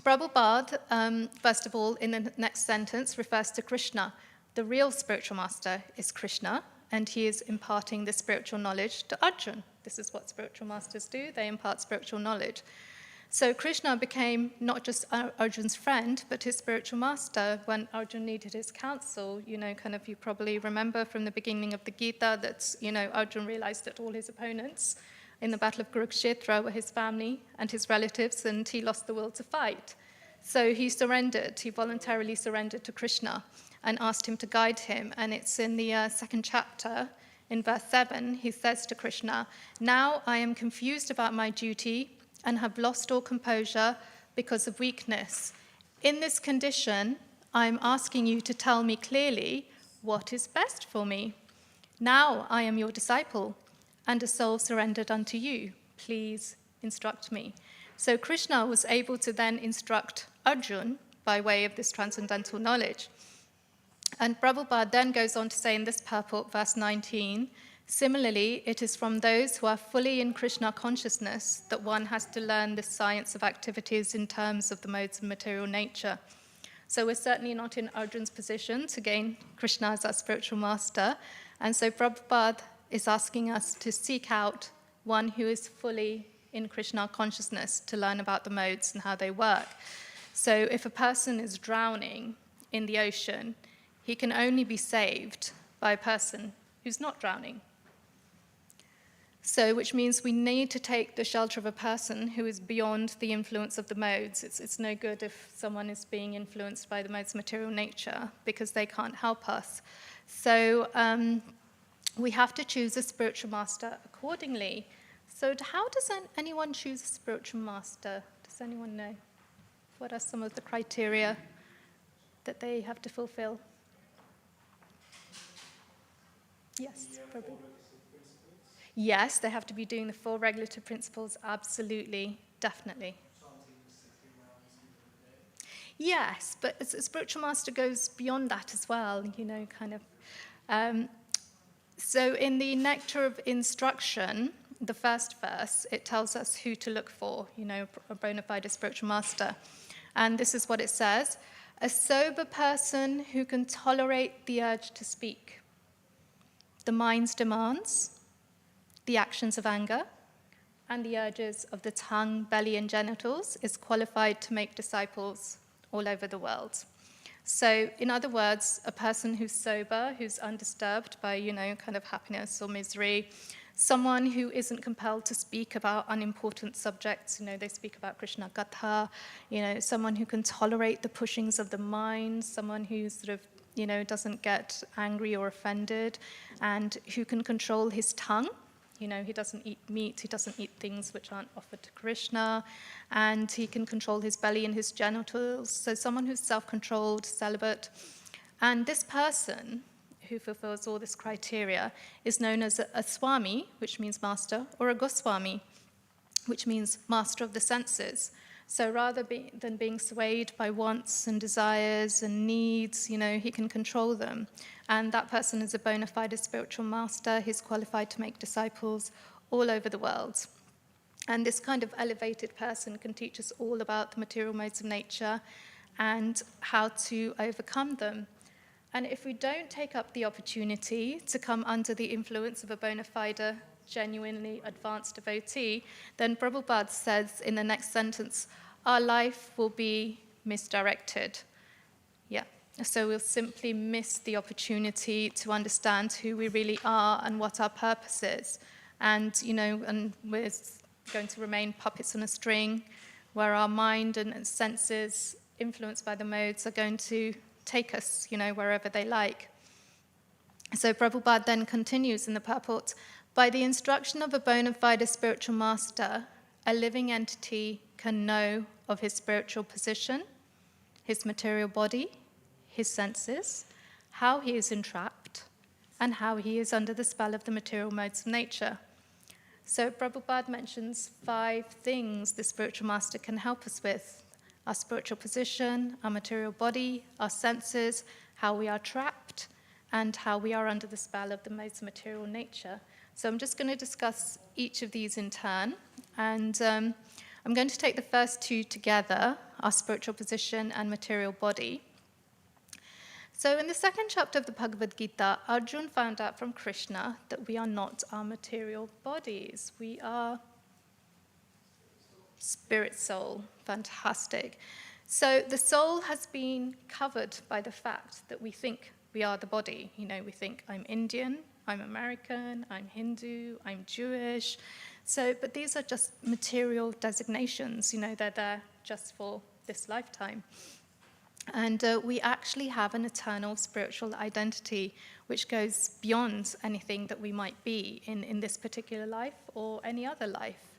Prabhupada, first of all, in the next sentence, refers to Krishna. The real spiritual master is Krishna, and he is imparting the spiritual knowledge to Arjuna. This is what spiritual masters do. They impart spiritual knowledge. So Krishna became not just Arjuna's friend, but his spiritual master when Arjuna needed his counsel. You probably remember from the beginning of the Gita that, Arjuna realized that all his opponents in the Battle of Kurukshetra were his family and his relatives, and he lost the will to fight. So he surrendered. He voluntarily surrendered to Krishna and asked him to guide him. And it's in the second chapter, in verse 7, he says to Krishna, "Now I am confused about my duty and have lost all composure because of weakness. In this condition, I am asking you to tell me clearly what is best for me. Now I am your disciple and a soul surrendered unto you. Please instruct me." So Krishna was able to then instruct Arjuna by way of this transcendental knowledge. And Prabhupada then goes on to say in this purport, verse 19, "Similarly, it is from those who are fully in Krishna consciousness that one has to learn the science of activities in terms of the modes of material nature." So we're certainly not in Arjuna's position to gain Krishna as our spiritual master. And so Prabhupada is asking us to seek out one who is fully in Krishna consciousness to learn about the modes and how they work. So if a person is drowning in the ocean, he can only be saved by a person who's not drowning. So, which means we need to take the shelter of a person who is beyond the influence of the modes. It's no good if someone is being influenced by the modes of material nature because they can't help us. So we have to choose a spiritual master accordingly. So how does anyone choose a spiritual master? Does anyone know? What are some of the criteria that they have to fulfill? Yes, probably. Yes, they have to be doing the 4 regulative principles, absolutely, definitely. Yes, but a spiritual master goes beyond that as well, So in the Nectar of Instruction, the first verse, it tells us who to look for, a bona fide spiritual master. And this is what it says: "A sober person who can tolerate the urge to speak, the mind's demands, the actions of anger, and the urges of the tongue, belly, and genitals is qualified to make disciples all over the world." So, in other words, a person who's sober, who's undisturbed by, happiness or misery, someone who isn't compelled to speak about unimportant subjects, they speak about Krishna Gatha, someone who can tolerate the pushings of the mind, someone who doesn't get angry or offended, and who can control his tongue. He doesn't eat meat, he doesn't eat things which aren't offered to Krishna, and he can control his belly and his genitals. So someone who's self-controlled, celibate. And this person who fulfills all this criteria is known as a Swami, which means master, or a Goswami, which means master of the senses. So rather than being swayed by wants and desires and needs, he can control them. And that person is a bona fide spiritual master. He's qualified to make disciples all over the world. And this kind of elevated person can teach us all about the material modes of nature and how to overcome them. And if we don't take up the opportunity to come under the influence of a bona fide, genuinely advanced devotee, then Prabhupada says in the next sentence, our life will be misdirected. Yeah. So we'll simply miss the opportunity to understand who we really are and what our purpose is. And, and we're going to remain puppets on a string where our mind and senses, influenced by the modes, are going to take us, wherever they like. So Prabhupada then continues in the purport, by the instruction of a bona fide spiritual master, a living entity can know of his spiritual position, his material body, his senses, how he is entrapped, and how he is under the spell of the material modes of nature. So Prabhupada mentions 5 things the spiritual master can help us with: our spiritual position, our material body, our senses, how we are trapped, and how we are under the spell of the modes of material nature. So I'm just going to discuss each of these in turn, and I'm going to take the first 2 together, our spiritual position and material body. So in the second chapter of the Bhagavad Gita, Arjuna found out from Krishna that we are not our material bodies. We are spirit soul. Fantastic. So the soul has been covered by the fact that we think we are the body. You know, we think I'm Indian, I'm American, I'm Hindu, I'm Jewish. So, but these are just material designations. You know, they're there just for this lifetime. And we actually have an eternal spiritual identity which goes beyond anything that we might be in this particular life or any other life.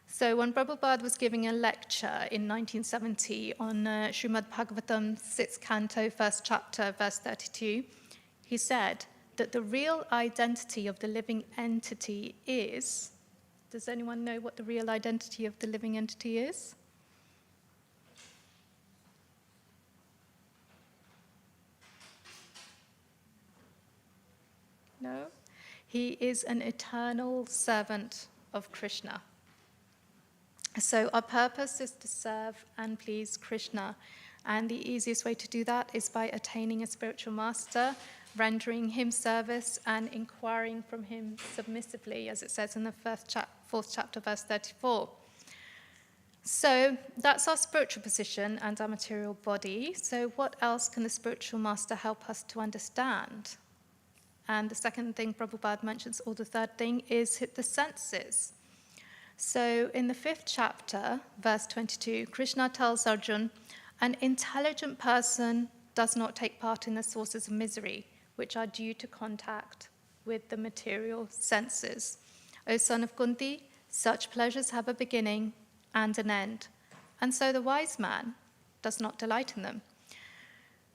So when Prabhupada was giving a lecture in 1970 on Srimad Bhagavatam, 6th canto, 1st chapter, verse 32, he said that the real identity of the living entity is... Does anyone know what the real identity of the living entity is? No? He is an eternal servant of Krishna. So our purpose is to serve and please Krishna. And the easiest way to do that is by attaining a spiritual master, rendering him service, and inquiring from him submissively, as it says in the 4th chapter, verse 34. So that's our spiritual position and our material body. So what else can the spiritual master help us to understand? And the second thing Prabhupada mentions, or the third thing, is the senses. So in the 5th chapter, verse 22, Krishna tells Arjuna, an intelligent person does not take part in the sources of misery, which are due to contact with the material senses. O son of Kunti, such pleasures have a beginning and an end, and so the wise man does not delight in them.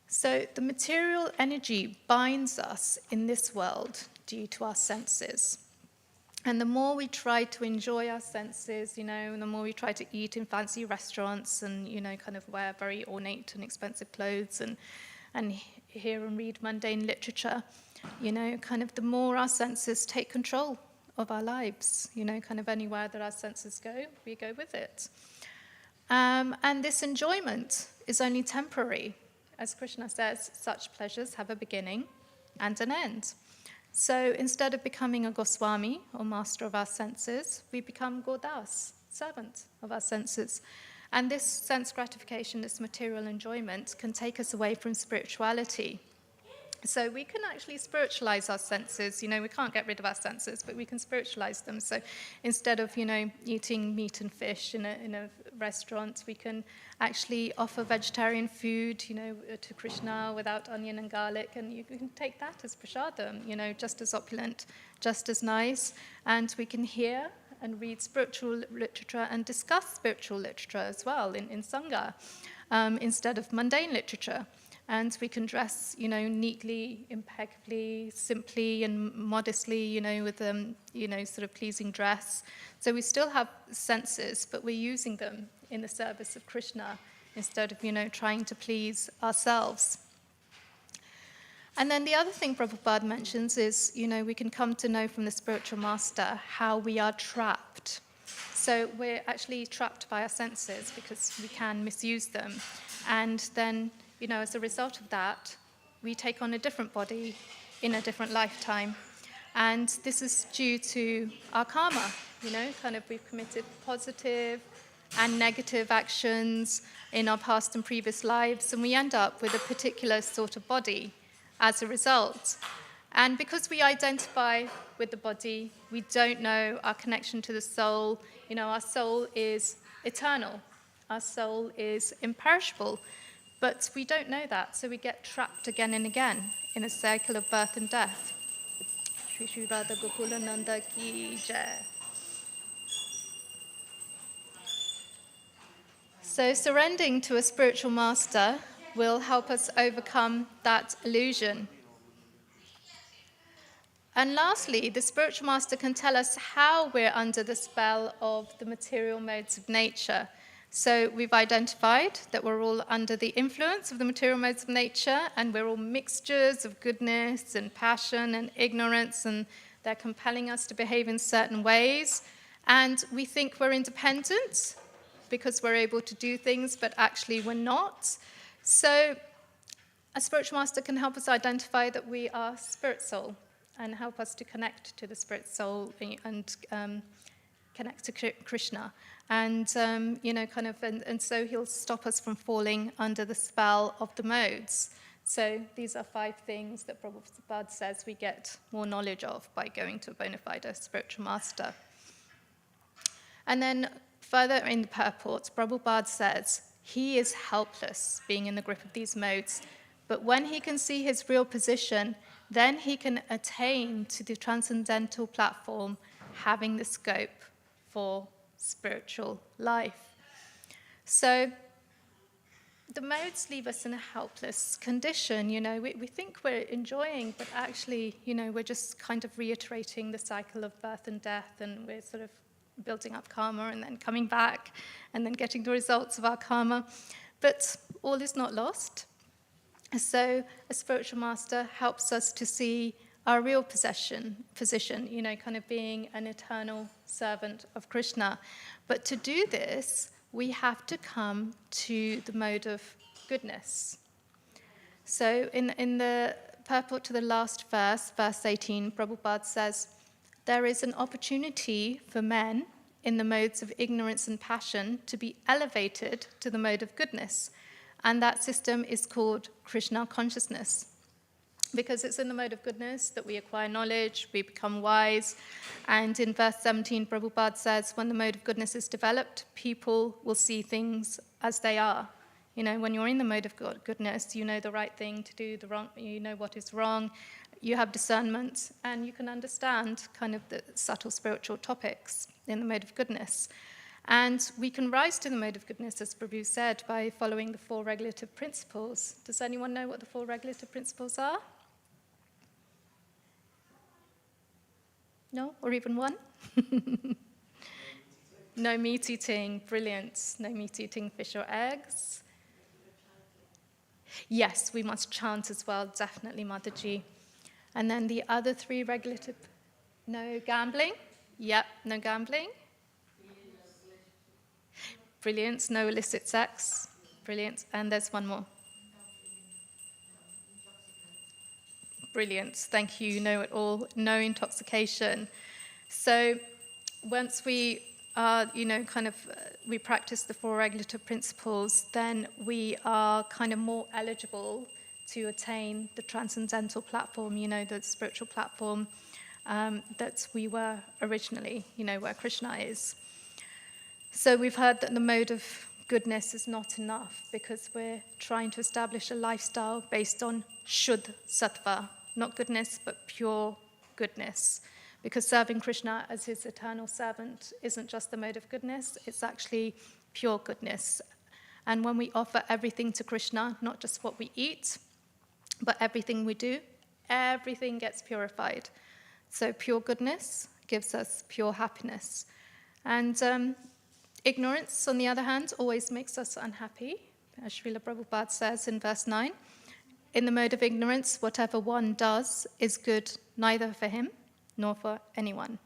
So the material energy binds us in this world due to our senses. And the more we try to enjoy our senses, you know, and the more we try to eat in fancy restaurants and, you know, kind of wear very ornate and expensive clothes and hear and read mundane literature, you know, kind of the more our senses take control of our lives, you know, kind of anywhere that our senses go, we go with it. And this enjoyment is only temporary. As Krishna says, such pleasures have a beginning and an end. So instead of becoming a Goswami, or master of our senses, we become Godas, servant of our senses. And this sense gratification, this material enjoyment, can take us away from spirituality. So we can actually spiritualize our senses. You know, we can't get rid of our senses, but we can spiritualize them. So instead of, you know, eating meat and fish in a restaurant, we can actually offer vegetarian food, you know, to Krishna without onion and garlic, and you can take that as prasadam, you know, just as opulent, just as nice. And we can hear and read spiritual literature and discuss spiritual literature as well in Sangha, instead of mundane literature. And we can dress, you know, neatly, impeccably, simply and modestly, you know, with, you know, sort of pleasing dress. So we still have senses, but we're using them in the service of Krishna instead of, you know, trying to please ourselves. And then the other thing Prabhupada mentions is, you know, we can come to know from the spiritual master how we are trapped. So we're actually trapped by our senses because we can misuse them. And then, you know, as a result of that, we take on a different body in a different lifetime. And this is due to our karma, you know, kind of we've committed positive and negative actions in our past and previous lives, and we end up with a particular sort of body as a result. And because we identify with the body, we don't know our connection to the soul. You know, our soul is eternal. Our soul is imperishable. But we don't know that, so we get trapped again and again in a cycle of birth and death. Shri Shri Radha Gokulananda ki jai. So surrendering to a spiritual master will help us overcome that illusion. And lastly, the spiritual master can tell us how we're under the spell of the material modes of nature. So we've identified that we're all under the influence of the material modes of nature, and we're all mixtures of goodness and passion and ignorance, and they're compelling us to behave in certain ways. And we think we're independent because we're able to do things, but actually we're not. So a spiritual master can help us identify that we are spirit soul and help us to connect to the spirit soul and connect to Krishna. And, and so he'll stop us from falling under the spell of the modes. So these are 5 things that Prabhupada says we get more knowledge of by going to a bona fide spiritual master. And then further in the purport, Prabhupada says he is helpless being in the grip of these modes, but when he can see his real position, then he can attain to the transcendental platform, having the scope for spiritual life. So the modes leave us in a helpless condition. We think we're enjoying, but actually, we're just kind of reiterating the cycle of birth and death, and we're sort of building up karma and then coming back and then getting the results of our karma. But all is not lost. So a spiritual master helps us to see our real position, kind of being an eternal servant of Krishna. But to do this, we have to come to the mode of goodness. So in the purport to the last verse, verse 18, Prabhupada says, there is an opportunity for men in the modes of ignorance and passion to be elevated to the mode of goodness. And that system is called Krishna consciousness. Because it's in the mode of goodness that we acquire knowledge, we become wise. And in verse 17, Prabhupada says, when the mode of goodness is developed, people will see things as they are. When you're in the mode of goodness, you know the right thing to do, you know what is wrong, you have discernment, and you can understand kind of the subtle spiritual topics in the mode of goodness. And we can rise to the mode of goodness, as Prabhu said, by following the 4 regulative principles. Does anyone know what the 4 regulative principles are? No? Or even one? No meat eating, brilliant. No meat eating fish or eggs. Yes, we must chant as well, definitely, Mataji. And then the other 3 regulative, no gambling. Yep, no gambling. Brilliant, no illicit sex. Brilliant, and there's one more. Brilliant, thank you, you know it all. No intoxication. So once we are, we practice the 4 regulative principles, then we are kind of more eligible to attain the transcendental platform, the spiritual platform that we were originally, where Krishna is. So we've heard that the mode of goodness is not enough because we're trying to establish a lifestyle based on Shuddha Sattva, not goodness, but pure goodness. Because serving Krishna as his eternal servant isn't just the mode of goodness, it's actually pure goodness. And when we offer everything to Krishna, not just what we eat, but everything we do, everything gets purified. So pure goodness gives us pure happiness. And ignorance, on the other hand, always makes us unhappy, as Srila Prabhupada says in verse 9. In the mode of ignorance, whatever one does is good neither for him nor for anyone.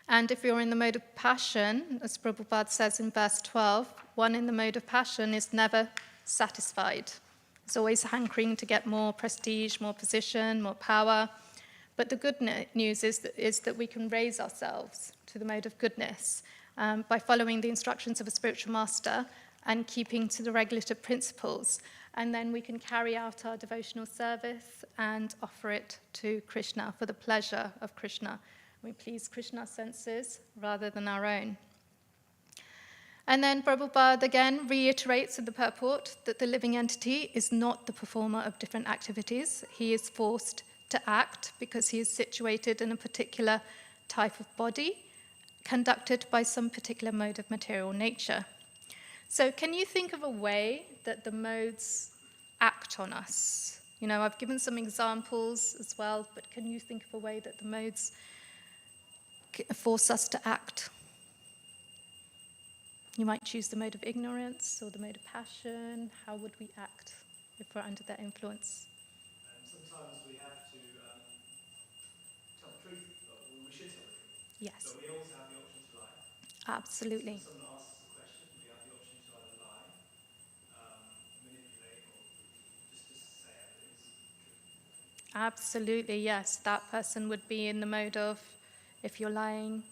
And if you're in the mode of passion, as Prabhupada says in verse 12, one in the mode of passion is never satisfied. It's always hankering to get more prestige, more position, more power. But the good news is that we can raise ourselves to the mode of goodness by following the instructions of a spiritual master and keeping to the regulative principles. And then we can carry out our devotional service and offer it to Krishna for the pleasure of Krishna. We please Krishna's senses rather than our own. And then Prabhupada again reiterates in the purport that the living entity is not the performer of different activities. He is forced to act because he is situated in a particular type of body, conducted by some particular mode of material nature. So can you think of a way that the modes act on us? You know, I've given some examples as well, but can you think of a way that the modes force us to act? You might choose the mode of ignorance or the mode of passion. How would we act if we're under their influence? Sometimes we have to tell the truth, but we should tell the truth. Yes. But we also have the option to lie. Absolutely. So if someone asks us a question, we have the option to either lie, manipulate, or just say everything's true. Absolutely, yes. That person would be in the mode of, if you're lying,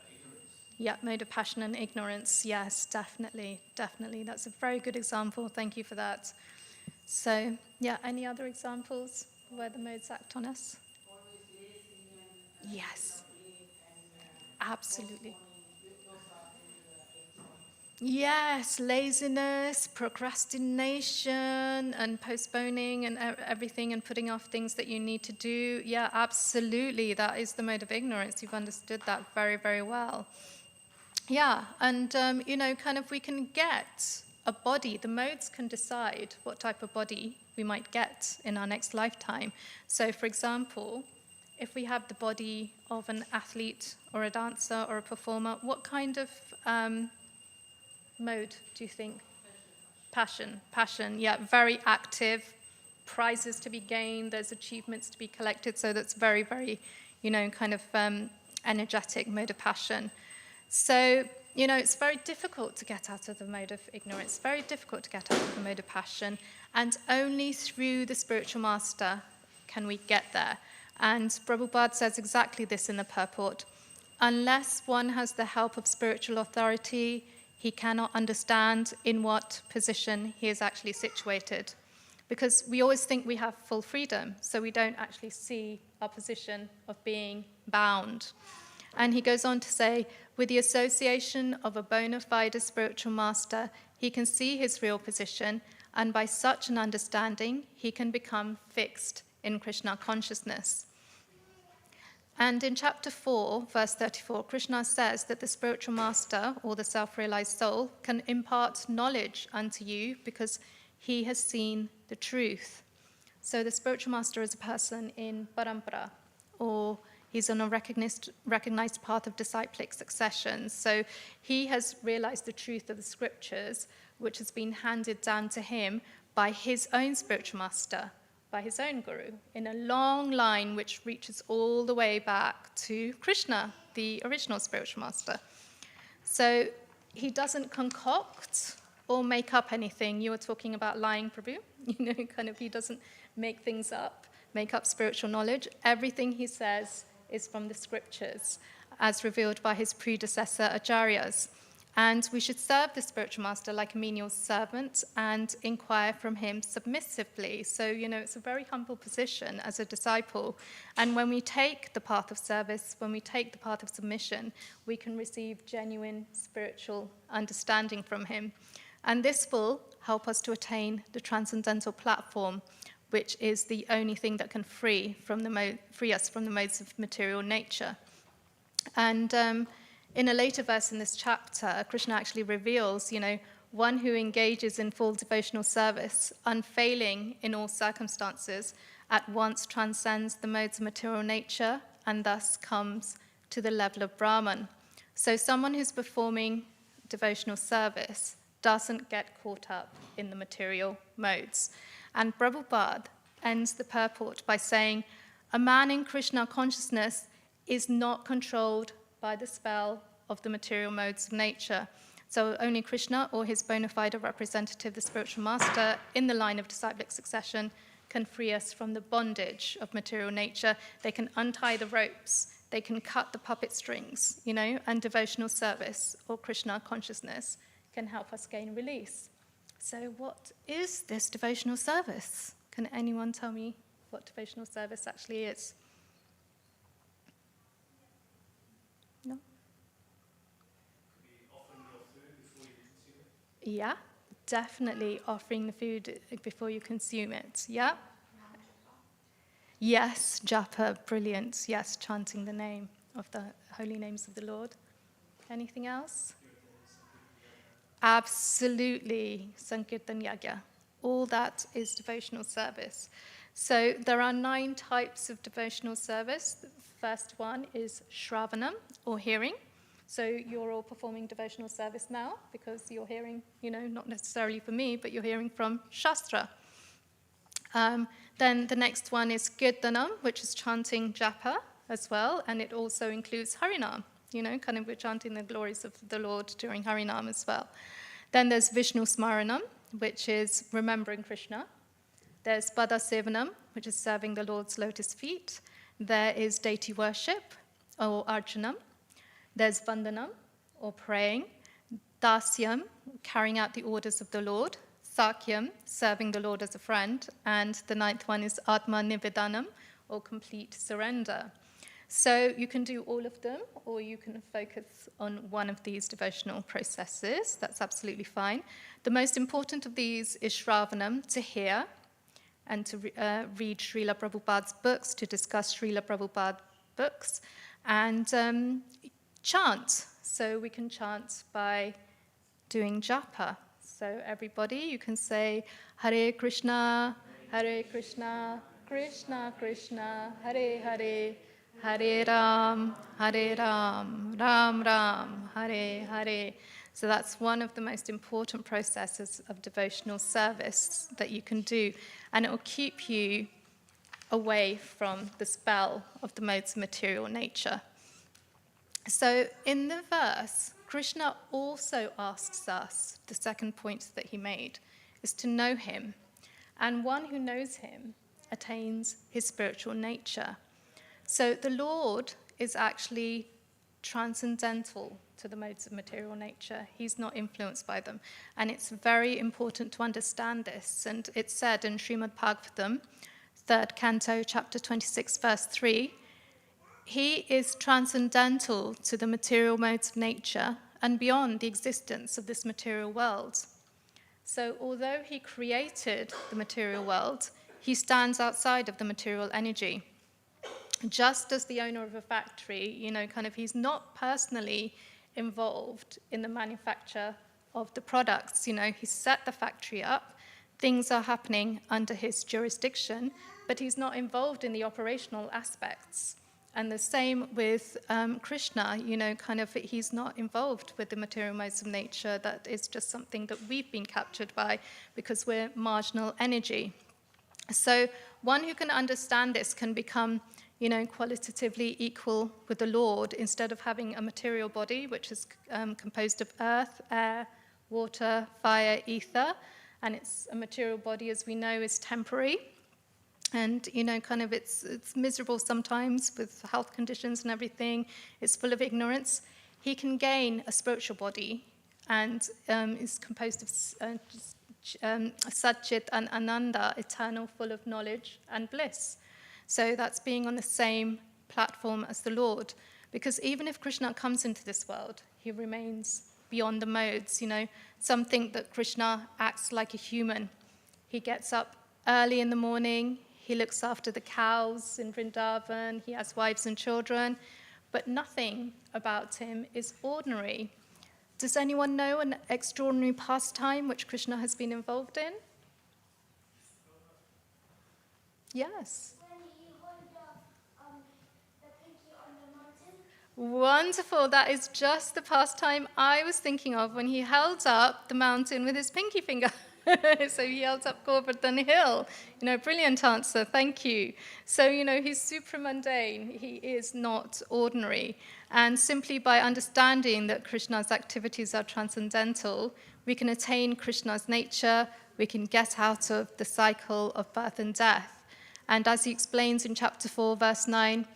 Ignorance. yeah, mode of passion and ignorance. Yes, definitely, definitely. That's a very good example. Thank you for that. So, yeah, any other examples where the modes act on us? Always lazy and Yes, late and absolutely. those are examples. Yes, laziness, procrastination, and postponing and everything and putting off things that you need to do. Yeah, absolutely. That is the mode of ignorance. You've understood that very, very well. Yeah, and, you know, kind of we can get a body. The modes can decide what type of body we might get in our next lifetime. So, for example, if we have the body of an athlete or a dancer or a performer, what kind of mode do you think? Passion, yeah, very active, prizes to be gained, there's achievements to be collected, so that's very, very, you know, kind of energetic mode of passion. So, you know, it's very difficult to get out of the mode of ignorance, very difficult to get out of the mode of passion, and only through the spiritual master can we get there. And Prabhupada says exactly this in the purport. Unless one has the help of spiritual authority, he cannot understand in what position he is actually situated. Because we always think we have full freedom, so we don't actually see our position of being bound. And he goes on to say, with the association of a bona fide spiritual master, he can see his real position, and by such an understanding, he can become fixed in Krishna consciousness. And in chapter 4, verse 34, Krishna says that the spiritual master, or the self-realized soul, can impart knowledge unto you because he has seen the truth. So the spiritual master is a person in parampara, or he's on a recognized path of disciplic succession. So he has realized the truth of the scriptures, which has been handed down to him by his own spiritual master, by his own guru, in a long line which reaches all the way back to Krishna, the original spiritual master. So he doesn't concoct or make up anything. You were talking about lying, Prabhu. You know, kind of he doesn't make things up, make up spiritual knowledge. Everything he says is from the scriptures, as revealed by his predecessor acharyas. And we should serve the spiritual master like a menial servant and inquire from him submissively. So, you know, it's a very humble position as a disciple. And when we take the path of service, when we take the path of submission, we can receive genuine spiritual understanding from him. And this will help us to attain the transcendental platform, which is the only thing that can free us from the modes of material nature. And in a later verse in this chapter, Krishna actually reveals, you know, one who engages in full devotional service, unfailing in all circumstances, at once transcends the modes of material nature and thus comes to the level of Brahman. So someone who's performing devotional service doesn't get caught up in the material modes. And Prabhupada ends the purport by saying, a man in Krishna consciousness is not controlled by the spell of the material modes of nature. So only Krishna or his bona fide representative, the spiritual master, in the line of disciplic succession, can free us from the bondage of material nature. They can untie the ropes, they can cut the puppet strings, you know, and devotional service or Krishna consciousness can help us gain release. So what is this devotional service? Can anyone tell me what devotional service actually is? No? Offering your food before you consume it. Yeah, definitely offering the food before you consume it. Yeah? Yes, japa, brilliant. Yes, chanting the name of the holy names of the Lord. Anything else? Absolutely, Sankirtan Yagya. All that is devotional service. So there are 9 types of devotional service. The first one is Shravanam, or hearing. So you're all performing devotional service now because you're hearing, not necessarily for me, but you're hearing from Shastra. Then the next one is Kirtanam, which is chanting japa as well, and it also includes Harinam. Kind of we're chanting the glories of the Lord during Harinam as well. Then there's Vishnu Smaranam, which is remembering Krishna. There's Pada Sevanam, which is serving the Lord's lotus feet. There is deity worship, or Archanam. There's Vandanam, or praying. Dasyam, carrying out the orders of the Lord. Sakyam, serving the Lord as a friend. And the 9th one is Atma Nivedanam, or complete surrender. So you can do all of them, or you can focus on one of these devotional processes. That's absolutely fine. The most important of these is Shravanam, to hear, and to read Srila Prabhupada's books, to discuss Srila Prabhupada books, and chant. So we can chant by doing japa. So everybody, you can say Hare Krishna, Krishna Krishna, Hare Hare, Hare Ram, Ram Ram, Hare Hare. So that's one of the most important processes of devotional service that you can do. And it will keep you away from the spell of the modes of material nature. So in the verse, Krishna also asks us, the second point that he made, is to know him. And one who knows him attains his spiritual nature. So the Lord is actually transcendental to the modes of material nature. He's not influenced by them. And it's very important to understand this. And it's said in Srimad Bhagavatam, 3rd canto, chapter 26, verse 3, he is transcendental to the material modes of nature and beyond the existence of this material world. So although he created the material world, he stands outside of the material energy. Just as the owner of a factory, he's not personally involved in the manufacture of the products. He set the factory up, things are happening under his jurisdiction, but he's not involved in the operational aspects. And the same with Krishna, he's not involved with the material modes of nature. That is just something that we've been captured by because we're marginal energy. So one who can understand this can become qualitatively equal with the Lord instead of having a material body, which is composed of earth, air, water, fire, ether. And it's a material body, as we know, is temporary. And, it's miserable sometimes with health conditions and everything. It's full of ignorance. He can gain a spiritual body and is composed of Satchit and Ananda, eternal, full of knowledge and bliss. So that's being on the same platform as the Lord. Because even if Krishna comes into this world, he remains beyond the modes. Some think that Krishna acts like a human. He gets up early in the morning, he looks after the cows in Vrindavan, he has wives and children, but nothing about him is ordinary. Does anyone know an extraordinary pastime which Krishna has been involved in? Yes. Wonderful. That is just the pastime I was thinking of when he held up the mountain with his pinky finger. So he held up Govardhan Hill. Brilliant answer. Thank you. So, he's super mundane. He is not ordinary. And simply by understanding that Krishna's activities are transcendental, we can attain Krishna's nature. We can get out of the cycle of birth and death. And as he explains in chapter 4, verse 9,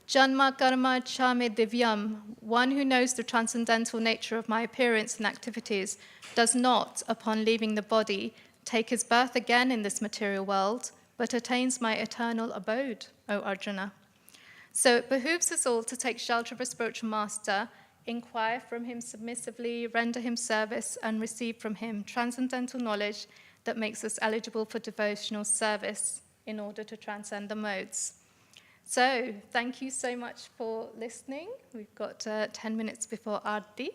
Janma karma chame divyam, one who knows the transcendental nature of my appearance and activities, does not, upon leaving the body, take his birth again in this material world, but attains my eternal abode, O Arjuna. So it behooves us all to take shelter of a spiritual master, inquire from him submissively, render him service, and receive from him transcendental knowledge that makes us eligible for devotional service in order to transcend the modes. So, thank you so much for listening. We've got 10 minutes before Aarti.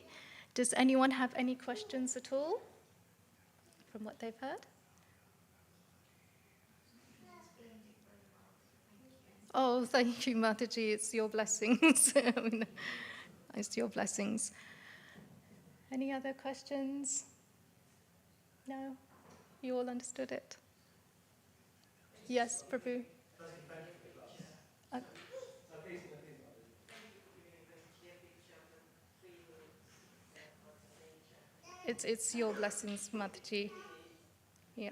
Does anyone have any questions at all from what they've heard? Oh, thank you, Mataji. It's your blessings. It's your blessings. Any other questions? No? You all understood it? Yes, Prabhu. Uh, it's your blessings, Mataji. Yeah.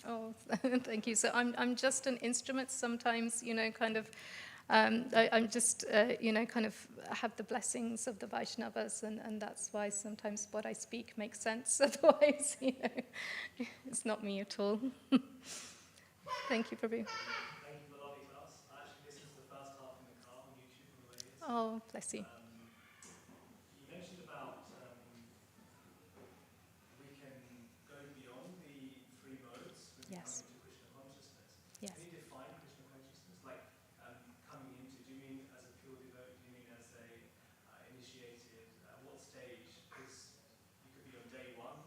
Oh, thank you. So I'm just an instrument. Sometimes, kind of, I'm just, kind of have the blessings of the Vaishnavas, and that's why sometimes what I speak makes sense. Otherwise, it's not me at all. Thank you, Prabhu. Thank you for the lovely class. I actually listened to the first half in the car on YouTube on the way here. Oh, bless you. You mentioned about we can go beyond the three modes when we come Yes. into Krishna consciousness. Yes. Can you define Krishna consciousness? Like coming into, do you mean as a pure devotee? Do you mean as a initiated? What stage? Because you could be on day one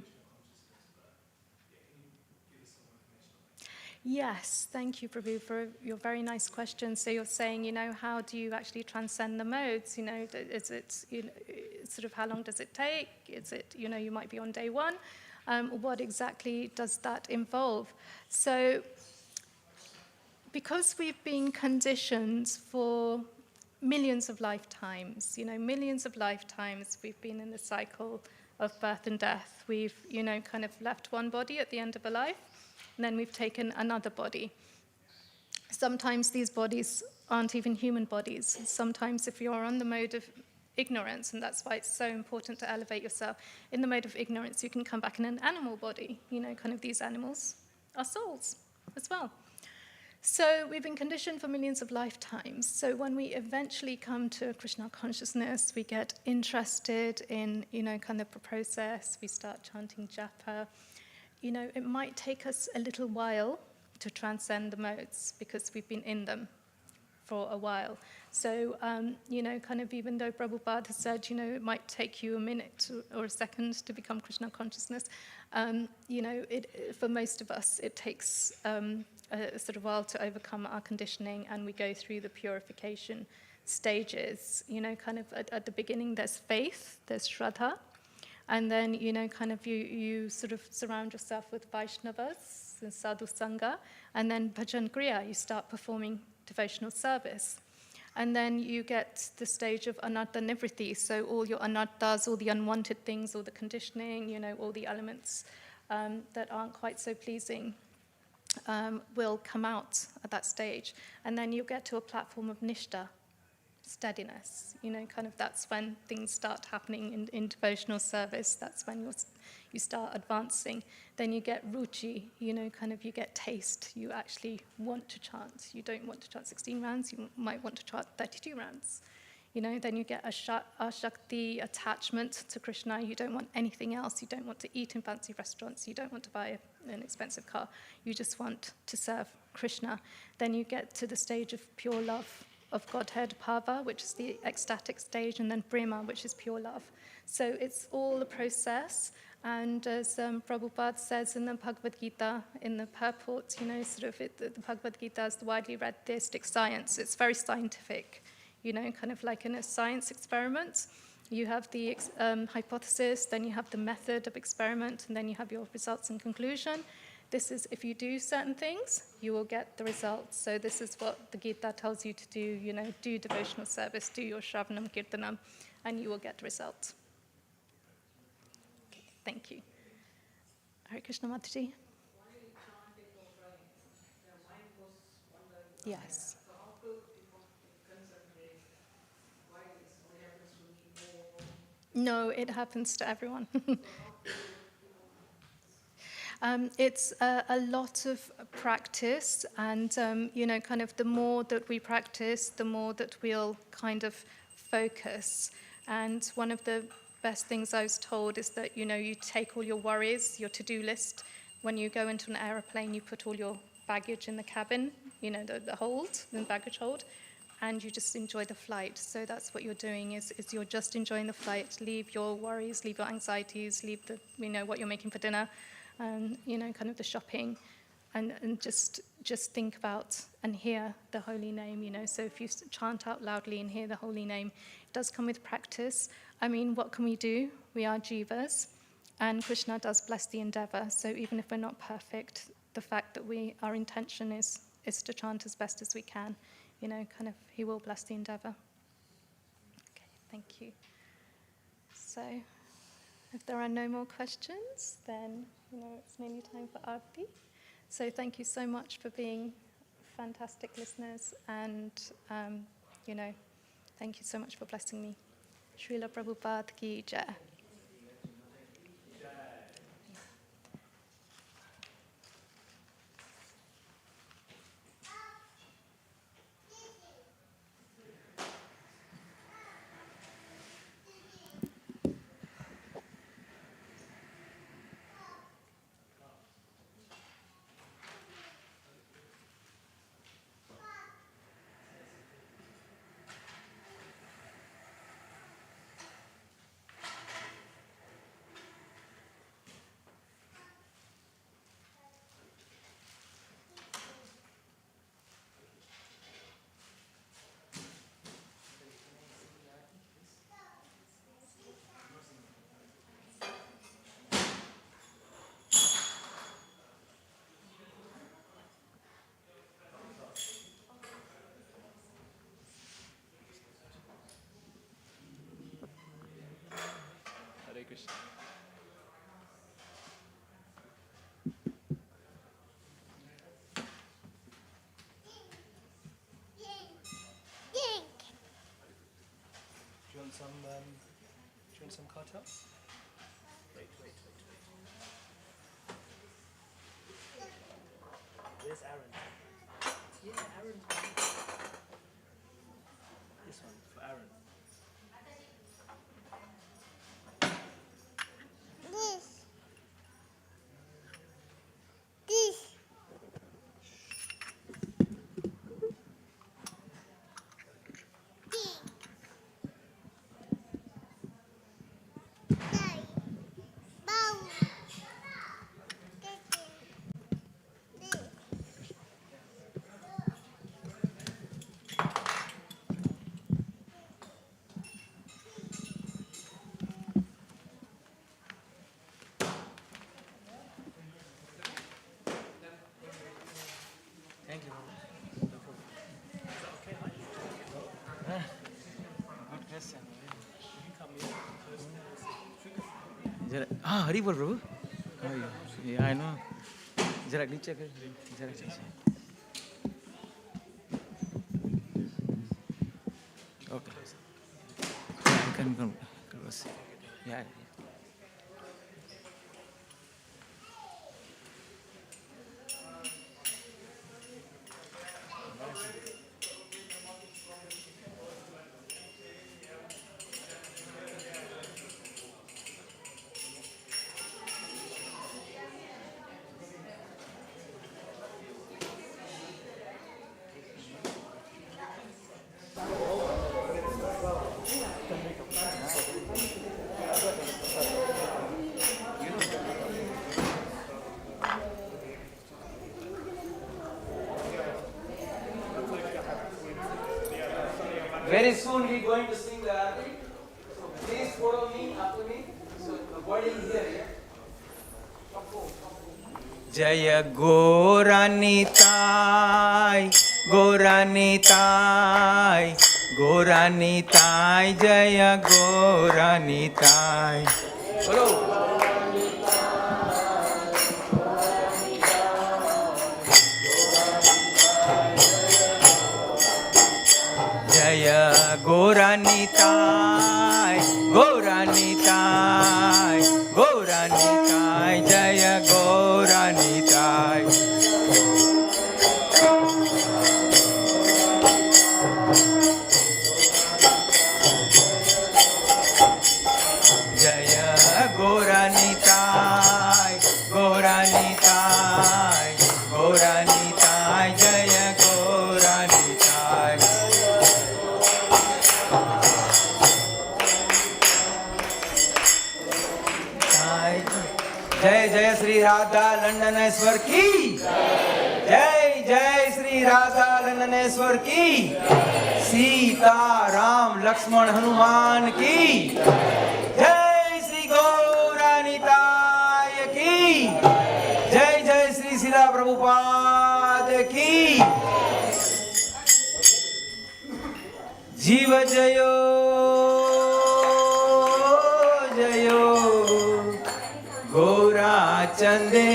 Krishna consciousness, but yeah, can you give us some more information on that? Yes, thank you, Prabhu, for your very nice question. So you're saying, how do you actually transcend the modes? Is it, sort of how long does it take? Is it, you might be on day one. What exactly does that involve? So because we've been conditioned for millions of lifetimes, we've been in the cycle of birth and death. We've, kind of left one body at the end of a life, and then we've taken another body. Sometimes these bodies aren't even human bodies. Sometimes if you're on the mode of ignorance, and that's why it's so important to elevate yourself, in the mode of ignorance, you can come back in an animal body. Kind of these animals are souls as well. So we've been conditioned for millions of lifetimes. So when we eventually come to Krishna consciousness, we get interested in, kind of the process. We start chanting japa. It might take us a little while to transcend the modes because we've been in them for a while. So, kind of even though Prabhupada has said, it might take you a minute or a second to become Krishna consciousness, for most of us, it takes a sort of while to overcome our conditioning, and we go through the purification stages. Kind of at the beginning, there's faith, there's shraddha, and then, kind of you sort of surround yourself with Vaishnavas and sadhu sangha, and then bhajan kriya, you start performing devotional service. And then you get the stage of anatta nivritti, so all your anattas, all the unwanted things, all the conditioning, all the elements that aren't quite so pleasing will come out at that stage. And then you get to a platform of nishta, steadiness. Kind of that's when things start happening in devotional service. That's when you start advancing. Then you get ruchi, kind of you get taste. You actually want to chant. You don't want to chant 16 rounds. You might want to chant 32 rounds. Then you get ashakti, attachment to Krishna. You don't want anything else. You don't want to eat in fancy restaurants. You don't want to buy an expensive car. You just want to serve Krishna. Then you get to the stage of pure love of Godhead, Bhava, which is the ecstatic stage, and then Prema, which is pure love. So it's all a process. And as Prabhupada says in the Bhagavad Gita, in the purport, the Bhagavad Gita is the widely read theistic science. It's very scientific, kind of like in a science experiment. You have the hypothesis, then you have the method of experiment, and then you have your results and conclusion. This is, if you do certain things, you will get the results. So this is what the Gita tells you to do, do devotional service, do your Shravanam Kirtanam, and you will get the result. Okay, thank you. Hare Krishna Mataji. While chanting or praying, their mind goes wandering. Yes. So how to concentrate? Why this only happens to me more? No, it happens to everyone. So how to It's a lot of practice, and kind of the more that we practice, the more that we'll kind of focus. And one of the best things I was told is that you take all your worries, your to-do list. When you go into an aeroplane, you put all your baggage in the cabin, the hold, the baggage hold, and you just enjoy the flight. So that's what you're doing, is you're just enjoying the flight. Leave your worries, leave your anxieties, leave the, what you're making for dinner, and, kind of the shopping, and just think about and hear the holy name, So if you chant out loudly and hear the holy name, it does come with practice. I mean, what can we do? We are jivas, and Krishna does bless the endeavor. So even if we're not perfect, the fact that our intention is to chant as best as we can, he will bless the endeavor. Okay, thank you. So if there are no more questions, then, it's nearly time for Aarti. So thank you so much for being fantastic listeners, and, thank you so much for blessing me. Srila Prabhupada ki jai. Hare Krishna. Do you want some cartels? Wait. Where's Aaron? Yeah, Aaron. This one for Aaron. Thank you. No problem. Is that okay? Good question. You come in first. Hari bol bro. Yeah, I know. Jara niche kar. Jara niche. Okay. I can come close. Yeah. Very soon we're going to sing the Arati. So please follow me after me. So the body is here. Jaya Goranitai, Goranitai, Goranitai, Jaya Goranitai. Follow. Jaya Goranitai, Goranitai, Goranitai, Jaya Goranitai. Jaya Goranitai, Goranitai, Goranitai. Radha लंडनेश्वर की जय, जय श्री राधा लंडनेश्वर की, सीता राम लक्ष्मण हनुमान की जय, श्री गौरानिताय की जय, जय श्री शिला प्रभुपाद की जीव जयो जयो गौरा चंदे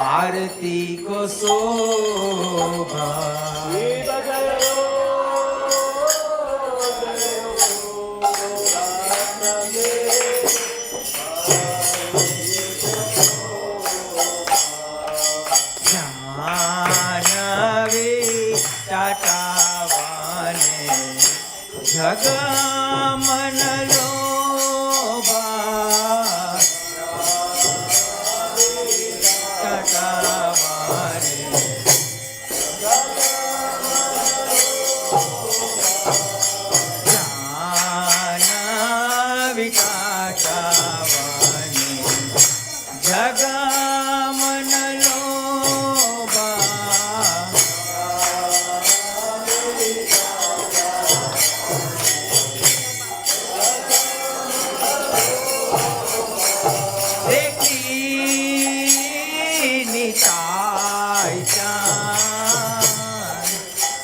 आरती को शोभा जीव जयो जानवे टाटावाने जगमन लोभा टाटावाने जानवी टाटावाने जगमन लोभा निताई चांद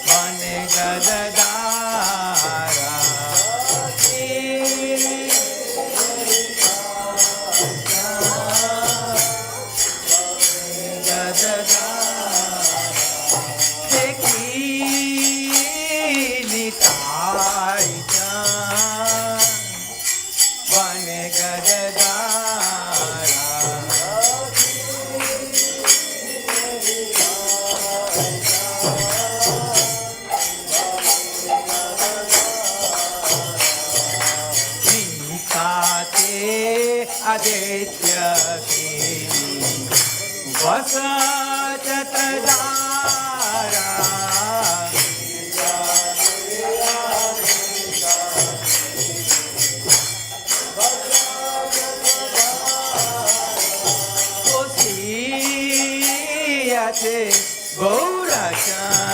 बने गददारा निताई चांद बने गददारा आदित्य की वस चतदारा ओसियाते गौराचान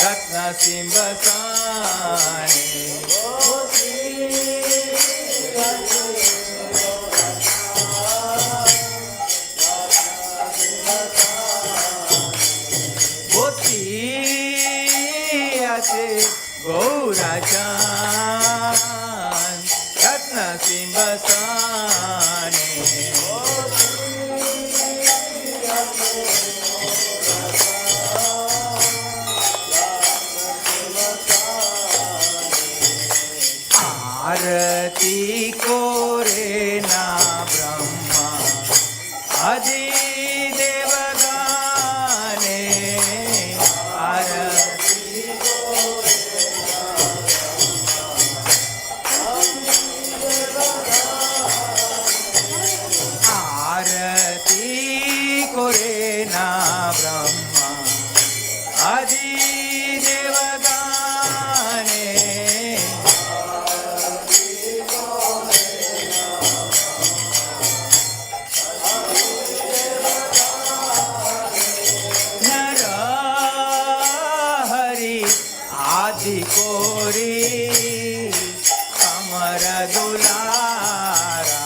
रत्न सिंबसाने गौराचान रत्न सिंबसाने आरती को रे ना ब्रह्मा आदि देवगाने ब्रह्मा आदि देवगाने नर हरि आदि कोरी कमर दुलारा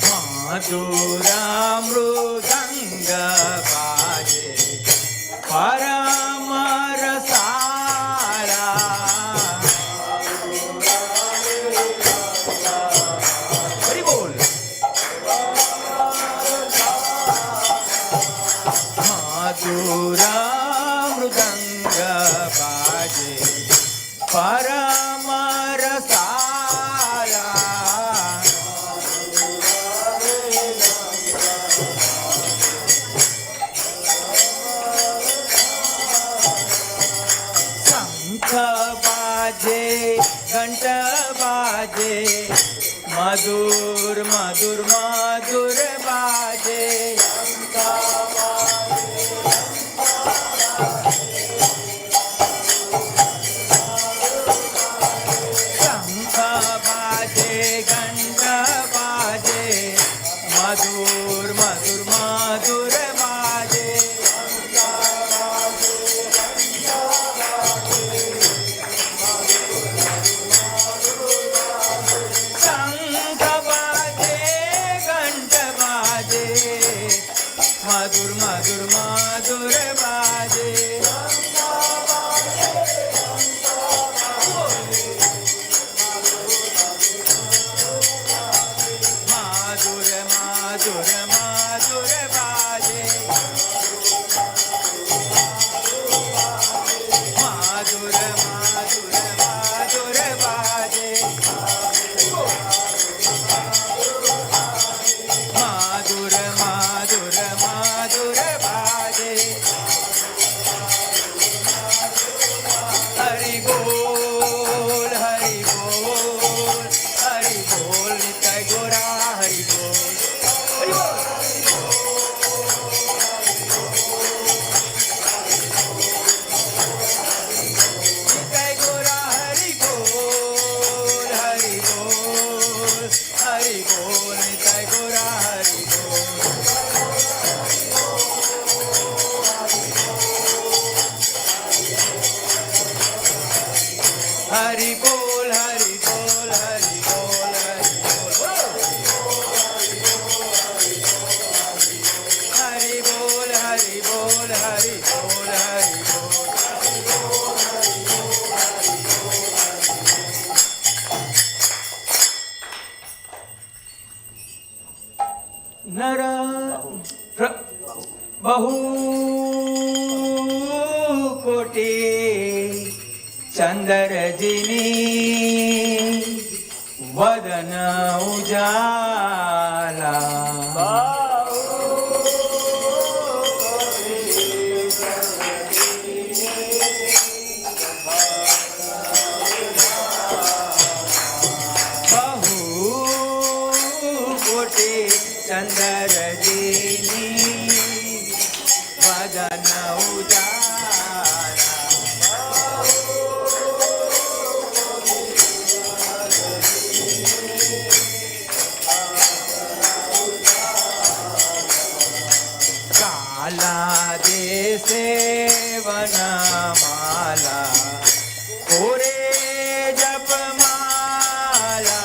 मधुरा मृदंग बाजे परम रसाला हरि बोल मधुरा मृदंग बाजे परम रसाला बाजे घंट बाजे मधुर मधुर मधुर बाजे शंख बाजे घंट बाजे मधुर मधुर मधुर बाजे मधुर मधुर मधुर बाजे माधुर माधुर माधुर बाजे माधुर माधुर माधुर बाजे माधुर माधुर माधुर बाजे हरि बोल हरि बोल हरि बोल नित्य गोरा हरि बोल हरि बोल नित्य गोरा हरि बोल हरि बोल हरि बोल नित्य गोरा हरि बोल हरि बोल हरि बोल हरि बोल हरि बोल हरि बोल हरि बोल हरि बोल नर बहु कोटि चंदर जिनी वदन उजाला बहु कोटि चंदर जिनी वदन उजाला काला देसे वनमाला कोरे जपमाला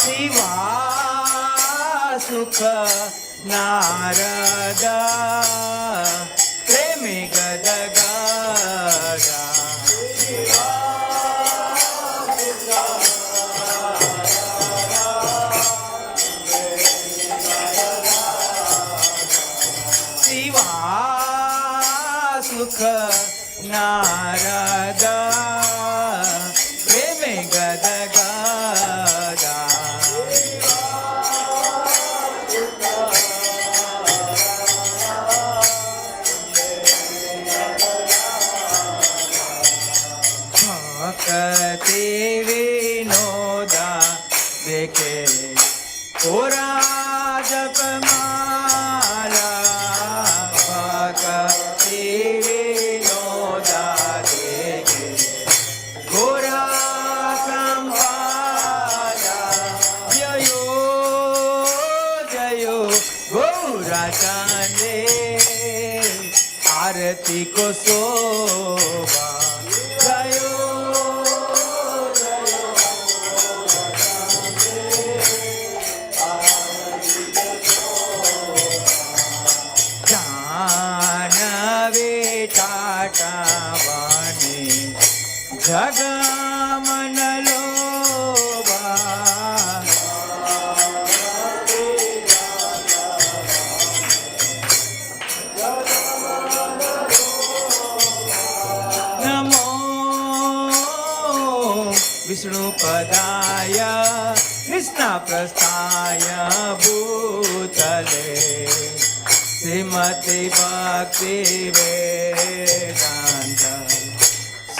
शिवा सुख नारदा प्रेमी गदगदा शिवा सुख नारदा प्रेमी गदगदा भक्ति विनोदा देखे कोरा जपमाला भक्ति विनोदा देखे को शोभा जयो जानवे टाटा बने जगमन लोभा नमो विष्णुपदाय कृष्णप्रस्थाय भूतले श्रीमती भक्तिवेदांत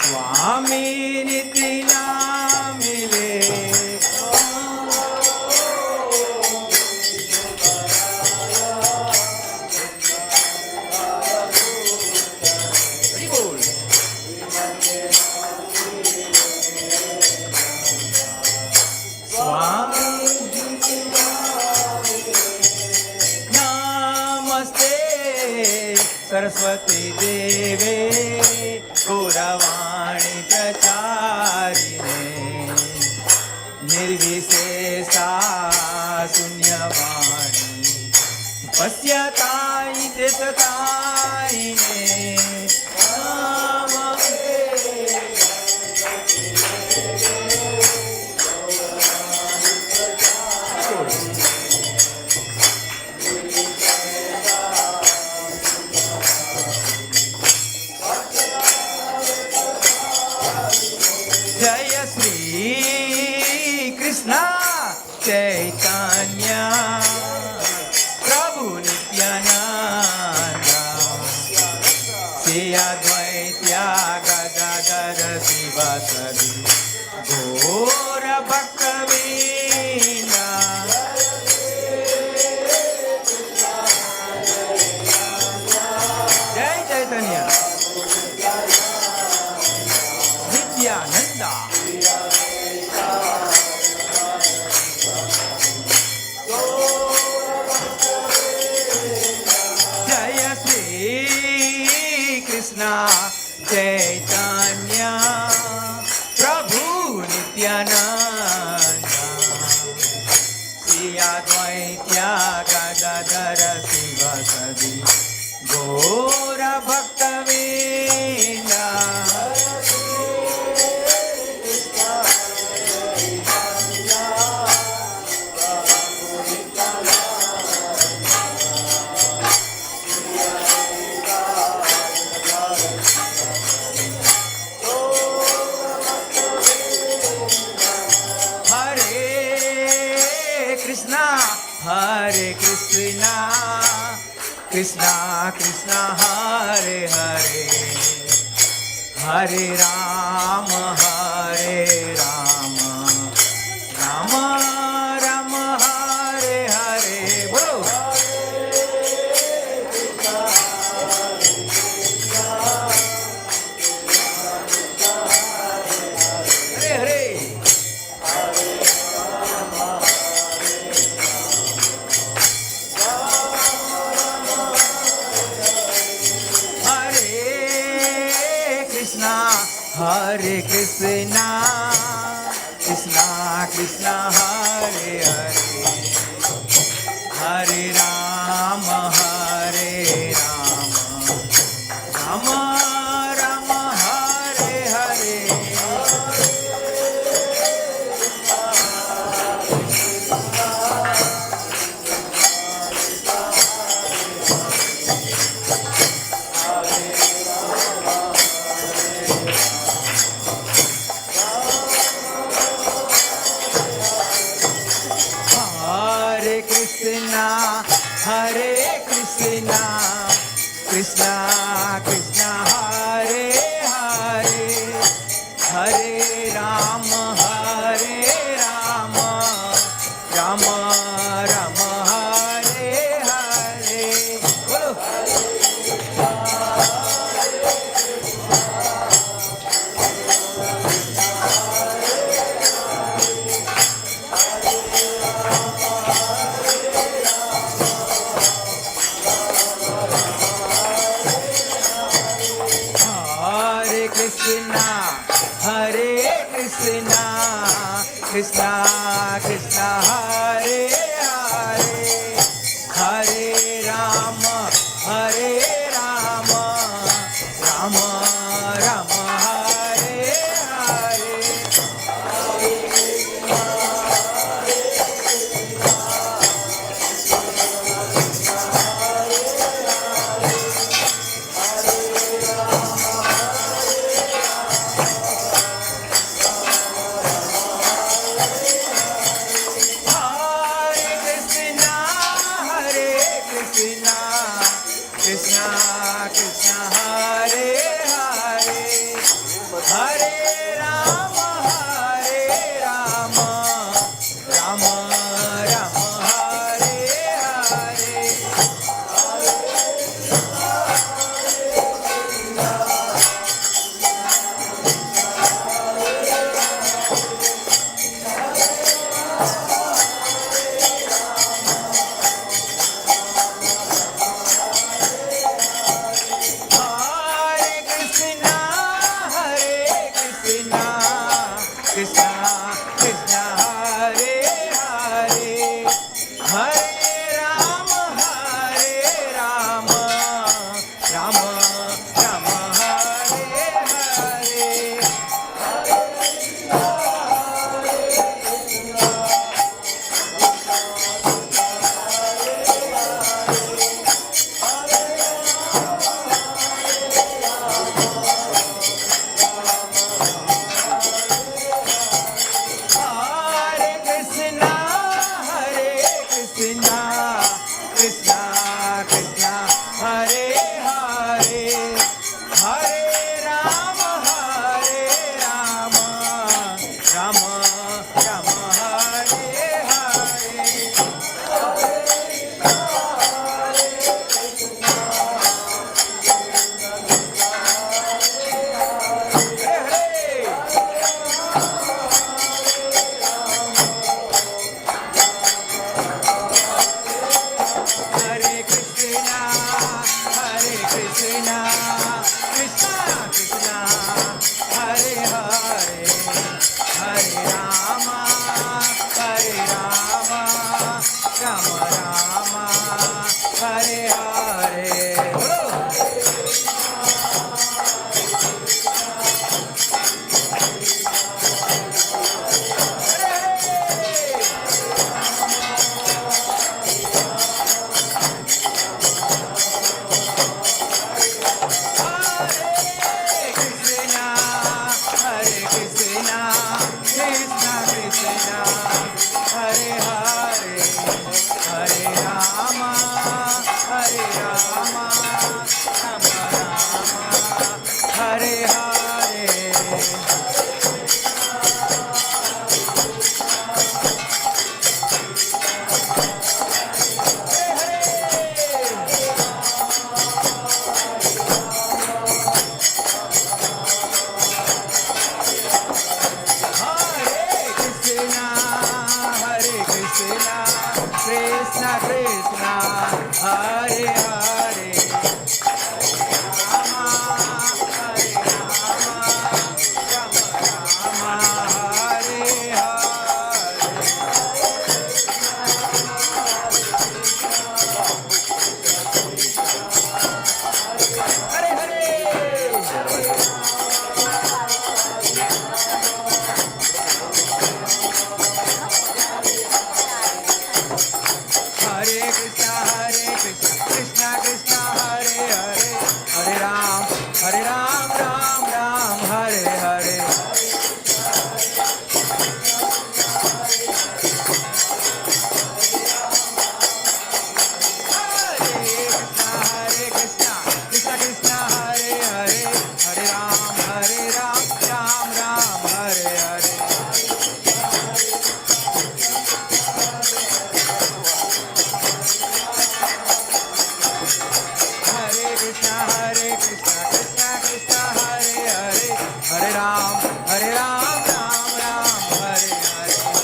स्वामी निति नामिले सरस्वती देवे गौरवाणी प्रचारिणे निर्विशेषा शून्यवाणी पश्यताई देशतायिने जय श्री कृष्ण चैतन्य प्रभु नित्यानंद श्री अद्वैत्या गदाधर शिवासदि गौर भक्तवृंद जय चैतन्य नित्यानंद जय श्री कृष्ण चैतन्य प्रभु नित्यानंद श्री अद्वैत्या गदाधर शिवासदि गौर भक्तवृंद Hare Krishna, Krishna Krishna Hare Hare, Hare Rama, Rama Rama Hare Hare. Bolo. Hare Hare. Hare Krishna, Krishna Krishna Hare Hare, Hare Rama, Rama Rama Hare Hare. Hare Krishna, Krishna Krishna Hare Hare, Hare Rama, Rama Rama Hare Hare. Bolo. Krishna, Krishna Krishna, Hare Hare, Hare Rama, Hare Rama, Rama Rama, Hare Hare. Krishna Krishna, Hare Hare, Hare Rama, Rama Rama, Hare Hare. Krishna Krishna, Hare Hare, Hare Rama, Rama Rama, Hare Hare. Krishna Krishna, Hare Hare, Hare Rama, Rama Rama, Hare Hare. Hare Krishna, Krishna Krishna, Hare Hare, Hare Rama, Rama Rama, Hare Hare. Krishna Krishna, Hare Hare, Rama, Rama Hare Hare, Hare Hare. Hare Krishna, Krishna Krishna, Hare Hare, Hare Ram, Ram Ram, Hare Hare. Hare Krishna, Krishna Krishna, Hare Hare, Hare Ram, Ram Ram, Hare Hare. Hare Krishna, Krishna Krishna, Hare Hare, Hare Ram, Ram Ram, Hare Hare.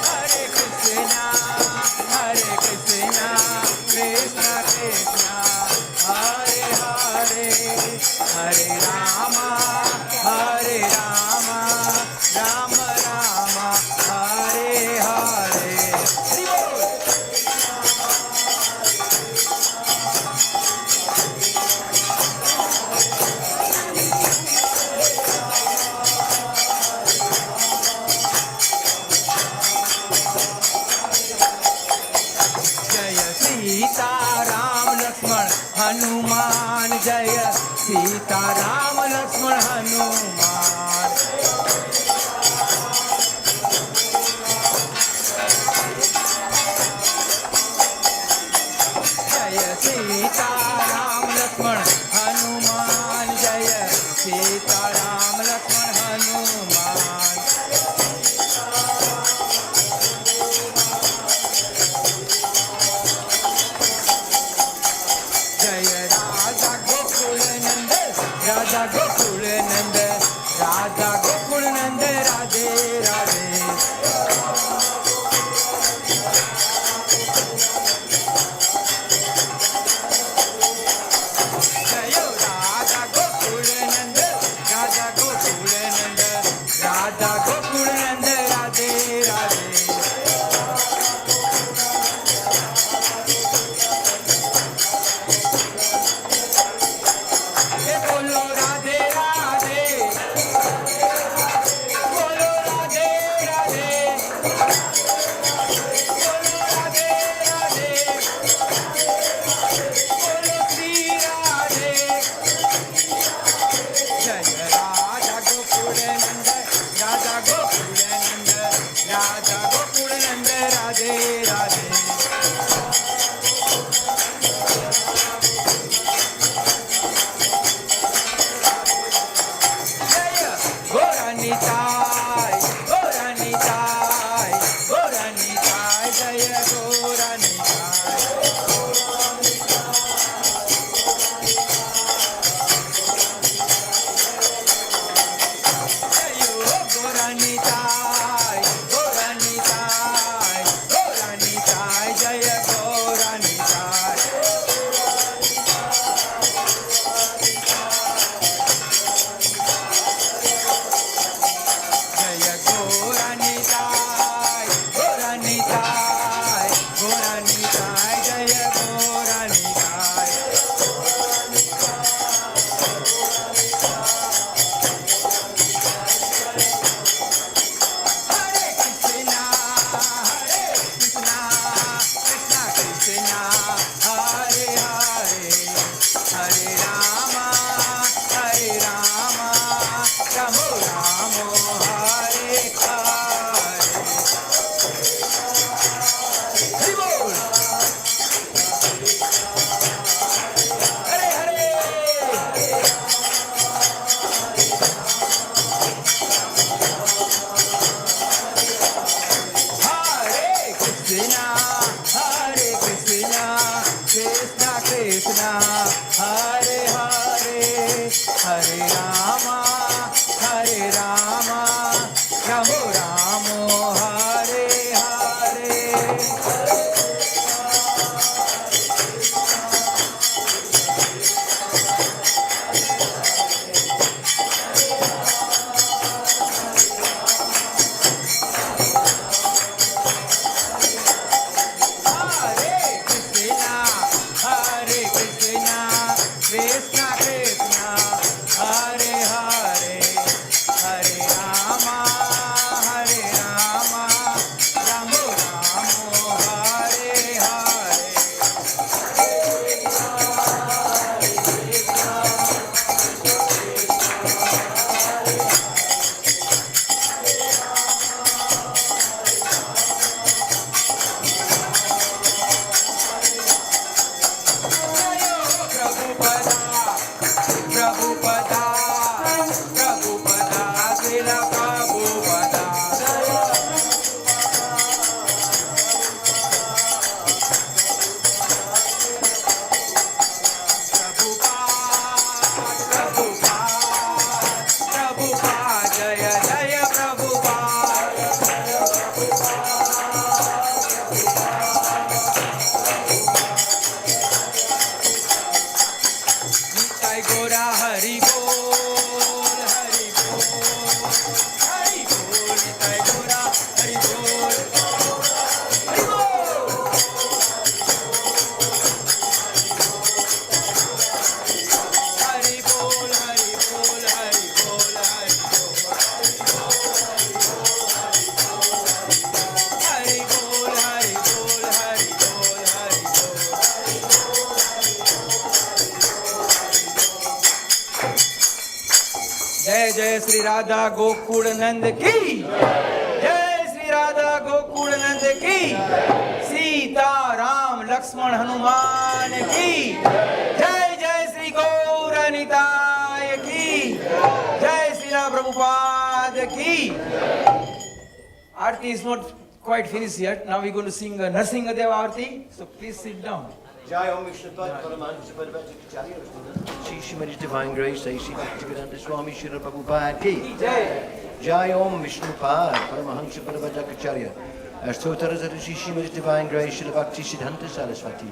Hare Krishna, Krishna Krishna, Hare Rama, Hare Rama, Rama Rama, Hare Hare. Hari Bol. जय सीता राम लक्ष्मण हनुमान जय सीता राम लक्ष्मण हनुमान जय सीता राम लक्ष्मण हनुमान जय सीता राम लक्ष्मण हनुमान जय राजा गोकुल नंद राजा गोकुल नंद राजा गोकुल नंद राधे राधे जय राजा गोकुल नंद राजा गोकुल नंद राजा गोकुल नंद राधे राधे बोलो राधे राधे बोलो राधे राधे बोलो राधे राधे बोलो श्री राधे जय राजा गोकुल नंद राजा गोकुल नंद राजा गोकुल नंद Radhe Radhe Goranitay, Goranitay, Goranitay, Jaya Goranitay. Jayo Goranitay, Goranitay, Goranitay, Jaya Goranitay. Jaya Goranitay, Goranitay, Goranitay, Jaya Goranitay. Hare Krishna, Krishna Krishna, Hare Hare, Hare Rama, Hare Rama, Ramo Ramo, Hare Hare. Hari Bol. Hare Hare. Hare Krishna, Krishna Krishna, Hare Hare, Hare Rama, Ramo Ramo, Hare Hare. Hare Krishna, Krishna Krishna, Hare Nitai Gora Hari Bol, Hari Bol, Hari Bol, Nitai Gora Hari Bol, Hari Bol. Hari Bol, Hari Bol, Hari Bol, Hari Bol. Hari Bol, Hari Bol, Hari Bol, Hari Bol. जय जय श्री राधा गोकुल नंद की जय श्री राधा गोकुल नंद की सीता राम लक्ष्मण हनुमान की जय जय श्री गौर निताय की जय श्री राम प्रभुपाद की. Aarti is not quite finished yet. Now we're going to sing a Narsinga Deva Aarti. So please sit down. Jai Om Vishnupada Paramahansa Parvati Shri Shrimati Divine Grace A.C. Bhaktivedanta Swami Srila Prabhupada Ki Jai Om Vishnupada Paramahansa Parvati Acharya Astotara Shri Shrimati Divine Grace Srila Bhakti Siddhanta Saraswati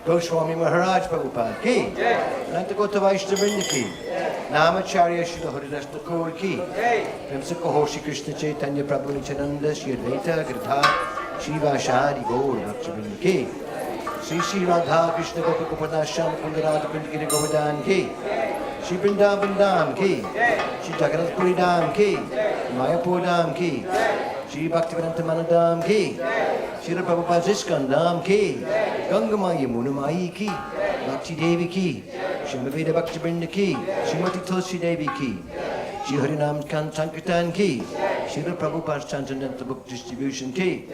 Goswami Maharaj Prabhupada Ki Nantagota Vaishnavrinda Ki Namacharya Srila Haridas Thakur Ki Premsa Kaho Shri Krishna Chaitanya Prabhu Nityananda Shri Advaita Girdhar Shiva Shadi Gaur Bhaktivinoda Ki Shri Shri Radha Krishna Gopi Gopada Sham Kundarada Pindagiri Govardhan Ki Shri Vrindavan Dham Ki Shri Jagannath Puri Dham Ki Mayapur Dham Ki Shri Bhaktivedanta Manor Dham Ki Shri Prabhupada's ISKCON Dham Ki Ganga Maya Muna Mai Ki Bhakti Devi Ki Shri Maveda Bhakti Vrinda Ki Shrimati Tulsi Devi Ki Shri Harinam Sankirtan Ki Shri Prabhupada's Transcendental Book Distribution Ki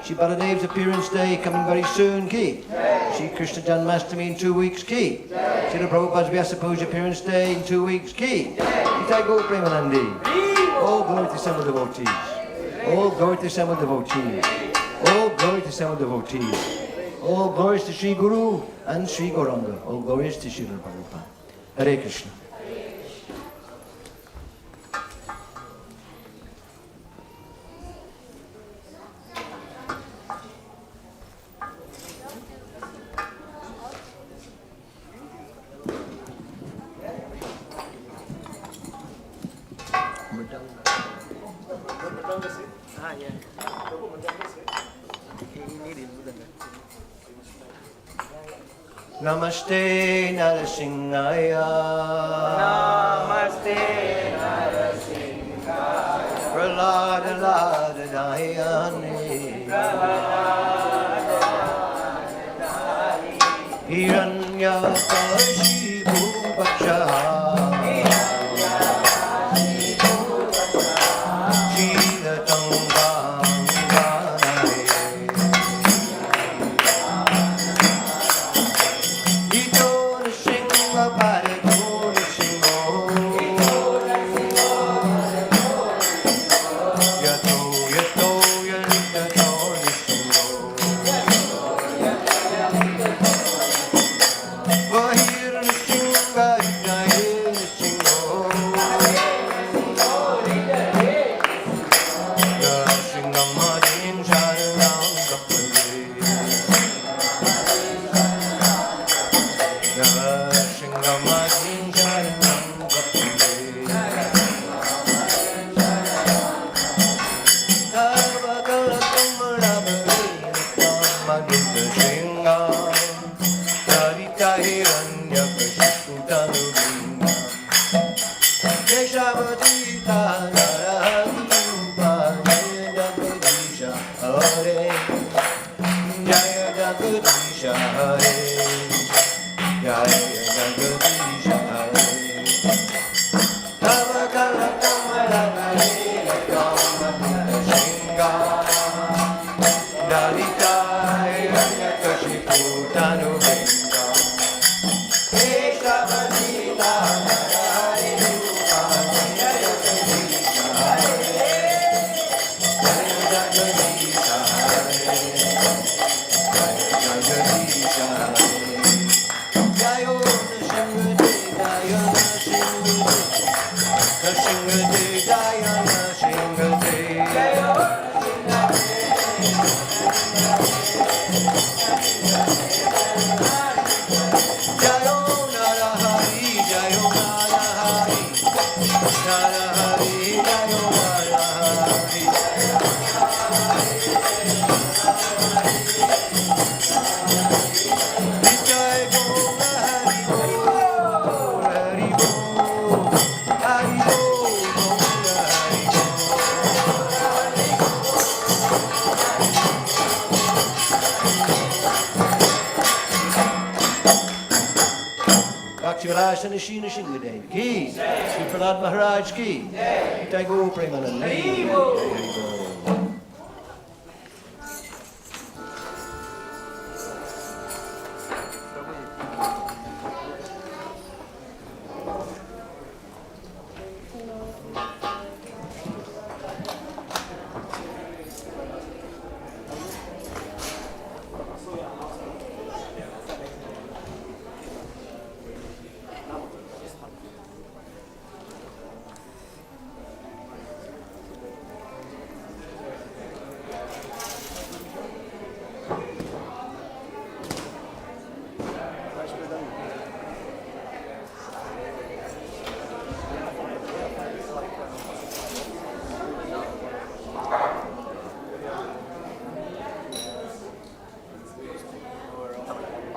Shri Baladev's appearance day coming very soon Ki Shri Krishna Janmashtami in 2 weeks Ki Shri Prabhupada's Vyasa Puja appearance day in 2 weeks Ki Nitai Gaur Premanandi. All glory to Sama devotees. All glory to Sama devotees. All glory to Sama devotees. All glories to Sri Guru and Sri Gauranga. All glories to Sri Prabhupada. Hare Krishna. Namaste Narasimhaya. Namaste Narasimhaya. Prahlada Lada Dayane. Hiranya Kashipu Bhaksha. Jai Bhaktivedanta Manor ki, Sri Prahlad Maharaj ki, Nitai Gaur Premanand.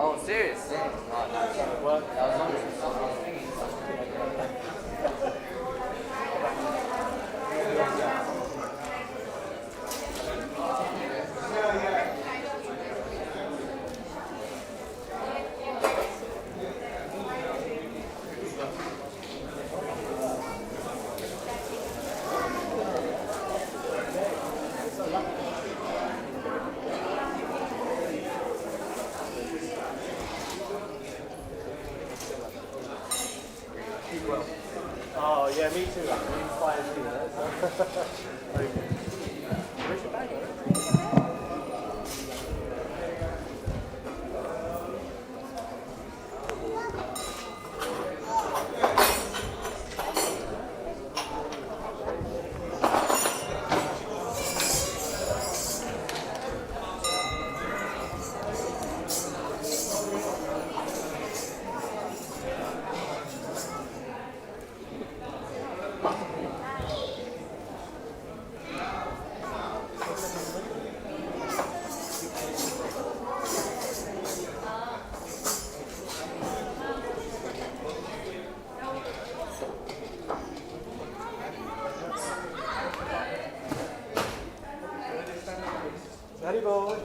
Oh, serious? Well, I was wondering. Oh, yeah, me too. I'm inspired to do that. Okay. Where's your bag? Very boy.